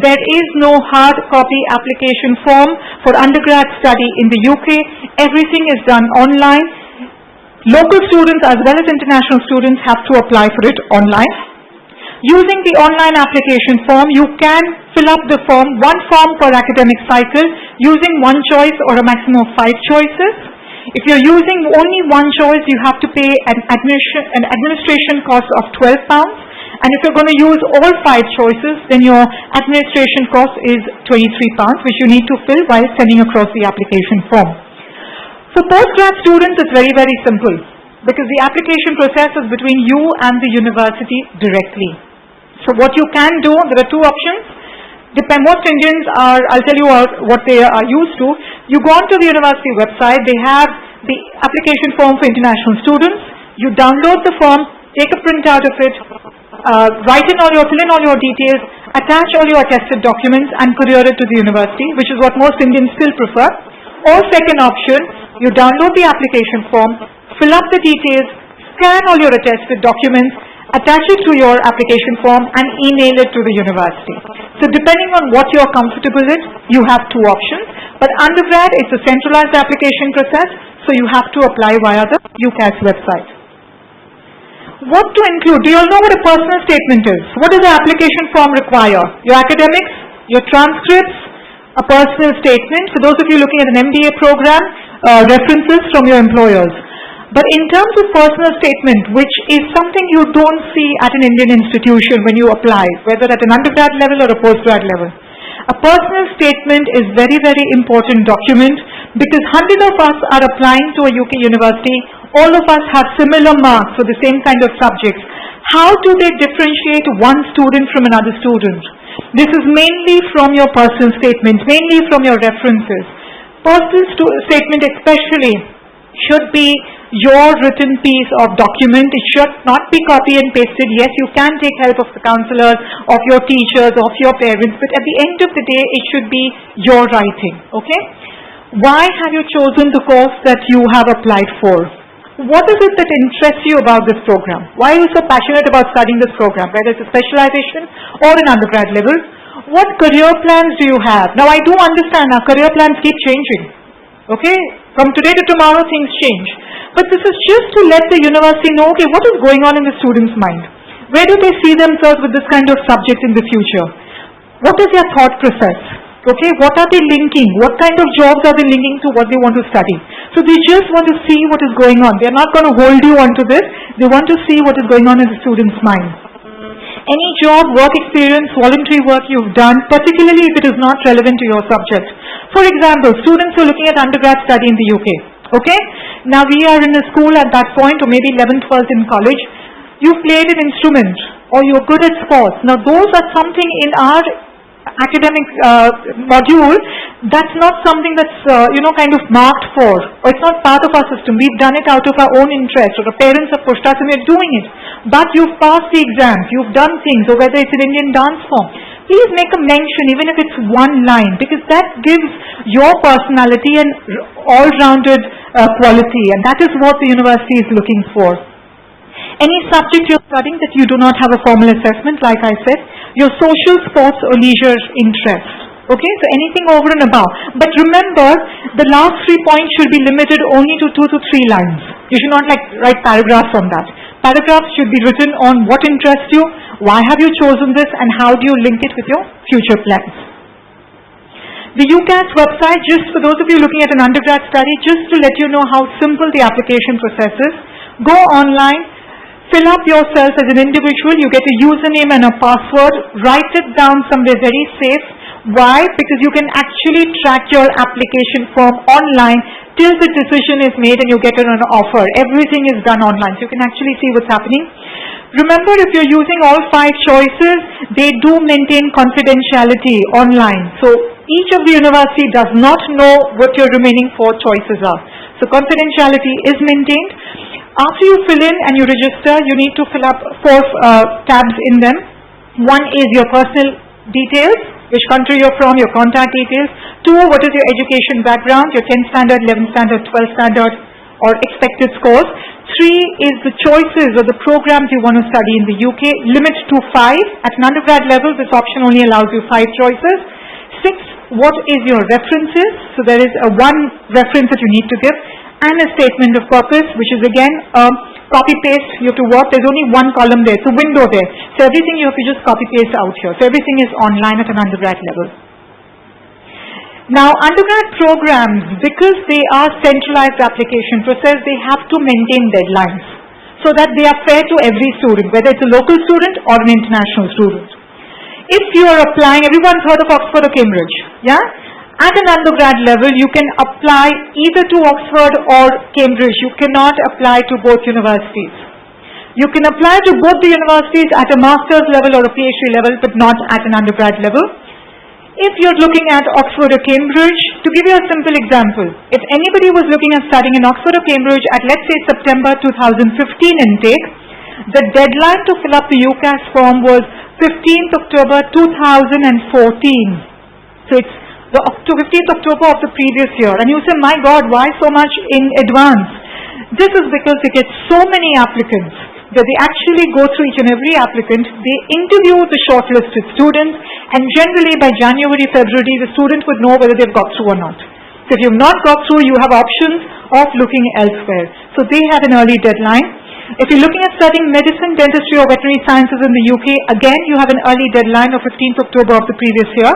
there is no hard copy application form for undergrad study in the UK. Everything is done online. Local students as well as international students have to apply for it online. Using the online application form, you can fill up the form, one form per academic cycle, using one choice or a maximum of 5 choices. If you're using only one choice, you have to pay an administration cost of £12. And if you're going to use all 5 choices, then your administration cost is £23, which you need to fill while sending across the application form. For postgrad students, it's very, very simple, because the application process is between you and the university directly. So what you can do, there are 2 options. Most Indians are, I'll tell you what they are used to. You go onto the university website, they have the application form for international students. You download the form, take a print out of it, fill in all your details, attach all your attested documents and courier it to the university, which is what most Indians still prefer. Or second option, you download the application form, fill up the details, scan all your attested documents, attach it to your application form and email it to the university. So depending on what you are comfortable with, you have 2 options. But undergrad, it's a centralized application process, so you have to apply via the UCAS website. What to include? Do you all know what a personal statement is? What does the application form require? Your academics, your transcripts, a personal statement. For those of you looking at an MBA program, references from your employers. But in terms of personal statement, which is something you don't see at an Indian institution when you apply, whether at an undergrad level or a postgrad level, a personal statement is very, very important document, because 100 of us are applying to a UK university. All of us have similar marks for the same kind of subjects. How do they differentiate one student from another student? This is mainly from your personal statements, mainly from your references. Personal statement especially should be your written piece of document. It should not be copy and pasted. Yes, you can take help of the counselors, of your teachers, of your parents, but at the end of the day, it should be your writing, okay? Why have you chosen the course that you have applied for? What is it that interests you about this program? Why are you so passionate about studying this program, whether it's a specialization or an undergrad level? What career plans do you have? Now, I do understand our career plans keep changing, okay? From today to tomorrow, things change. But this is just to let the university know, okay, what is going on in the student's mind? Where do they see themselves with this kind of subject in the future? What is their thought process? Okay, what are they linking? What kind of jobs are they linking to what they want to study? So they just want to see what is going on. They are not going to hold you onto this. They want to see what is going on in the student's mind. Any job, work experience, voluntary work you've done, particularly if it is not relevant to your subject. For example, students who are looking at undergrad study in the UK. Okay? Now we are in a school at that point, or maybe 11th, 12th in college. You played an instrument, or you're good at sports. Now those are something in our academic module, that's not something that's kind of marked for, or it's not part of our system. We've done it out of our own interest, or the parents have pushed us and we're doing it. But you've passed the exams, you've done things, or whether it's an Indian dance form, please make a mention, even if it's one line, because that gives your personality an all-rounded quality, and that is what the university is looking for. Any subject you're studying that you do not have a formal assessment, like I said, your social, sports or leisure interests. Okay, so anything over and above. But remember, the last 3 points should be limited only to 2 to 3 lines. You should not write paragraphs on that. Paragraphs should be written on what interests you, why have you chosen this, and how do you link it with your future plans. The UCAS website, just for those of you looking at an undergrad study, just to let you know how simple the application process is, go online, fill up yourself as an individual, you get a username and a password, write it down somewhere very safe. Why? Because you can actually track your application form online till the decision is made and you get an offer. Everything is done online, so you can actually see what's happening. Remember, if you're using all 5 choices, they do maintain confidentiality online. So each of the university does not know what your remaining 4 choices are. So confidentiality is maintained. After you fill in and you register, you need to fill up 4 tabs in them. One is your personal details, which country you're from, your contact details. 2, what is your education background, your 10th standard, 11th standard, 12th standard, or expected scores. 3 is the choices or the programs you want to study in the UK. Limit to 5. At an undergrad level, this option only allows you 5 choices. 6, what is your references? So there is a 1 reference that you need to give, and a statement of purpose, which is again copy paste. You have to work. There's only 1 column there. It's a window there. So everything you have to just copy paste out here. So everything is online at an undergrad level. Now, undergrad programs, because they are centralized application process, they have to maintain deadlines so that they are fair to every student, whether it's a local student or an international student. If you are applying, everyone's heard of Oxford or Cambridge, yeah? At an undergrad level, you can apply either to Oxford or Cambridge. You cannot apply to both universities. You can apply to both the universities at a master's level or a PhD level, but not at an undergrad level. If you're looking at Oxford or Cambridge, to give you a simple example, if anybody was looking at studying in Oxford or Cambridge at, let's say, September 2015 intake, the deadline to fill up the UCAS form was 15th October 2014. So it's the 15th October of the previous year. And you say, my God, why so much in advance? This is because they get so many applicants that they actually go through each and every applicant. They interview the shortlisted students, and generally by January, February, the student would know whether they've got through or not. So if you've not got through, you have options of looking elsewhere. So they have an early deadline. If you're looking at studying medicine, dentistry or veterinary sciences in the UK, again you have an early deadline of 15th October of the previous year.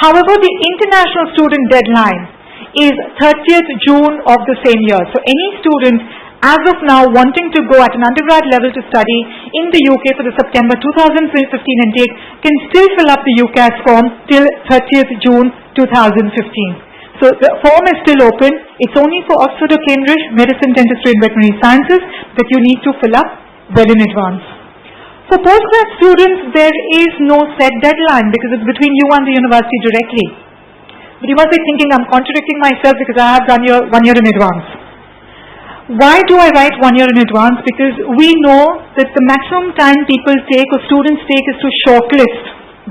However, the international student deadline is 30th June of the same year. So any student as of now wanting to go at an undergrad level to study in the UK for the September 2015 intake can still fill up the UCAS form till 30th June 2015. So the form is still open. It's only for Oxford or Cambridge, medicine, dentistry and veterinary sciences that you need to fill up well in advance. For postgrad students, there is no set deadline because it's between you and the university directly. But you must be thinking, I'm contradicting myself because I have done 1 year in advance. Why do I write 1 year in advance? Because we know that the maximum time people take or students take is to shortlist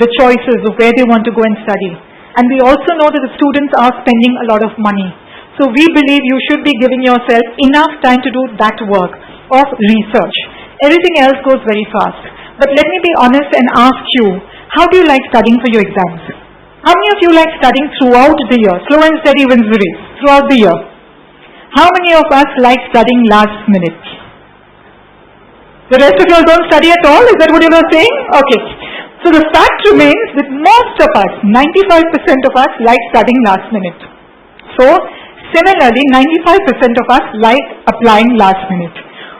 the choices of where they want to go and study. And we also know that the students are spending a lot of money. So we believe you should be giving yourself enough time to do that work of research. Everything else goes very fast. But let me be honest and ask you, how do you like studying for your exams? How many of you like studying throughout the year? Slow and steady wins the race, throughout the year. How many of us like studying last minute? The rest of you all don't study at all? Is that what you are saying? Okay. So the fact remains that most of us, 95% of us, like studying last minute. So similarly, 95% of us like applying last minute.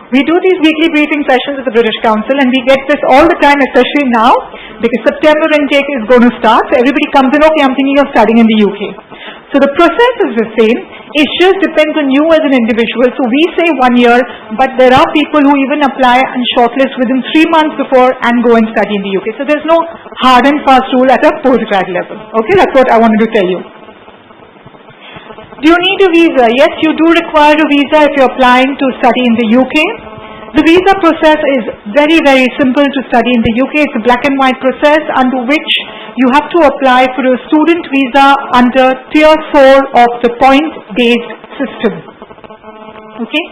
We do these weekly briefing sessions at the British Council, and we get this all the time, especially now, because September intake is going to start. So everybody comes in, okay, I'm thinking of studying in the UK. So the process is the same. It just depends on you as an individual. So we say 1 year, but there are people who even apply and shortlist within 3 months before and go and study in the UK. So there's no hard and fast rule at a postgrad level. Okay, that's what I wanted to tell you. Do you need a visa? Yes, you do require a visa if you're applying to study in the UK. The visa process is very, very simple to study in the UK. It's a black and white process under which you have to apply for a student visa under Tier 4 of the point-based system. Okay?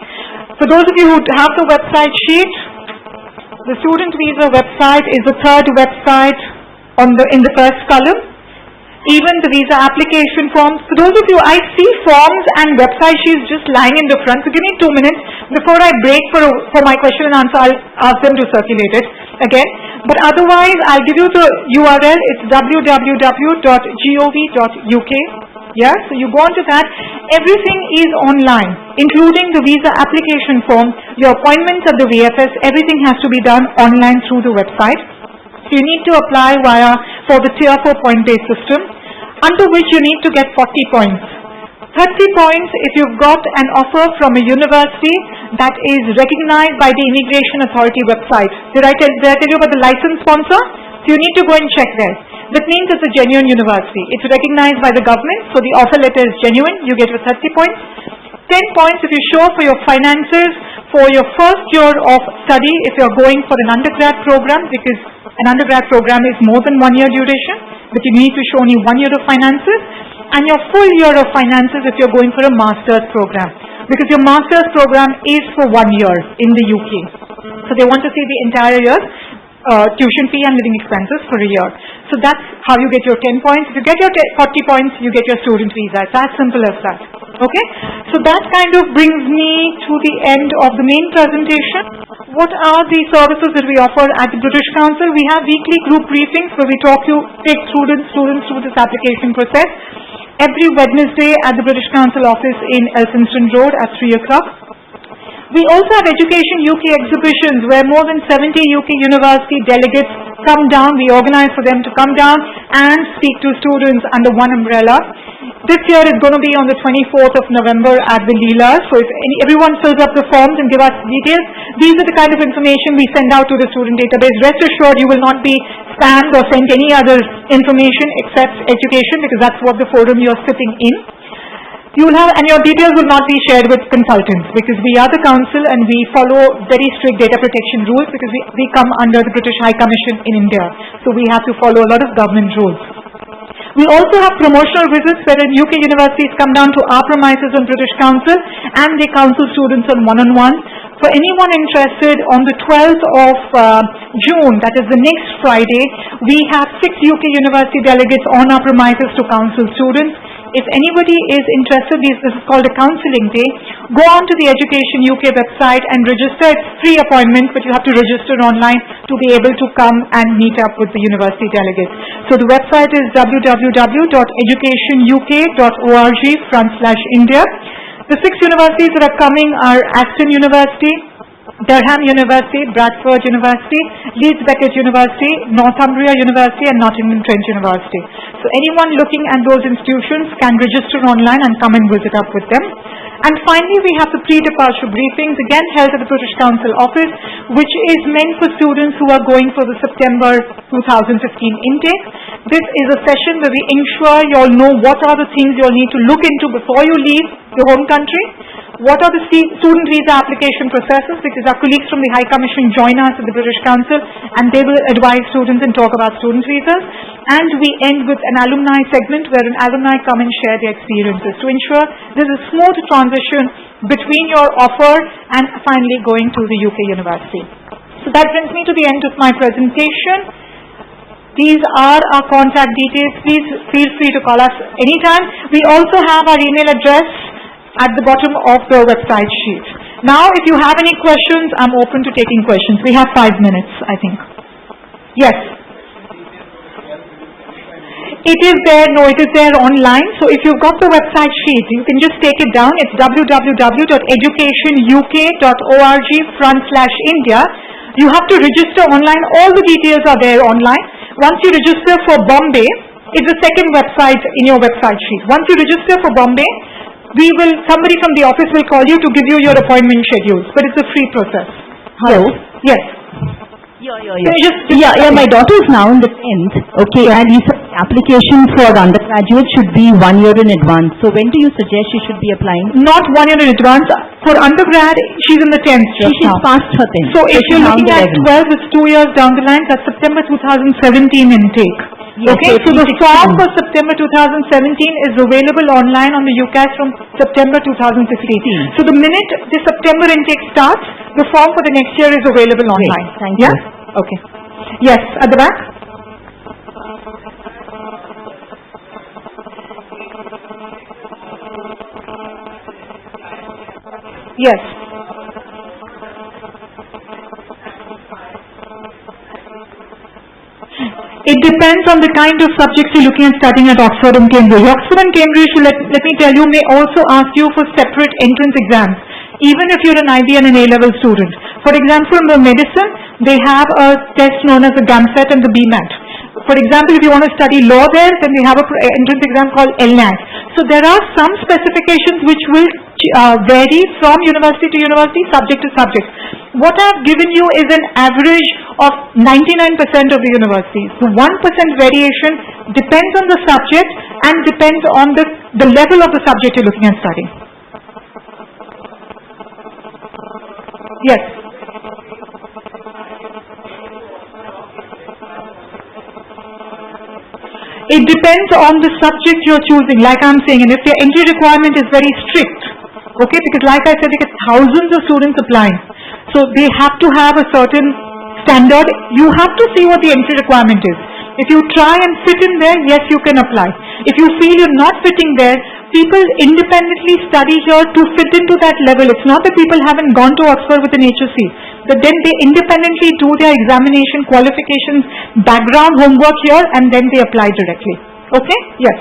For those of you who have the website sheet, the student visa website is the third website in the first column. even the visa application forms. For those of you, I see forms and website sheets just lying in the front. So give me 2 minutes before I break for my question and answer. I'll ask them to circulate it again. But otherwise, I'll give you the URL. It's www.gov.uk. Yeah, so you go onto that. Everything is online, including the visa application form, your appointments at the VFS. Everything has to be done online through the website. So you need to apply for the Tier 4 point-based system, under which you need to get 40 points. 30 points if you've got an offer from a university that is recognized by the Immigration Authority website. Did I tell you about the license sponsor? So you need to go and check there. That means it's a genuine university. It's recognized by the government, so the offer letter is genuine. You get your 30 points. 10 points if you show for your finances for your first year of study if you're going for an undergrad program, because an undergrad program is more than 1 year duration, but you need to show only 1 year of finances, and your full year of finances if you're going for a master's program, because your master's program is for 1 year in the UK. So they want to see the entire year. Tuition fee and living expenses for a year. So that's how you get your 10 points. If you get your 40 points, you get your student visa. It's as simple as that. Okay? So that kind of brings me to the end of the main presentation. What are the services that we offer at the British Council? We have weekly group briefings where we take students through this application process. Every Wednesday at the British Council office in Elphinstone Road at 3 o'clock. We also have Education UK exhibitions where more than 70 UK university delegates come down. We organize for them to come down and speak to students under one umbrella. This year is going to be on the 24th of November at the Leela. So if everyone fills up the forms and give us details, these are the kind of information we send out to the student database. Rest assured you will not be spammed or sent any other information except education, because that's what the forum you are sitting in. You will have, and your details will not be shared with consultants, because we are the council and we follow very strict data protection rules, because we come under the British High Commission in India. So we have to follow a lot of government rules. We also have promotional visits where UK universities come down to our premises on British Council and they counsel students on one-on-one. For anyone interested, on the 12th of June, that is the next Friday, we have 6 UK university delegates on our premises to counsel students. If anybody is interested, this is called a counselling day. Go on to the Education UK website and register. It's free appointment, but you have to register online to be able to come and meet up with the university delegates. So the website is www.educationuk.org/India. The 6 universities that are coming are Aston University, Durham University, Bradford University, Leeds Beckett University, Northumbria University and Nottingham Trent University. So anyone looking at those institutions can register online and come and visit up with them. And finally, we have the pre-departure briefings, again held at the British Council office, which is meant for students who are going for the September 2015 intake. This is a session where we ensure you all know what are the things you'll need to look into before you leave your home country. What are the student visa application processes, because our colleagues from the High Commission join us at the British Council and they will advise students and talk about student visas. And we end with an alumni segment where an alumni come and share their experiences to ensure there's a smooth transition between your offer and finally going to the UK university. So that brings me to the end of my presentation. These are our contact details. Please feel free to call us anytime. We also have our email address at the bottom of the website sheet. Now, if you have any questions, I'm open to taking questions. We have 5 minutes, I think. Yes. It is there, no, it is there online. So if you've got the website sheet, you can just take it down. It's www.educationuk.org/India. You have to register online. All the details are there online. Once you register for Bombay, it's the second website in your website sheet. Once you register for Bombay, somebody from the office will call you to give you your appointment schedules, but it's a free process. Hello? Yes. Yeah, my daughter is now in the 10th, okay, and you said application for undergraduate should be 1 year in advance. So when do you suggest she should be applying? Not 1 year in advance. For undergrad, she's in the 10th just She's now. past her 10th. So if you're looking at 12, it's 2 years down the line. That's September 2017 intake. Yes, okay, so the 2016. form for September 2017 is available online on the UCAS from September 2016. So the minute the September intake starts, the form for the next year is available online. Thank you. Okay. Yes, at the back. Yes. It depends on the kind of subjects you're looking at studying at Oxford and Cambridge. Oxford and Cambridge, let me tell you, may also ask you for separate entrance exams, even if you're an IB and an A-level student. For example, in the medicine, they have a test known as the GAMSET and the BMAT. For example, if you want to study law there, then they have an entrance exam called LNAT. So there are some specifications which will vary from university to university, subject to subject. What I've given you is an average of 99% of the universities. The 1% variation depends on the subject and depends on the level of the subject you're looking at studying. Yes. It depends on the subject you're choosing, like I'm saying, and if your entry requirement is very strict, okay, because like I said, they get thousands of students applying, so they have to have a certain standard. You have to see what the entry requirement is. If you try and fit in there, yes, you can apply. If you feel you're not fitting there, people independently study here to fit into that level. It's not that people haven't gone to Oxford with an HSC, but then they independently do their examination, qualifications, background homework here, and then they apply directly. Okay? Yes.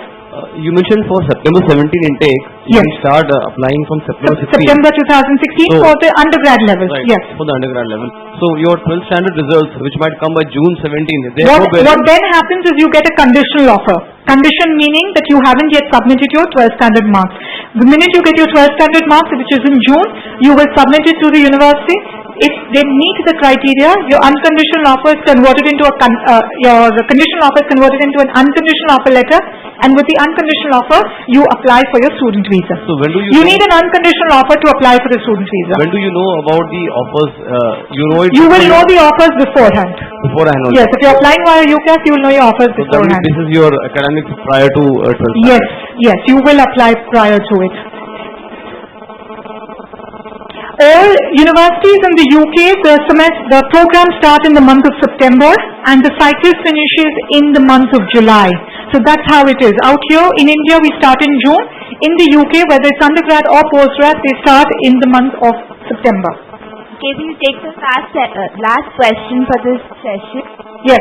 You mentioned for September 17 intake, you can start applying from September 16. September 2016 for the undergrad level. Right, yes. For the undergrad level. So your 12th standard results, which might come by June 17, what then happens is you get a conditional offer. Condition meaning that you haven't yet submitted your 12th standard marks. The minute you get your 12th standard marks, which is in June, you will submit it to the university. If they meet the criteria, your unconditional offer is converted into your conditional offer is converted into an unconditional offer letter, and with the unconditional offer, you apply for your student visa. So when do you need an unconditional offer to apply for the student visa. When do you know about the offers? You know it. You will know the offers beforehand. Beforehand only. Yes, if you're applying via UCAS, you will know your offers beforehand. This is your academics prior to 12th. Yes, you will apply prior to it. All universities in the UK, the program starts in the month of September and the cycle finishes in the month of July. So that's how it is. Out here in India, we start in June. In the UK, whether it's undergrad or postgrad, they start in the month of September. Okay, so you take the last question for this session. Yes.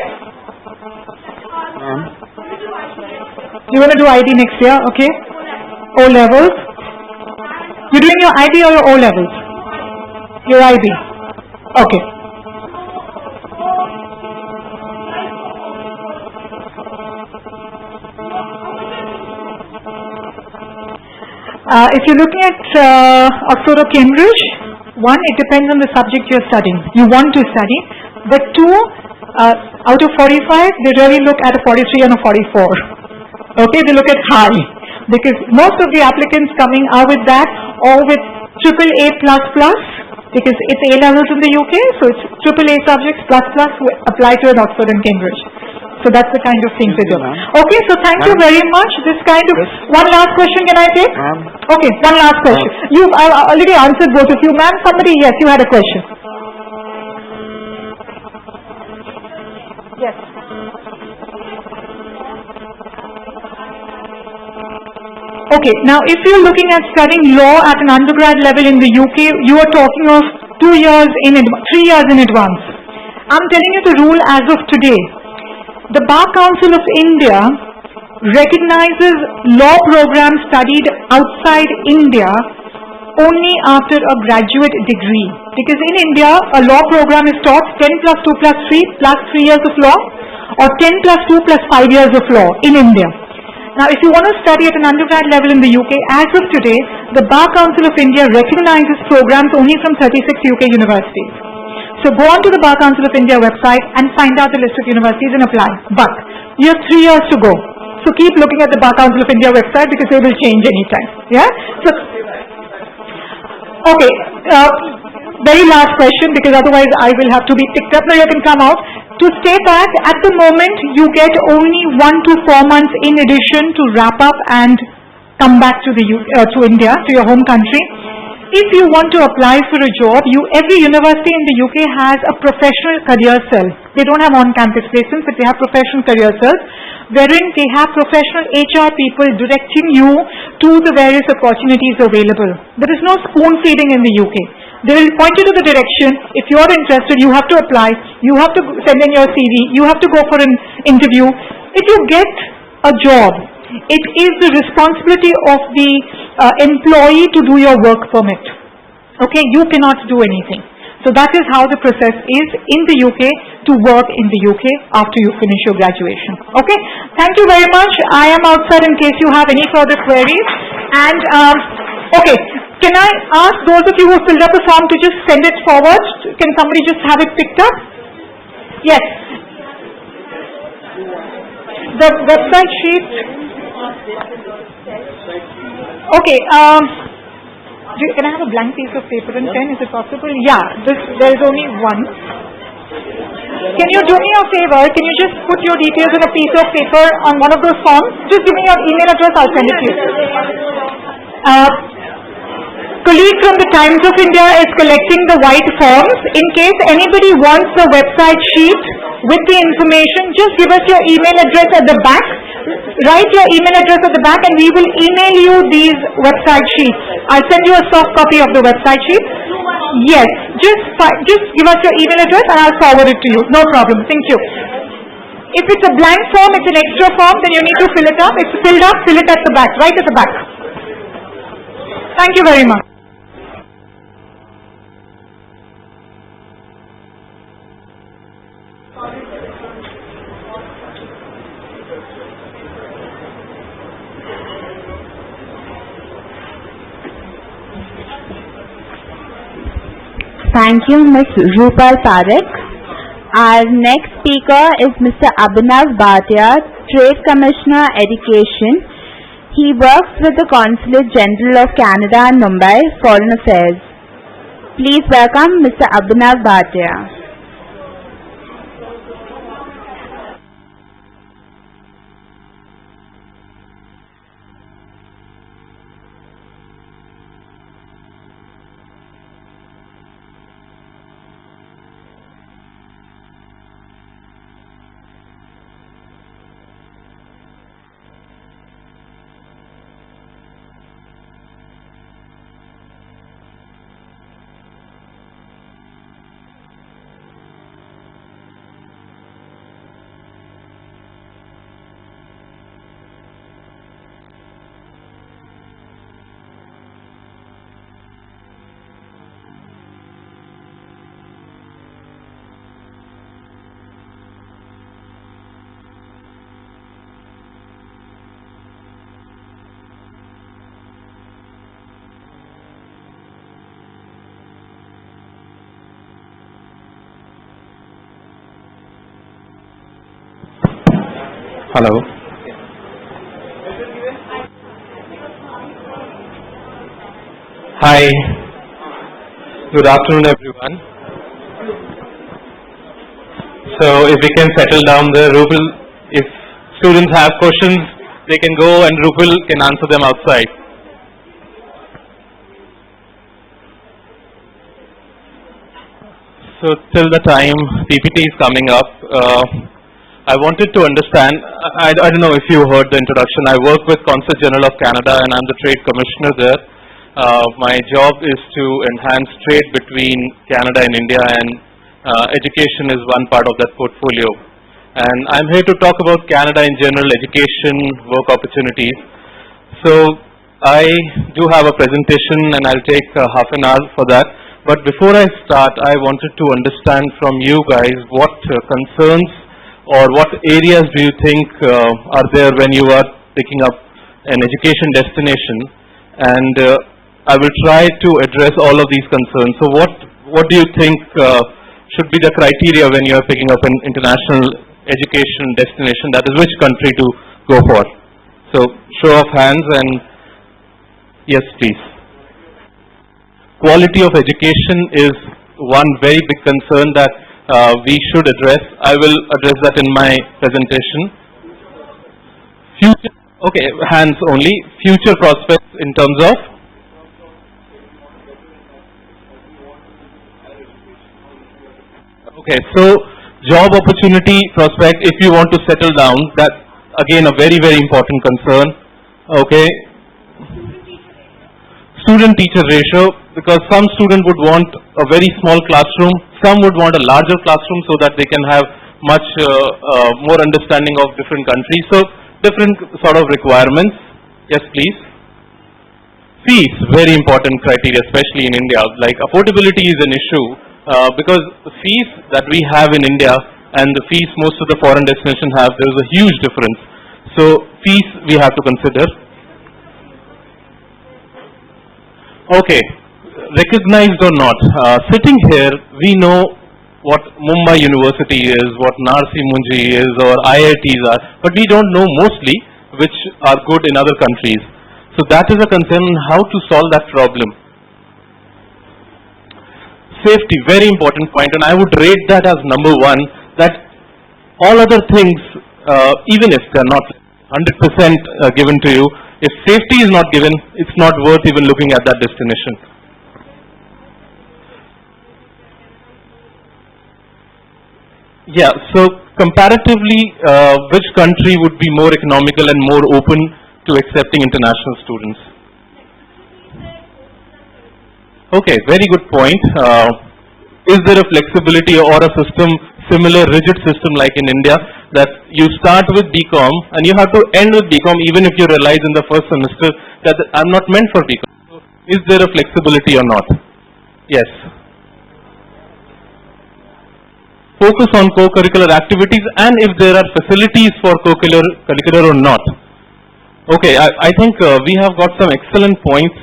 You want to do IB next year, okay? O levels. You're doing your IB or your O levels? Your IB. Okay. If you're looking at Oxford or Cambridge, one, it depends on the subject you're studying. You want to study. But two, out of 45, they really look at a 43 and a 44. Okay, they look at high. Because most of the applicants coming are with that or with AAA++, because it's A levels in the UK, so it's AAA subjects ++ who apply to an Oxford and Cambridge. So that's the kind of things they do. Okay, so thank you very much. This kind of one last question can I take? Okay, one last question. I've already answered both of you, ma'am. Somebody, yes, you had a question. Yes. Okay, now if you're looking at studying law at an undergrad level in the UK, you are talking of 3 years in advance. I'm telling you the rule as of today. The Bar Council of India recognizes law programs studied outside India only after a graduate degree. Because in India, a law program is taught 10 plus 2 plus 3 plus 3 years of law, or 10 plus 2 plus 5 years of law in India. Now, if you want to study at an undergrad level in the UK, as of today, the Bar Council of India recognizes programs only from 36 UK universities. So go on to the Bar Council of India website and find out the list of universities and apply. But you have 3 years to go. So keep looking at the Bar Council of India website because they will change anytime. Yeah? So, okay. Very last question, because otherwise I will have to be picked up. Now you can come out. To stay back, at the moment you get only 1 to 4 months in addition to wrap up and come back to to India, to your home country. If you want to apply for a job, every university in the UK has a professional career cell. They don't have on-campus placements, but they have professional career cells, wherein they have professional HR people directing you to the various opportunities available. There is no spoon feeding in the UK. They will point you to the direction. If you are interested, you have to apply. You have to send in your CV. You have to go for an interview. If you get a job, it is the responsibility of the employee to do your work permit. Okay, you cannot do anything. So that is how the process is in the UK to work in the UK after you finish your graduation. Okay, thank you very much. I am outside in case you have any further queries. And okay, can I ask those of you who filled up the form to just send it forward? Can somebody just have it picked up? Yes. The website sheet. Okay. Can I have a blank piece of paper and pen? Is it possible? Yeah, there is only one. Can you do me a favor? Can you just put your details on a piece of paper on one of those forms? Just give me your email address, I'll send it to you. Colleague from the Times of India is collecting the white forms. In case anybody wants the website sheet with the information, just give us your email address at the back. Write your email address at the back and we will email you these website sheets. I'll send you a soft copy of the website sheet. Yes, just give us your email address and I'll forward it to you. No problem. Thank you. If it's a blank form, it's an extra form, then you need to fill it up. It's filled up, fill it at the back, right at the back. Thank you very much. Thank you, Ms. Rupal Parekh. Our next speaker is Mr. Abhinav Bhatia, Trade Commissioner, Education. He works with the Consulate General of Canada in Mumbai, Foreign Affairs. Please welcome Mr. Abhinav Bhatia. Hello. Hi. Good afternoon, everyone. So, if we can settle down there, Rupal, if students have questions, they can go and Rupal can answer them outside. So, till the time PPT is coming up, I wanted to understand, I don't know if you heard the introduction, I work with Consulate General of Canada and I'm the Trade Commissioner there. My job is to enhance trade between Canada and India, and education is one part of that portfolio. And I'm here to talk about Canada in general, education, work opportunities. So I do have a presentation and I'll take half an hour for that. But before I start, I wanted to understand from you guys what concerns or what areas do you think are there when you are picking up an education destination, and I will try to address all of these concerns. So what do you think should be the criteria when you are picking up an international education destination, that is which country to go for? So show of hands, and yes please. Quality of education is one very big concern that we should address. I will address that in my presentation. Future, okay, hands only. Future prospects in terms of okay, so job opportunity prospect, if you want to settle down, that again a very, very important concern. Okay, student-teacher ratio, because some student would want a very small classroom, some would want a larger classroom so that they can have much more understanding of different countries. So different sort of requirements. Yes, please. Fees, very important criteria, especially in India. Like affordability is an issue because the fees that we have in India and the fees most of the foreign destinations have, there is a huge difference. So fees we have to consider. Okay, recognized or not, sitting here we know what Mumbai University is, what Narsi Munji is or IITs are, but we don't know mostly which are good in other countries. So that is a concern, how to solve that problem. Safety, very important point, and I would rate that as number one, that all other things, even if they are not 100% given to you, if safety is not given, it's not worth even looking at that destination. Yeah, so comparatively, which country would be more economical and more open to accepting international students? Okay, very good point. Is there a flexibility or a system, similar rigid system like in India, that you start with BCom and you have to end with BCom even if you realize in the first semester that I'm not meant for BCom? So is there a flexibility or not? Yes. Focus on co-curricular activities and if there are facilities for co-curricular or not. Okay, I think we have got some excellent points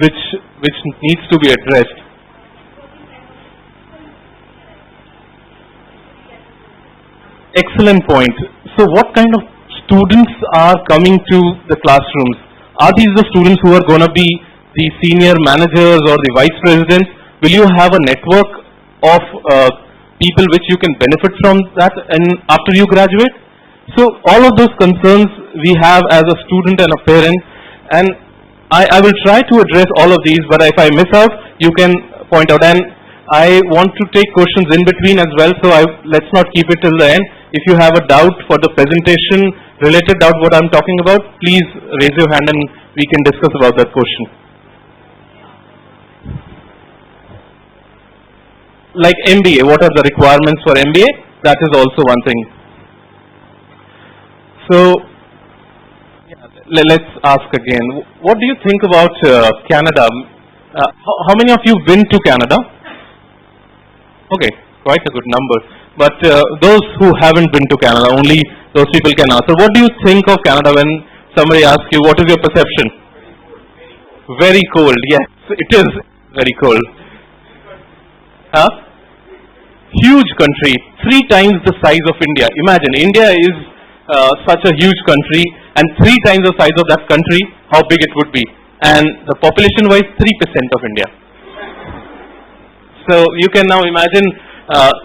which needs to be addressed. Excellent point. So what kind of students are coming to the classrooms? Are these the students who are going to be the senior managers or the vice presidents? Will you have a network of people which you can benefit from that and after you graduate? So all of those concerns we have as a student and a parent, and I will try to address all of these, but if I miss out, you can point out. And I want to take questions in between as well, so let's not keep it till the end. If you have a doubt for the presentation, related doubt what I'm talking about, please raise your hand and we can discuss about that question. Like MBA, what are the requirements for MBA? That is also one thing. So, let's ask again. What do you think about Canada? How many of you been to Canada? Okay, quite a good number. But those who haven't been to Canada, only those people can answer. What do you think of Canada when somebody asks you, what is your perception? Very cold, yes, it is very cold. Huh? Huge country, 3 times the size of India. Imagine, India is such a huge country, and 3 times the size of that country, how big it would be. And the population-wise, 3% of India. So you can now imagine,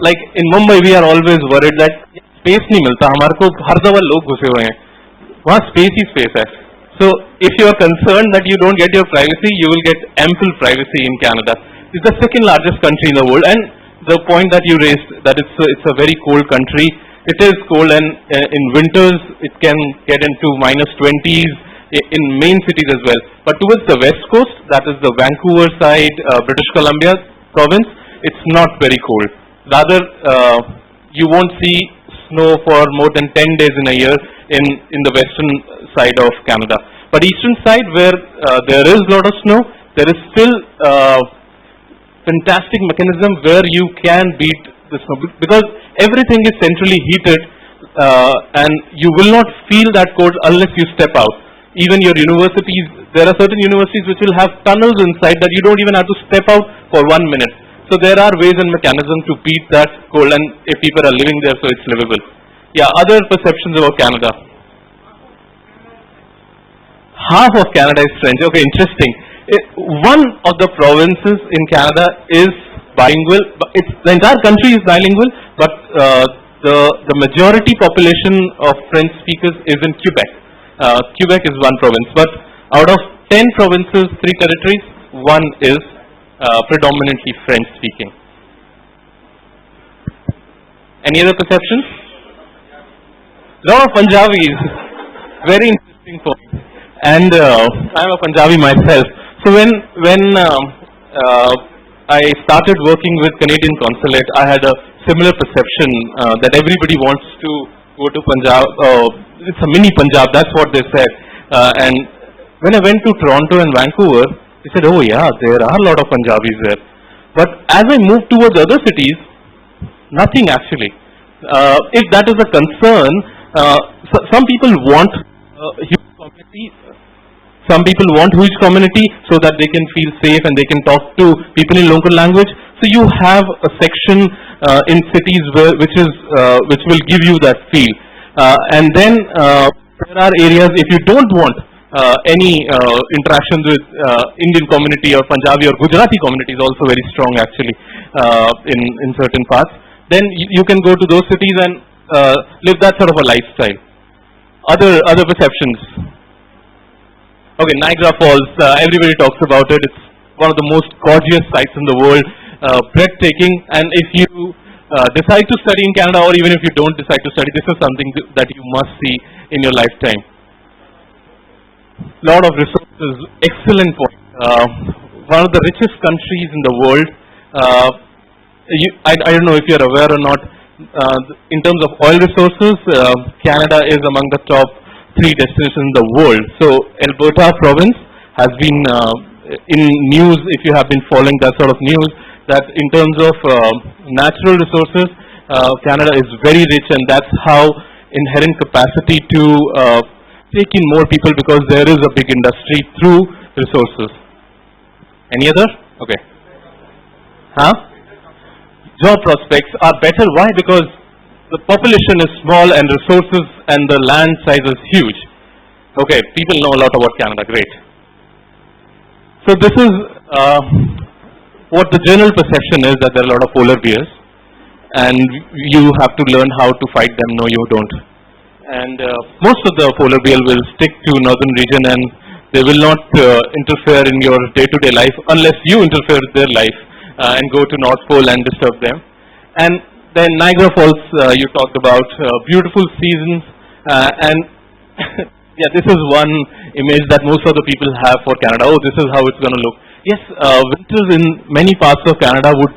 like in Mumbai, we are always worried that space नहीं मिलता, हमारे को हर जगह लोग घुसे हुए हैं, वहाँ space ही space है. So if you are concerned that you don't get your privacy, you will get ample privacy in Canada. It's the second largest country in the world, and the point that you raised, that it's a very cold country. It is cold, and in winters it can get into -20s in main cities as well. But towards the west coast, that is the Vancouver side, British Columbia province, it's not very cold. Rather, you won't see snow for more than 10 days in a year in the western side of Canada. But eastern side, where there is a lot of snow, there is still fantastic mechanism where you can beat the snow, because everything is centrally heated and you will not feel that cold unless you step out. Even your universities, there are certain universities which will have tunnels inside that you don't even have to step out for 1 minute. So there are ways and mechanisms to beat that cold, and if people are living there, so it's livable. Yeah, other perceptions about Canada. Half of Canada is French. Okay, interesting. One of the provinces in Canada is bilingual. The entire country is bilingual, but the majority population of French speakers is in Quebec. Quebec is one province, but out of 10 provinces, 3 territories, one is predominantly French speaking. Any other perceptions? Lot of Punjabis. Very interesting point. And I'm a Punjabi myself. So when I started working with Canadian Consulate, I had a similar perception that everybody wants to go to Punjab. It's a mini Punjab, that's what they said. And when I went to Toronto and Vancouver, they said, oh yeah, there are a lot of Punjabis there. But as I moved towards other cities, nothing actually. If that is a concern, some people want huge community. Some people want huge community so that they can feel safe and they can talk to people in local language. So you have a section in cities which will give you that feel. And then there are areas if you don't want any interaction with Indian community or Punjabi or Gujarati community is also very strong actually in certain parts. Then you can go to those cities and live that sort of a lifestyle. Other perceptions. Okay, Niagara Falls, everybody talks about it. It's one of the most gorgeous sites in the world, breathtaking. And if you decide to study in Canada, or even if you don't decide to study, this is something that you must see in your lifetime. Lot of resources, excellent point. One of the richest countries in the world. I don't know if you're aware or not. In terms of oil resources, Canada is among the top 3 destinations in the world. So Alberta province has been in news, if you have been following that sort of news, that in terms of natural resources, Canada is very rich, and that's how inherent capacity to take in more people, because there is a big industry through resources. Any other? Okay. Job prospects are better. Why? Because the population is small and resources and the land size is huge. Okay, people know a lot about Canada, great. So this is what the general perception is, that there are a lot of polar bears and you have to learn how to fight them. No, you don't. And most of the polar bear will stick to northern region and they will not interfere in your day-to-day life unless you interfere with their life and go to North Pole and disturb them. And then Niagara Falls, you talked about, beautiful seasons, and yeah, this is one image that most of the people have for Canada. Oh, this is how it's going to look. Yes, winters in many parts of Canada would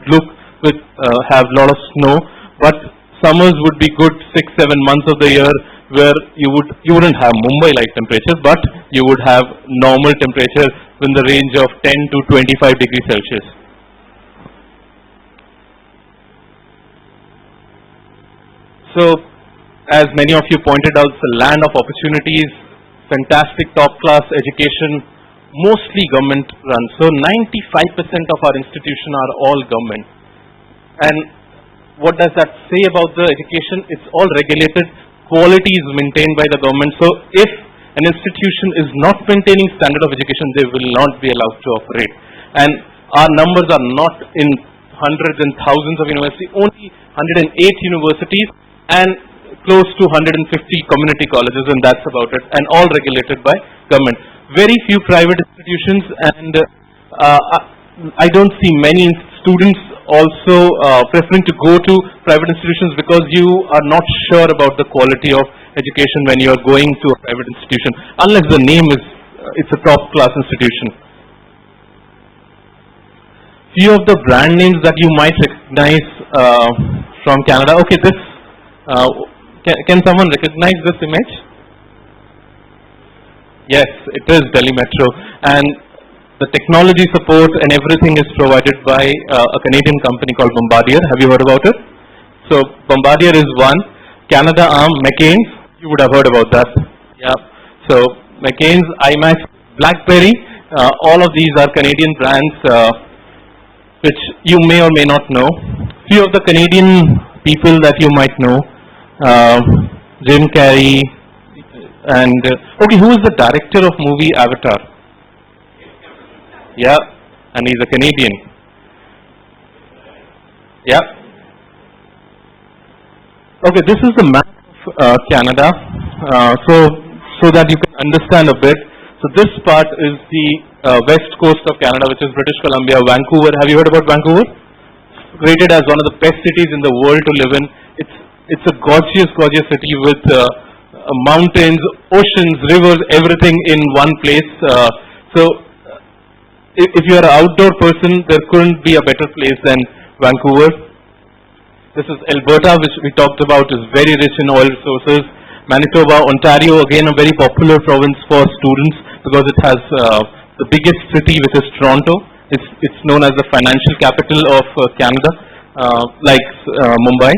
have a lot of snow, but summers would be good 6-7 months of the year, where you wouldn't have Mumbai-like temperature, but you would have normal temperature in the range of 10 to 25 degrees Celsius. So, as many of you pointed out, it's a land of opportunities, fantastic top-class education, mostly government run. So 95% of our institutions are all government. And what does that say about the education? It's all regulated. Quality is maintained by the government. So if an institution is not maintaining standard of education, they will not be allowed to operate. And our numbers are not in hundreds and thousands of universities, only 108 universities and close to 150 community colleges, and that's about it, and all regulated by government. Very few private institutions, and I don't see many students also preferring to go to private institutions because you are not sure about the quality of education when you are going to a private institution, unless the name is, it's a top class institution. Few of the brand names that you might recognize from Canada. Okay, this, can someone recognize this image? Yes, it is Delhi Metro, and the technology support and everything is provided by a Canadian company called Bombardier. Have you heard about it? So Bombardier is one. Canada arm, McCain's, you would have heard about that. Yeah. So McCain's, IMAX, BlackBerry, all of these are Canadian brands which you may or may not know. Few of the Canadian people that you might know, Jim Carrey, and okay, who is the director of movie Avatar? Yeah, and he's a Canadian. Yeah. Okay, this is the map of Canada, so that you can understand a bit. So this part is the west coast of Canada, which is British Columbia, Vancouver. Have you heard about Vancouver? Rated as one of the best cities in the world to live in. It's a gorgeous, gorgeous city with mountains, oceans, rivers, everything in one place. So if you are an outdoor person, there couldn't be a better place than Vancouver. This is Alberta, which we talked about, is very rich in oil resources. Manitoba, Ontario, again a very popular province for students because it has the biggest city, which is Toronto. It's known as the financial capital of Canada, like Mumbai.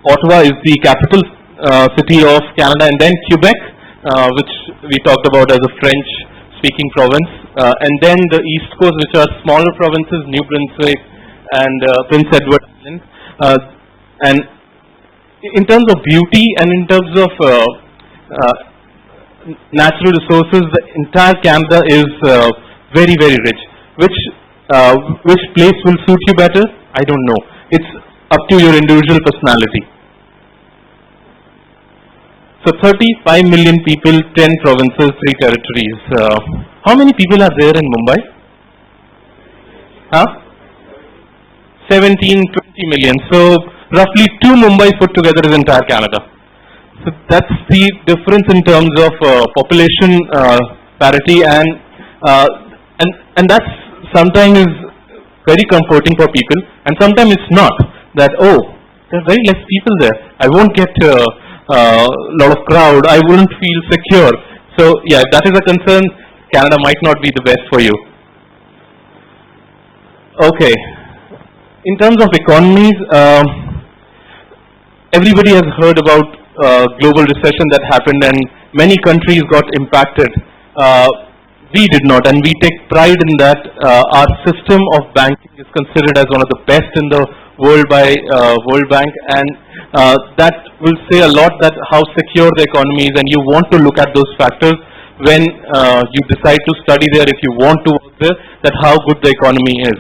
Ottawa is the capital city of Canada, and then Quebec, which we talked about as a French-speaking province, and then the East Coast, which are smaller provinces, New Brunswick and Prince Edward Island. And in terms of beauty and in terms of natural resources, the entire Canada is very, very rich. Which place will suit you better? I don't know. It's up to your individual personality. So 35 million people, 10 provinces, 3 territories. How many people are there in Mumbai? 17, 20 million. So roughly 2 Mumbai put together is entire Canada. So that's the difference in terms of population parity, and that's sometimes is very comforting for people, and sometimes it's not. That there are very less people there. I won't get lot of crowd. I wouldn't feel secure. So yeah, if that is a concern, Canada might not be the best for you. Okay. In terms of economies, everybody has heard about global recession that happened, and many countries got impacted. We did not, and we take pride in that. Our system of banking is considered as one of the best in the world by World Bank, and that will say a lot that how secure the economy is, and you want to look at those factors when you decide to study there, if you want to work there, that how good the economy is.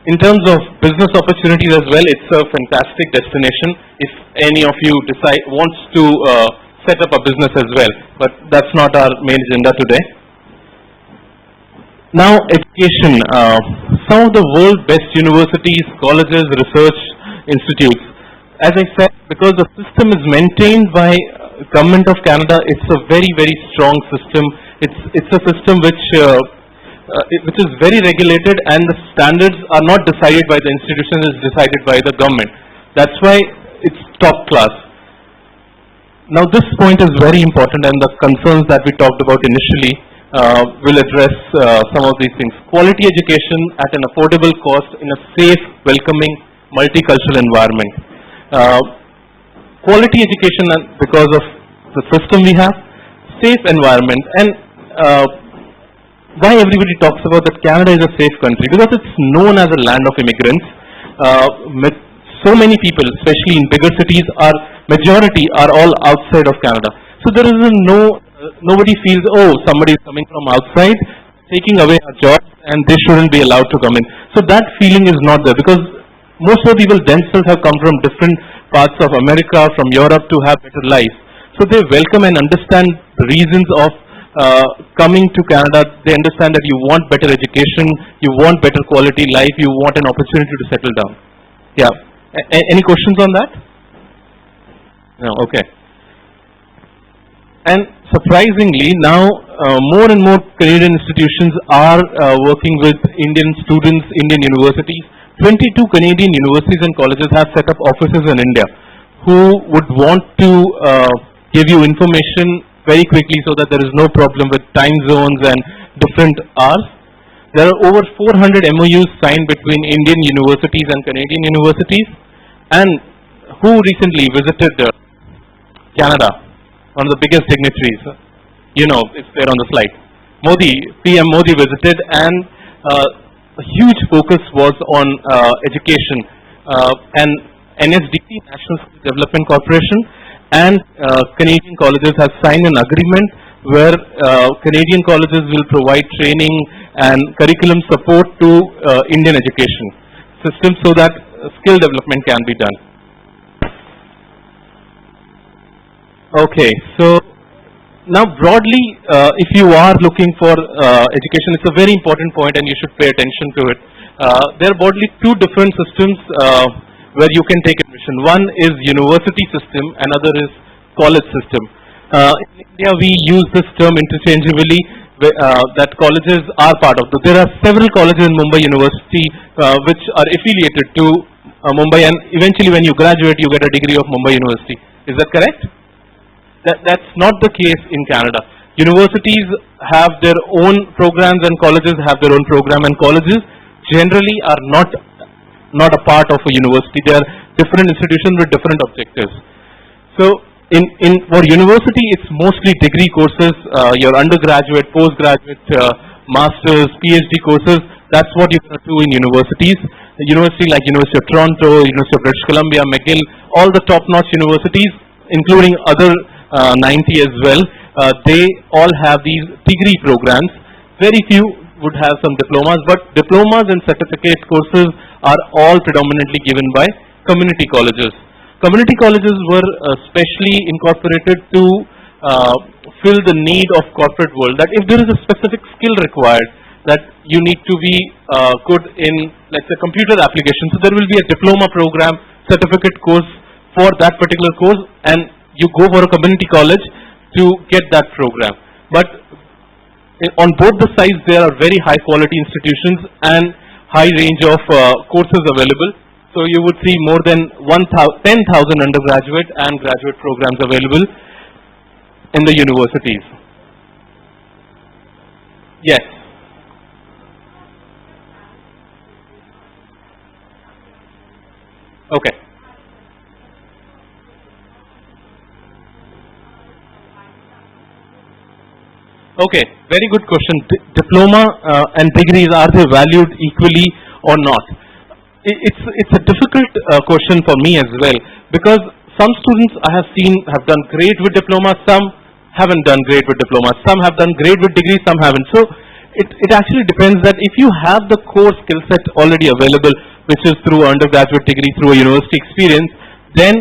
In terms of business opportunities as well, it's a fantastic destination if any of you wants to set up a business as well, but that's not our main agenda today. Now, education. Some of the world's best universities, colleges, research institutes. As I said, because the system is maintained by Government of Canada, it's a very, very strong system. It's a system which is very regulated, and the standards are not decided by the institution, it's decided by the government. That's why it's top class. Now this point is very important, and the concerns that we talked about initially will address some of these things. Quality education at an affordable cost in a safe, welcoming, multicultural environment. Quality education because of the system we have, safe environment, and why everybody talks about that Canada is a safe country, because it's known as a land of immigrants. So many people, especially in bigger cities, majority are all outside of Canada. So there is nobody feels, somebody is coming from outside, taking away our jobs, and they shouldn't be allowed to come in. So that feeling is not there, because most of the people themselves have come from different parts of America, from Europe, to have better life. So they welcome and understand the reasons of coming to Canada. They understand that you want better education, you want better quality life, you want an opportunity to settle down. Yeah. Any questions on that? No. Okay. And surprisingly, now more and more Canadian institutions are working with Indian students, Indian universities. 22 Canadian universities and colleges have set up offices in India who would want to give you information very quickly so that there is no problem with time zones and different hours. There are over 400 MOUs signed between Indian universities and Canadian universities. And who recently visited Canada? One of the biggest dignitaries. It's there on the slide. PM Modi visited, and a huge focus was on education. And NSDC, National Skill Development Corporation, and Canadian colleges have signed an agreement where Canadian colleges will provide training and curriculum support to Indian education system so that skill development can be done. Okay, so now broadly, if you are looking for education, it's a very important point and you should pay attention to it. There are broadly two different systems where you can take admission. One is university system, another is college system. In India, we use this term interchangeably, that colleges are part of. There are several colleges in Mumbai University which are affiliated to Mumbai, and eventually when you graduate, you get a degree of Mumbai University. Is that correct? That's not the case in Canada. Universities have their own programs and colleges have their own program, and colleges generally are not a part of a university. They are different institutions with different objectives. So for university, it's mostly degree courses, your undergraduate, postgraduate, masters, PhD courses. That's what you can do in universities. The university like University of Toronto, University of British Columbia, McGill, all the top-notch universities, including other 90 as well, they all have these degree programs. Very few would have some diplomas, but diplomas and certificate courses are all predominantly given by community colleges. Community colleges were specially incorporated to fill the need of corporate world, that if there is a specific skill required, that you need to be good in, let's say, computer applications, so there will be a diploma program, certificate course for that particular course, and you go for a community college to get that program. But on both the sides, there are very high quality institutions and high range of courses available. So you would see more than 10,000 undergraduate and graduate programs available in the universities. Yes. Okay. Okay, very good question. Diploma and degrees, are they valued equally or not? It's a difficult question for me as well, because some students I have seen have done great with diploma, some haven't done great with diploma, some have done great with degrees, some haven't. So it actually depends that if you have the core skill set already available, which is through undergraduate degree, through a university experience, then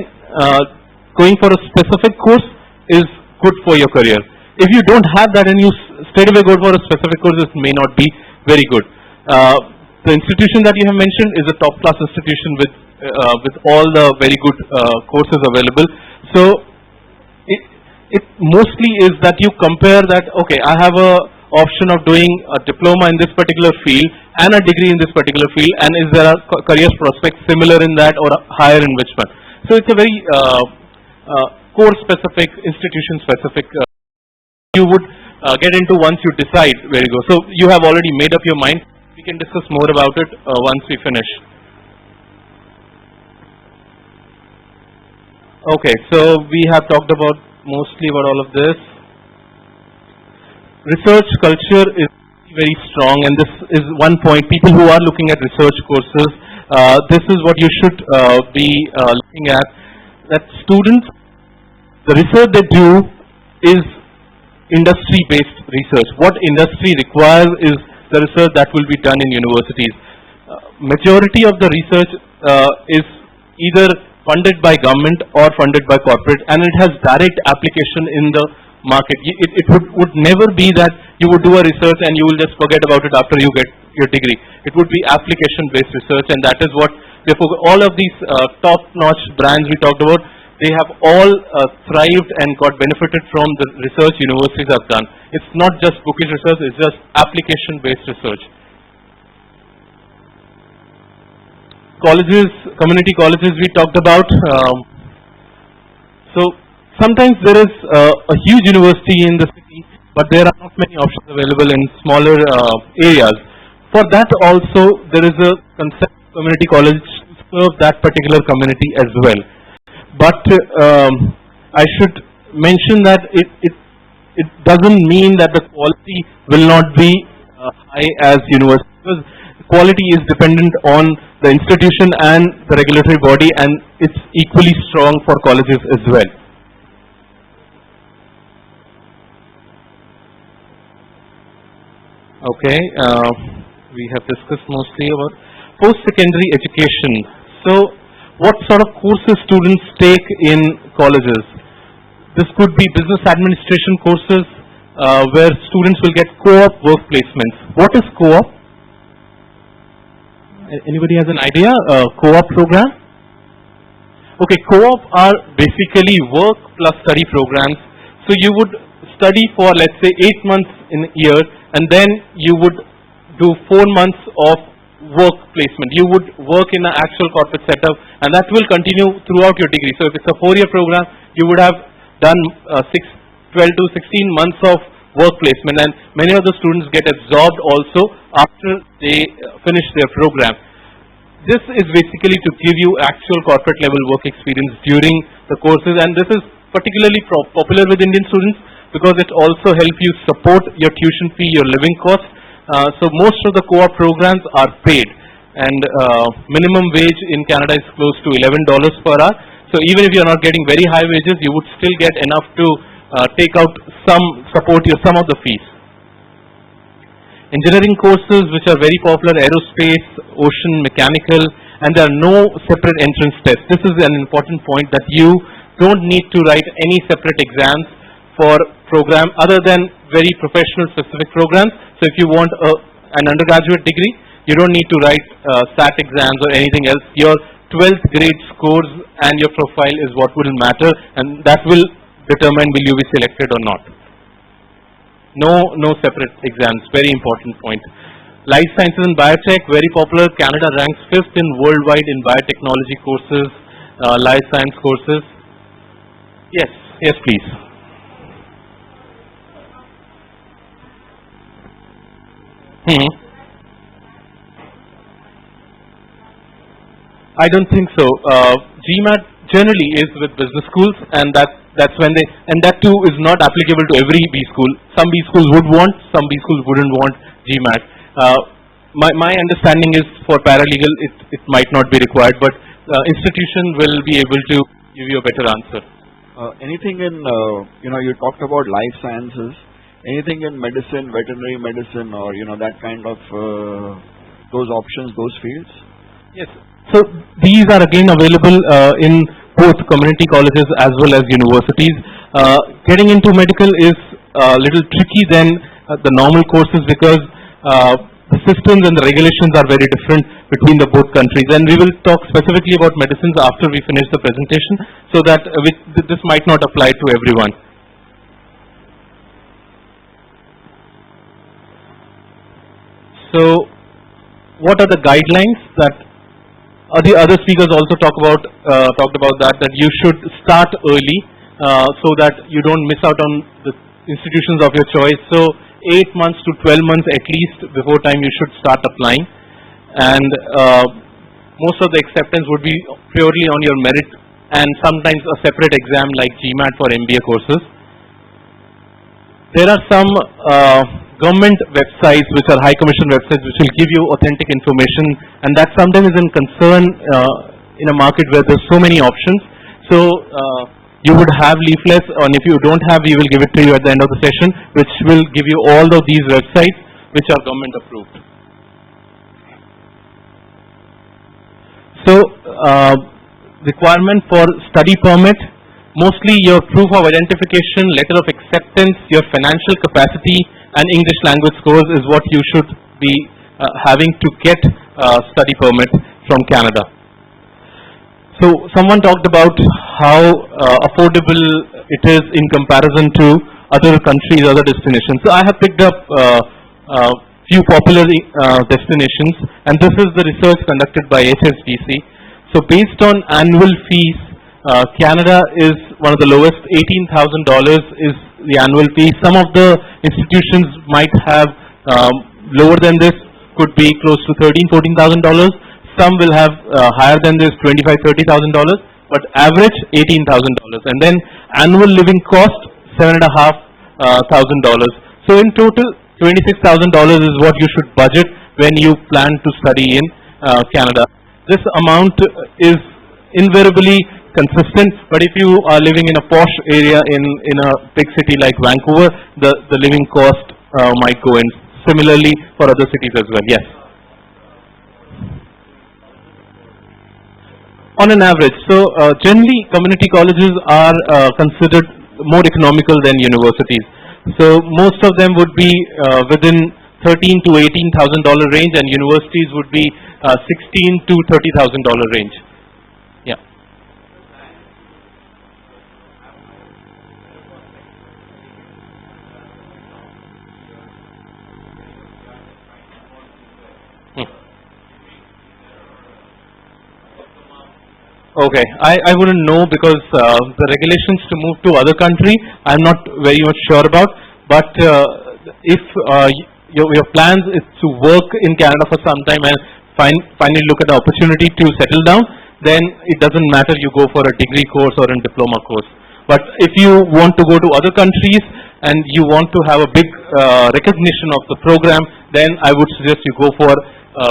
going for a specific course is good for your career. If you don't have that and you straight away go for a specific course, it may not be very good. The institution that you have mentioned is a top-class institution with all the very good courses available. So it mostly is that you compare that, okay, I have a option of doing a diploma in this particular field and a degree in this particular field, and is there a career prospect similar in that or a higher enrichment? So it's a very course-specific, institution-specific you would get into once you decide where you go. So you have already made up your mind. We can discuss more about it once we finish. Okay, so we have talked about mostly about all of this. Research culture is very strong, and this is one point. People who are looking at research courses, this is what you should be looking at. That students, the research they do is industry-based research. What industry requires is the research that will be done in universities. Majority of the research is either funded by government or funded by corporate, and it has direct application in the market. It would never be that you would do a research and you will just forget about it after you get your degree. It would be application-based research, and that is what, therefore, all of these top-notch brands we talked about, they have all thrived and got benefited from the research universities have done. It's not just bookish research, it's just application-based research. Colleges, community colleges we talked about. So sometimes there is a huge university in the city, but there are not many options available in smaller areas. For that also, there is a concept of community college to serve that particular community as well. But I should mention that it doesn't mean that the quality will not be high as university, because quality is dependent on the institution and the regulatory body, and it's equally strong for colleges as well. Okay, we have discussed mostly about post-secondary education. So what sort of courses students take in colleges? This could be business administration courses where students will get co-op work placements. What is co-op? Anybody has an idea? Co-op program? Okay, co-op are basically work plus study programs. So you would study for, let's say, 8 months in a year, and then you would do 4 months of work placement. You would work in an actual corporate setup, and that will continue throughout your degree. So if it's a 4-year program, you would have done 12 to 16 months of work placement, and many of the students get absorbed also after they finish their program. This is basically to give you actual corporate level work experience during the courses, and this is particularly popular with Indian students because it also helps you support your tuition fee, your living costs. So most of the co-op programs are paid, and minimum wage in Canada is close to $11 per hour. So even if you are not getting very high wages, you would still get enough to take out some of the fees. Engineering courses which are very popular, aerospace, ocean, mechanical, and there are no separate entrance tests. This is an important point, that you don't need to write any separate exams for program other than very professional specific programs. So if you want an undergraduate degree, you don't need to write SAT exams or anything else. Your 12th grade scores and your profile is what will matter, and that will determine will you be selected or not. No separate exams, very important point. Life sciences and biotech, very popular. Canada ranks 5th in worldwide in biotechnology courses, life science courses. Yes please. I don't think so. GMAT generally is with business schools, and that's when and that too is not applicable to every B school. Some B schools would want, some B schools wouldn't want GMAT. My understanding is for paralegal it might not be required, but institution will be able to give you a better answer. Anything in, you talked about life sciences. Anything in medicine, veterinary medicine, or that kind of those options, those fields? Yes. So these are again available in both community colleges as well as universities. Getting into medical is a little tricky than the normal courses because the systems and the regulations are very different between the both countries. And we will talk specifically about medicines after we finish the presentation, so that this might not apply to everyone. So, what are the guidelines that the other speakers also talked about that you should start early so that you don't miss out on the institutions of your choice. So, 8 months to 12 months at least before time you should start applying, and most of the acceptance would be purely on your merit, and sometimes a separate exam like GMAT for MBA courses. There are some government websites which are high commission websites which will give you authentic information, and that sometimes is in concern in a market where there's so many options. So you would have leaflets, and if you don't have, we will give it to you at the end of the session, which will give you all of these websites which are government approved. So requirement for study permit, mostly your proof of identification, letter of acceptance, your financial capacity, and English language scores is what you should be having to get study permit from Canada. So someone talked about how affordable it is in comparison to other countries, other destinations. So I have picked up few popular destinations, and this is the research conducted by HSBC. So based on annual fees, Canada is one of the lowest. $18,000 is the annual fee. Some of the institutions might have lower than this, could be close to $13,000-14,000. Some will have higher than this, $25,000-30,000, but average $18,000. And then annual living cost $7,500. So in total, $26,000 is what you should budget when you plan to study in Canada. This amount is invariably consistent, but if you are living in a posh area in a big city like Vancouver, the living cost might go in. Similarly for other cities as well. Yes. On an average, so generally community colleges are considered more economical than universities. So most of them would be within $13,000 to $18,000 range, and universities would be $16,000 to $30,000 range. Yeah. Okay, I wouldn't know because the regulations to move to other country I'm not very much sure about. But if your plans is to work in Canada for some time and finally look at the opportunity to settle down, then it doesn't matter you go for a degree course or a diploma course. But if you want to go to other countries and you want to have a big recognition of the program, then I would suggest you go for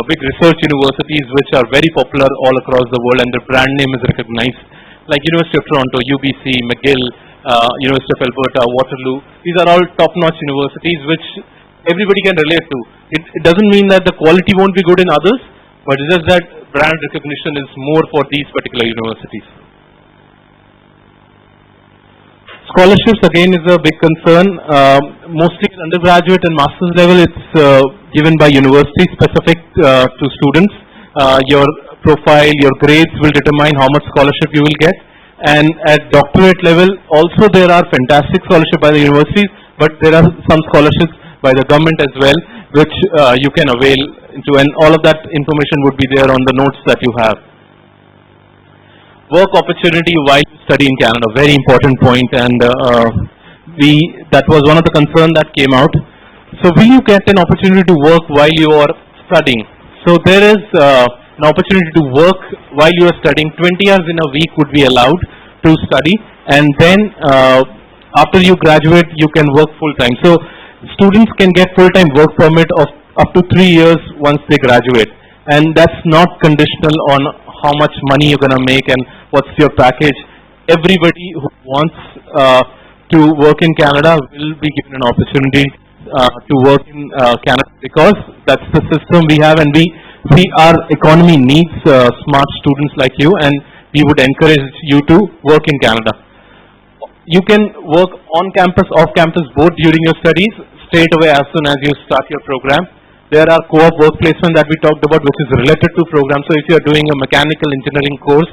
big research universities which are very popular all across the world and their brand name is recognized, like University of Toronto, UBC, McGill, University of Alberta, Waterloo. These are all top-notch universities which everybody can relate to. It doesn't mean that the quality won't be good in others, but it's just that brand recognition is more for these particular universities. Scholarships again is a big concern. Mostly in undergraduate and master's level, it's given by university specific to students. Your profile, your grades will determine how much scholarship you will get. And at doctorate level, also there are fantastic scholarships by the universities, but there are some scholarships by the government as well, which you can avail into, and all of that information would be there on the notes that you have. Work opportunity while you study in Canada, very important point, and that was one of the concerns that came out. So will you get an opportunity to work while you are studying? So there is an opportunity to work while you are studying. 20 hours in a week would be allowed to study, and then after you graduate you can work full time. So students can get full-time work permit of up to 3 years once they graduate, and that's not conditional on how much money you're going to make and what's your package. Everybody who wants to work in Canada will be given an opportunity to work in Canada, because that's the system we have, and we see our economy needs smart students like you, and we would encourage you to work in Canada. You can work on campus, off campus, both during your studies, straight away as soon as you start your program. There are co-op work placement that we talked about, which is related to program. So if you are doing a mechanical engineering course,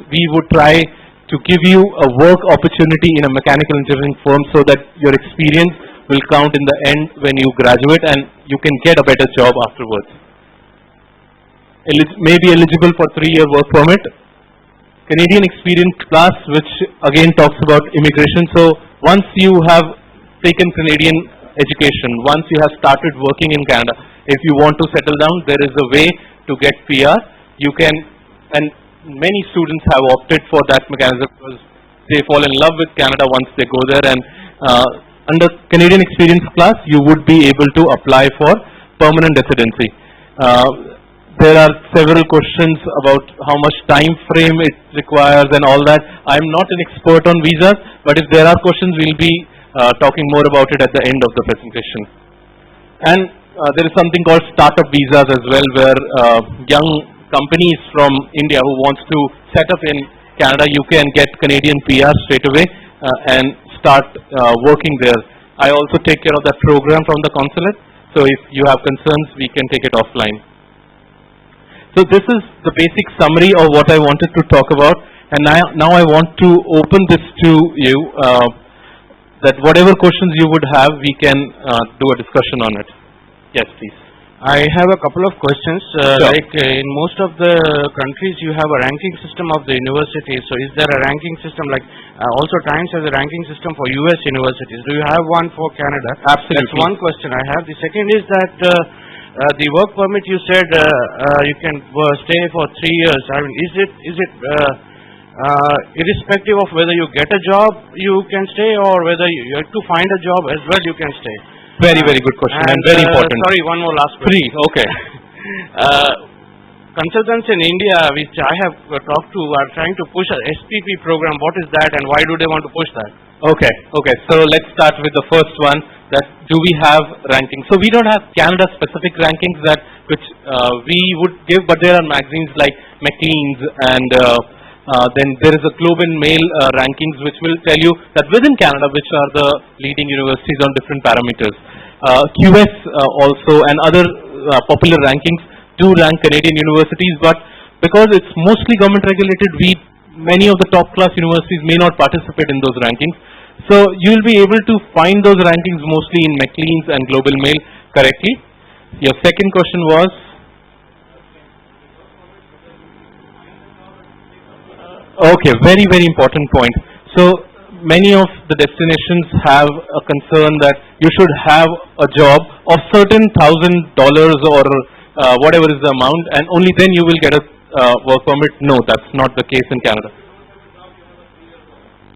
we would try to give you a work opportunity in a mechanical engineering firm so that your experience will count in the end when you graduate and you can get a better job afterwards. May be eligible for 3-year work permit. Canadian Experience class, which again talks about immigration. So once you have taken Canadian education, once you have started working in Canada, if you want to settle down, there is a way to get PR. You can, and many students have opted for that mechanism because they fall in love with Canada once they go there, and under Canadian Experience class, you would be able to apply for permanent residency. There are several questions about how much time frame it requires and all that. I'm not an expert on visas, but if there are questions, we'll be talking more about it at the end of the presentation. And there is something called startup visas as well, where young companies from India who wants to set up in Canada, you can get Canadian PR straight away and start working there. I also take care of that program from the consulate, so if you have concerns, we can take it offline. So this is the basic summary of what I wanted to talk about, and now I want to open this to you, that whatever questions you would have, we can do a discussion on it. Yes, please. I have a couple of questions. Sure. Like in most of the countries, you have a ranking system of the universities. So is there a ranking system, like also Times has a ranking system for US universities? Do you have one for Canada? Absolutely. That's one question I have. The second is that the work permit, you said you can stay for 3 years. I mean, is it irrespective of whether you get a job, you can stay, or whether you have to find a job as well, you can stay? Very, very good question, and very important. Sorry, one more last question. Okay. Consultants in India, which I have talked to, are trying to push a SPP program. What is that, and why do they want to push that? Okay. So let's start with the first one. That do we have rankings? So we don't have Canada-specific rankings which we would give, but there are magazines like Maclean's, and then there is a Globe and Mail rankings which will tell you that within Canada which are the leading universities on different parameters. QS also and other popular rankings do rank Canadian universities, but because it's mostly government regulated, many of the top class universities may not participate in those rankings. So you will be able to find those rankings mostly in Maclean's and Globe and Mail correctly. Your second question was? Okay, very, very important point. So many of the destinations have a concern that you should have a job of certain $1,000 or whatever is the amount, and only then you will get a work permit. No, that's not the case in Canada.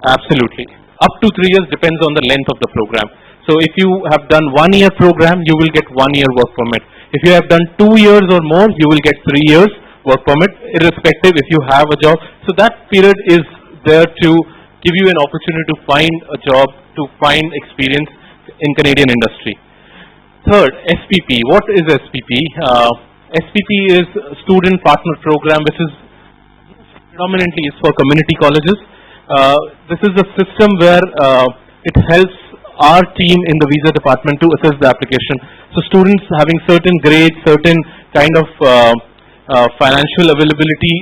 Absolutely. Up to 3 years depends on the length of the program. So if you have done 1 year program, you will get 1 year work permit. If you have done 2 years or more, you will get 3 years work permit, irrespective if you have a job. So that period is there to give you an opportunity to find a job, to find experience in Canadian industry. Third, SPP. What is SPP? SPP is Student Partner Program, which is predominantly is for community colleges. This is a system where it helps our team in the visa department to assess the application. So students having certain grades, certain kind of financial availability,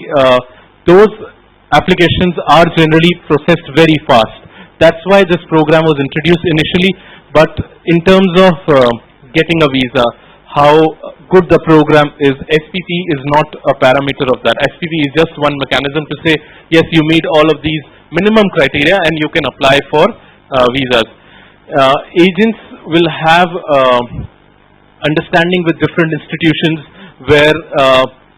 those applications are generally processed very fast. That's why this program was introduced initially, but in terms of getting a visa, how good the program is, SPP is not a parameter of that. SPP is just one mechanism to say, yes, you meet all of these minimum criteria and you can apply for visas. Agents will have understanding with different institutions where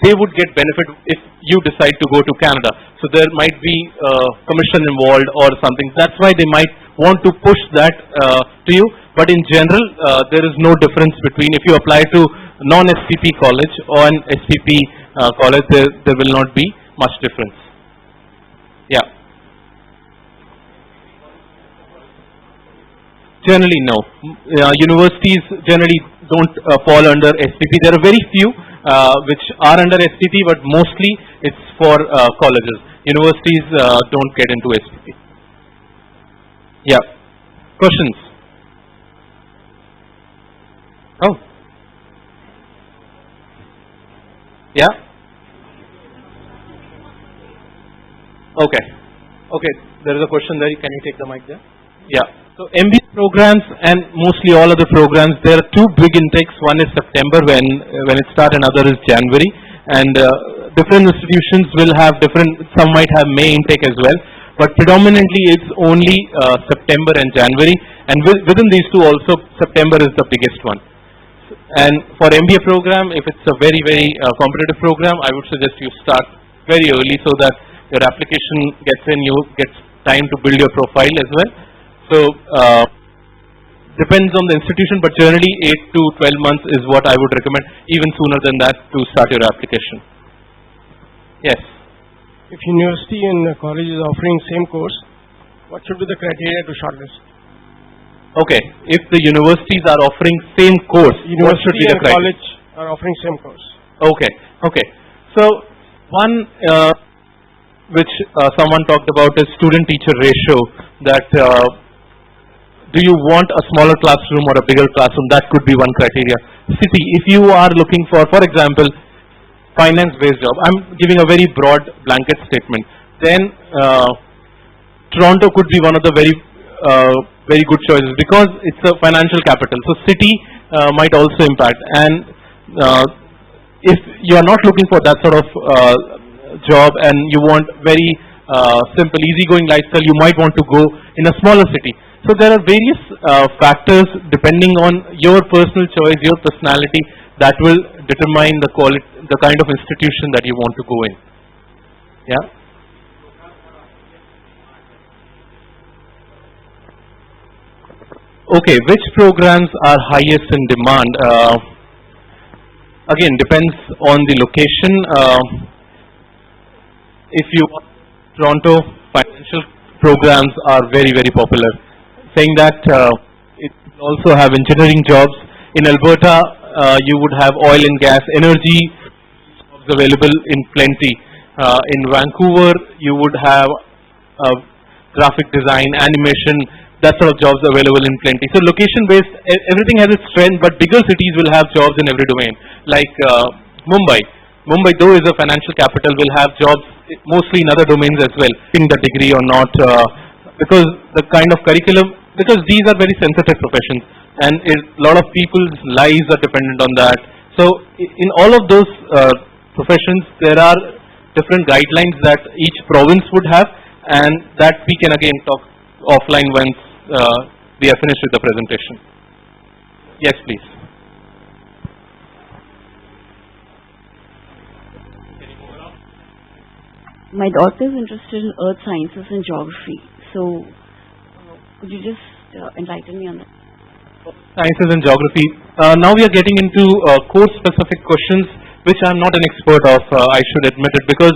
they would get benefit if you decide to go to Canada. So there might be commission involved or something. That's why they might want to push that to you. But in general, there is no difference between if you apply to non-SPP college or an SPP college, there will not be much difference. Yeah. Generally, no. Universities generally don't fall under SPP. There are very few which are under SPP, but mostly it's for colleges. Universities don't get into SPP. Yeah. Questions? Oh. Yeah? Okay. Okay. There is a question there. Can you take the mic there? Yeah. So MBA programs and mostly all other programs, there are two big intakes. One is September when it starts, and other is January. And different institutions will have different, some might have May intake as well. But predominantly it's only September and January. And within these two also, September is the biggest one. And for MBA program, if it's a very, very competitive program, I would suggest you start very early so that your application gets in, you get time to build your profile as well. So, depends on the institution, but generally 8 to 12 months is what I would recommend, even sooner than that, to start your application. Yes? If university and college is offering same course, what should be the criteria to shortlist? Okay, if the universities are offering same course, what should be the criteria? College are offering same course. Okay, okay. So, one which someone talked about is student-teacher ratio, that do you want a smaller classroom or a bigger classroom? That could be one criteria. City, if you are looking for example, finance-based job, I'm giving a very broad blanket statement, then Toronto could be one of the very good choices because it's a financial capital. So city might also impact. And if you are not looking for that sort of job and you want very simple, easygoing lifestyle, you might want to go in a smaller city. So there are various factors depending on your personal choice, your personality, that will determine the quality, the kind of institution that you want to go in. Yeah. Okay, which programs are highest in demand? Again, depends on the location. If you Toronto, financial programs are very, very popular. Saying that it also have engineering jobs. In Alberta, you would have oil and gas, energy jobs available in plenty. In Vancouver, you would have graphic design, animation, that sort of jobs available in plenty. So location-based, everything has its strength, but bigger cities will have jobs in every domain. Like Mumbai. Mumbai, though is a financial capital, will have jobs mostly in other domains as well, being the degree or not, because the kind of curriculum, because these are very sensitive professions, and a lot of people's lives are dependent on that. So in all of those professions, there are different guidelines that each province would have, and that we can again talk offline once we are finished with the presentation. Yes, please. My daughter is interested in earth sciences and geography. So, could you just enlighten me on that? Sciences and geography. Now we are getting into course-specific questions, which I am not an expert of, I should admit it, because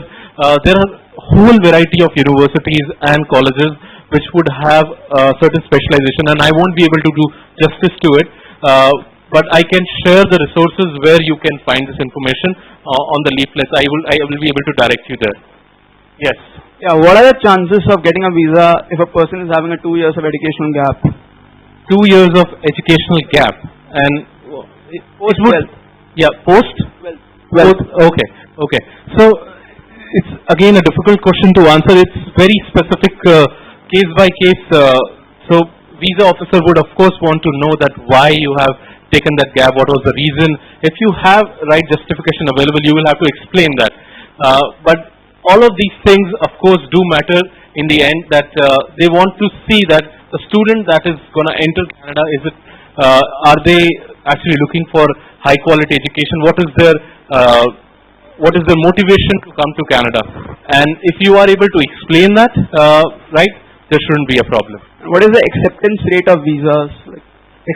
there are a whole variety of universities and colleges which would have certain specialization, and I won't be able to do justice to it. But I can share the resources where you can find this information on the leaflets. I will be able to direct you there. Yes. Yeah, what are the chances of getting a visa if a person is having a 2 years of educational gap? 2 years of educational gap, and Post 12. Yeah, post 12. Okay, okay. So it's again a difficult question to answer. It's very specific, case by case. So visa officer would of course want to know that why you have taken that gap, what was the reason. If you have right justification available, you will have to explain that. But all of these things, of course, do matter in the end. That they want to see that the student that is going to enter Canada, are they actually looking for high quality education? What is their motivation to come to Canada? And if you are able to explain that, right, there shouldn't be a problem. What is the acceptance rate of visas?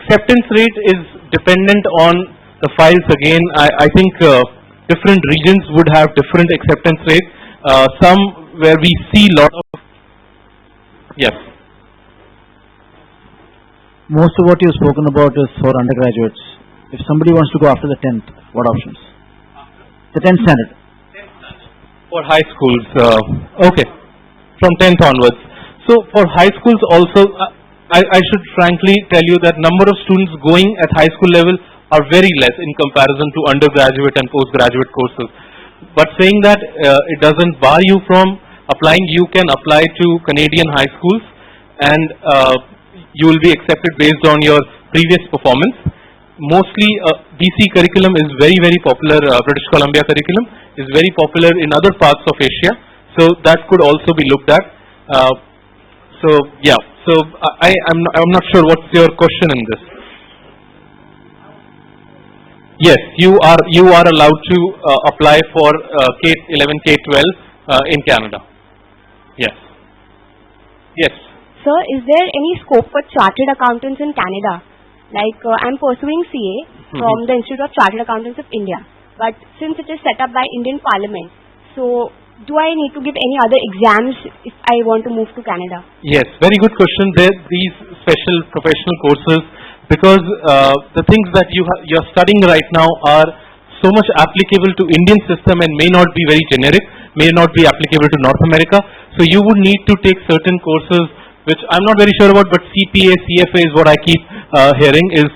Acceptance rate is dependent on the files. Again, I think different regions would have different acceptance rates. Some where we see lot of yes. Most of what you've spoken about is for undergraduates. If somebody wants to go after the 10th, what options? The 10th standard. For high schools, okay, from 10th onwards. So for high schools also, I should frankly tell you that number of students going at high school level are very less in comparison to undergraduate and postgraduate courses. But saying that, it doesn't bar you from applying. You can apply to Canadian high schools, and you will be accepted based on your previous performance. Mostly BC curriculum is very, very popular. British Columbia curriculum is very popular in other parts of Asia, so that could also be looked at. So yeah, so I'm not sure what's your question in this. Yes, you are allowed to apply for K11, K12 in Canada. Yes. Yes. Sir, is there any scope for chartered accountants in Canada? Like I'm pursuing CA from the Institute of Chartered Accountants of India, but since it is set up by Indian Parliament, so do I need to give any other exams if I want to move to Canada? Yes, very good question. These special professional courses, because the things that you're studying right now are so much applicable to Indian system and may not be very generic, may not be applicable to North America. So you would need to take certain courses, which I'm not very sure about, but CPA, CFA is what I keep hearing is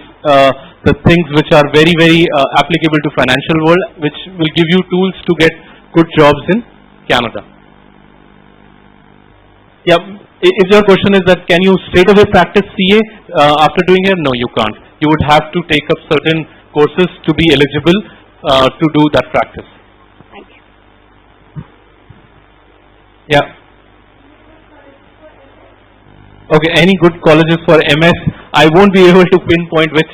the things which are very, very applicable to financial world, which will give you tools to get good jobs in Canada. Yeah, if your question is that can you straight away practice CA after doing it? No, you can't. You would have to take up certain courses to be eligible to do that practice. Thank you. Yeah. Okay, any good colleges for MS? I won't be able to pinpoint which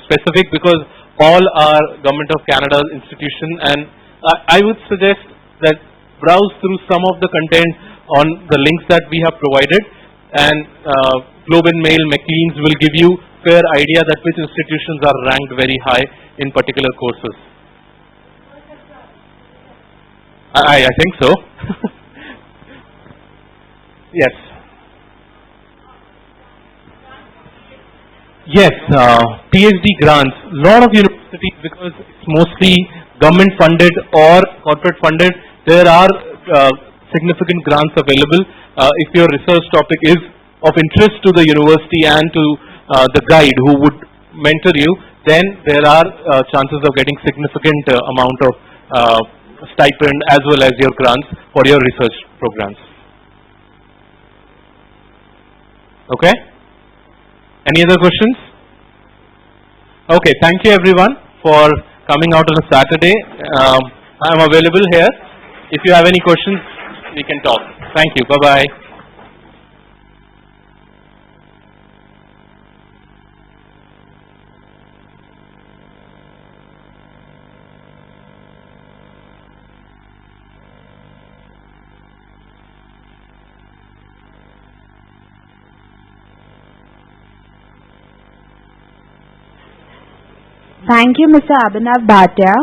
specific, because all are Government of Canada institution, and I would suggest that browse through some of the content on the links that we have provided, and Globe and Mail, Maclean's will give you fair idea that which institutions are ranked very high in particular courses. I think so. Yes. Yes, PhD grants. Lot of universities, because it's mostly government funded or corporate funded, there are significant grants available. If your research topic is of interest to the university and to the guide who would mentor you, then there are chances of getting significant amount of stipend as well as your grants for your research programs. Okay? Any other questions? Okay, thank you everyone for coming out on a Saturday. I am available here If you have any questions, we can talk. Thank you. Bye-bye. Thank you, Mr. Abhinav Bhatia.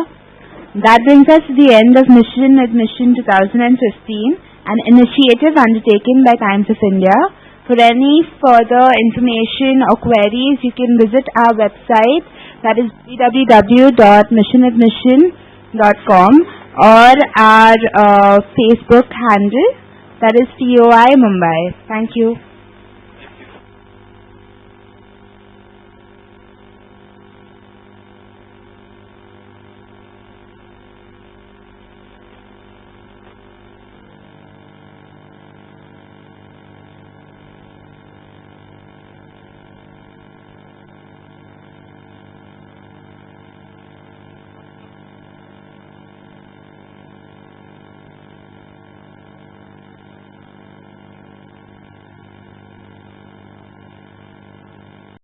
That brings us to the end of Mission Admission 2015, an initiative undertaken by Times of India. For any further information or queries, you can visit our website, that is www.missionadmission.com, or our Facebook handle, that is TOI Mumbai. Thank you.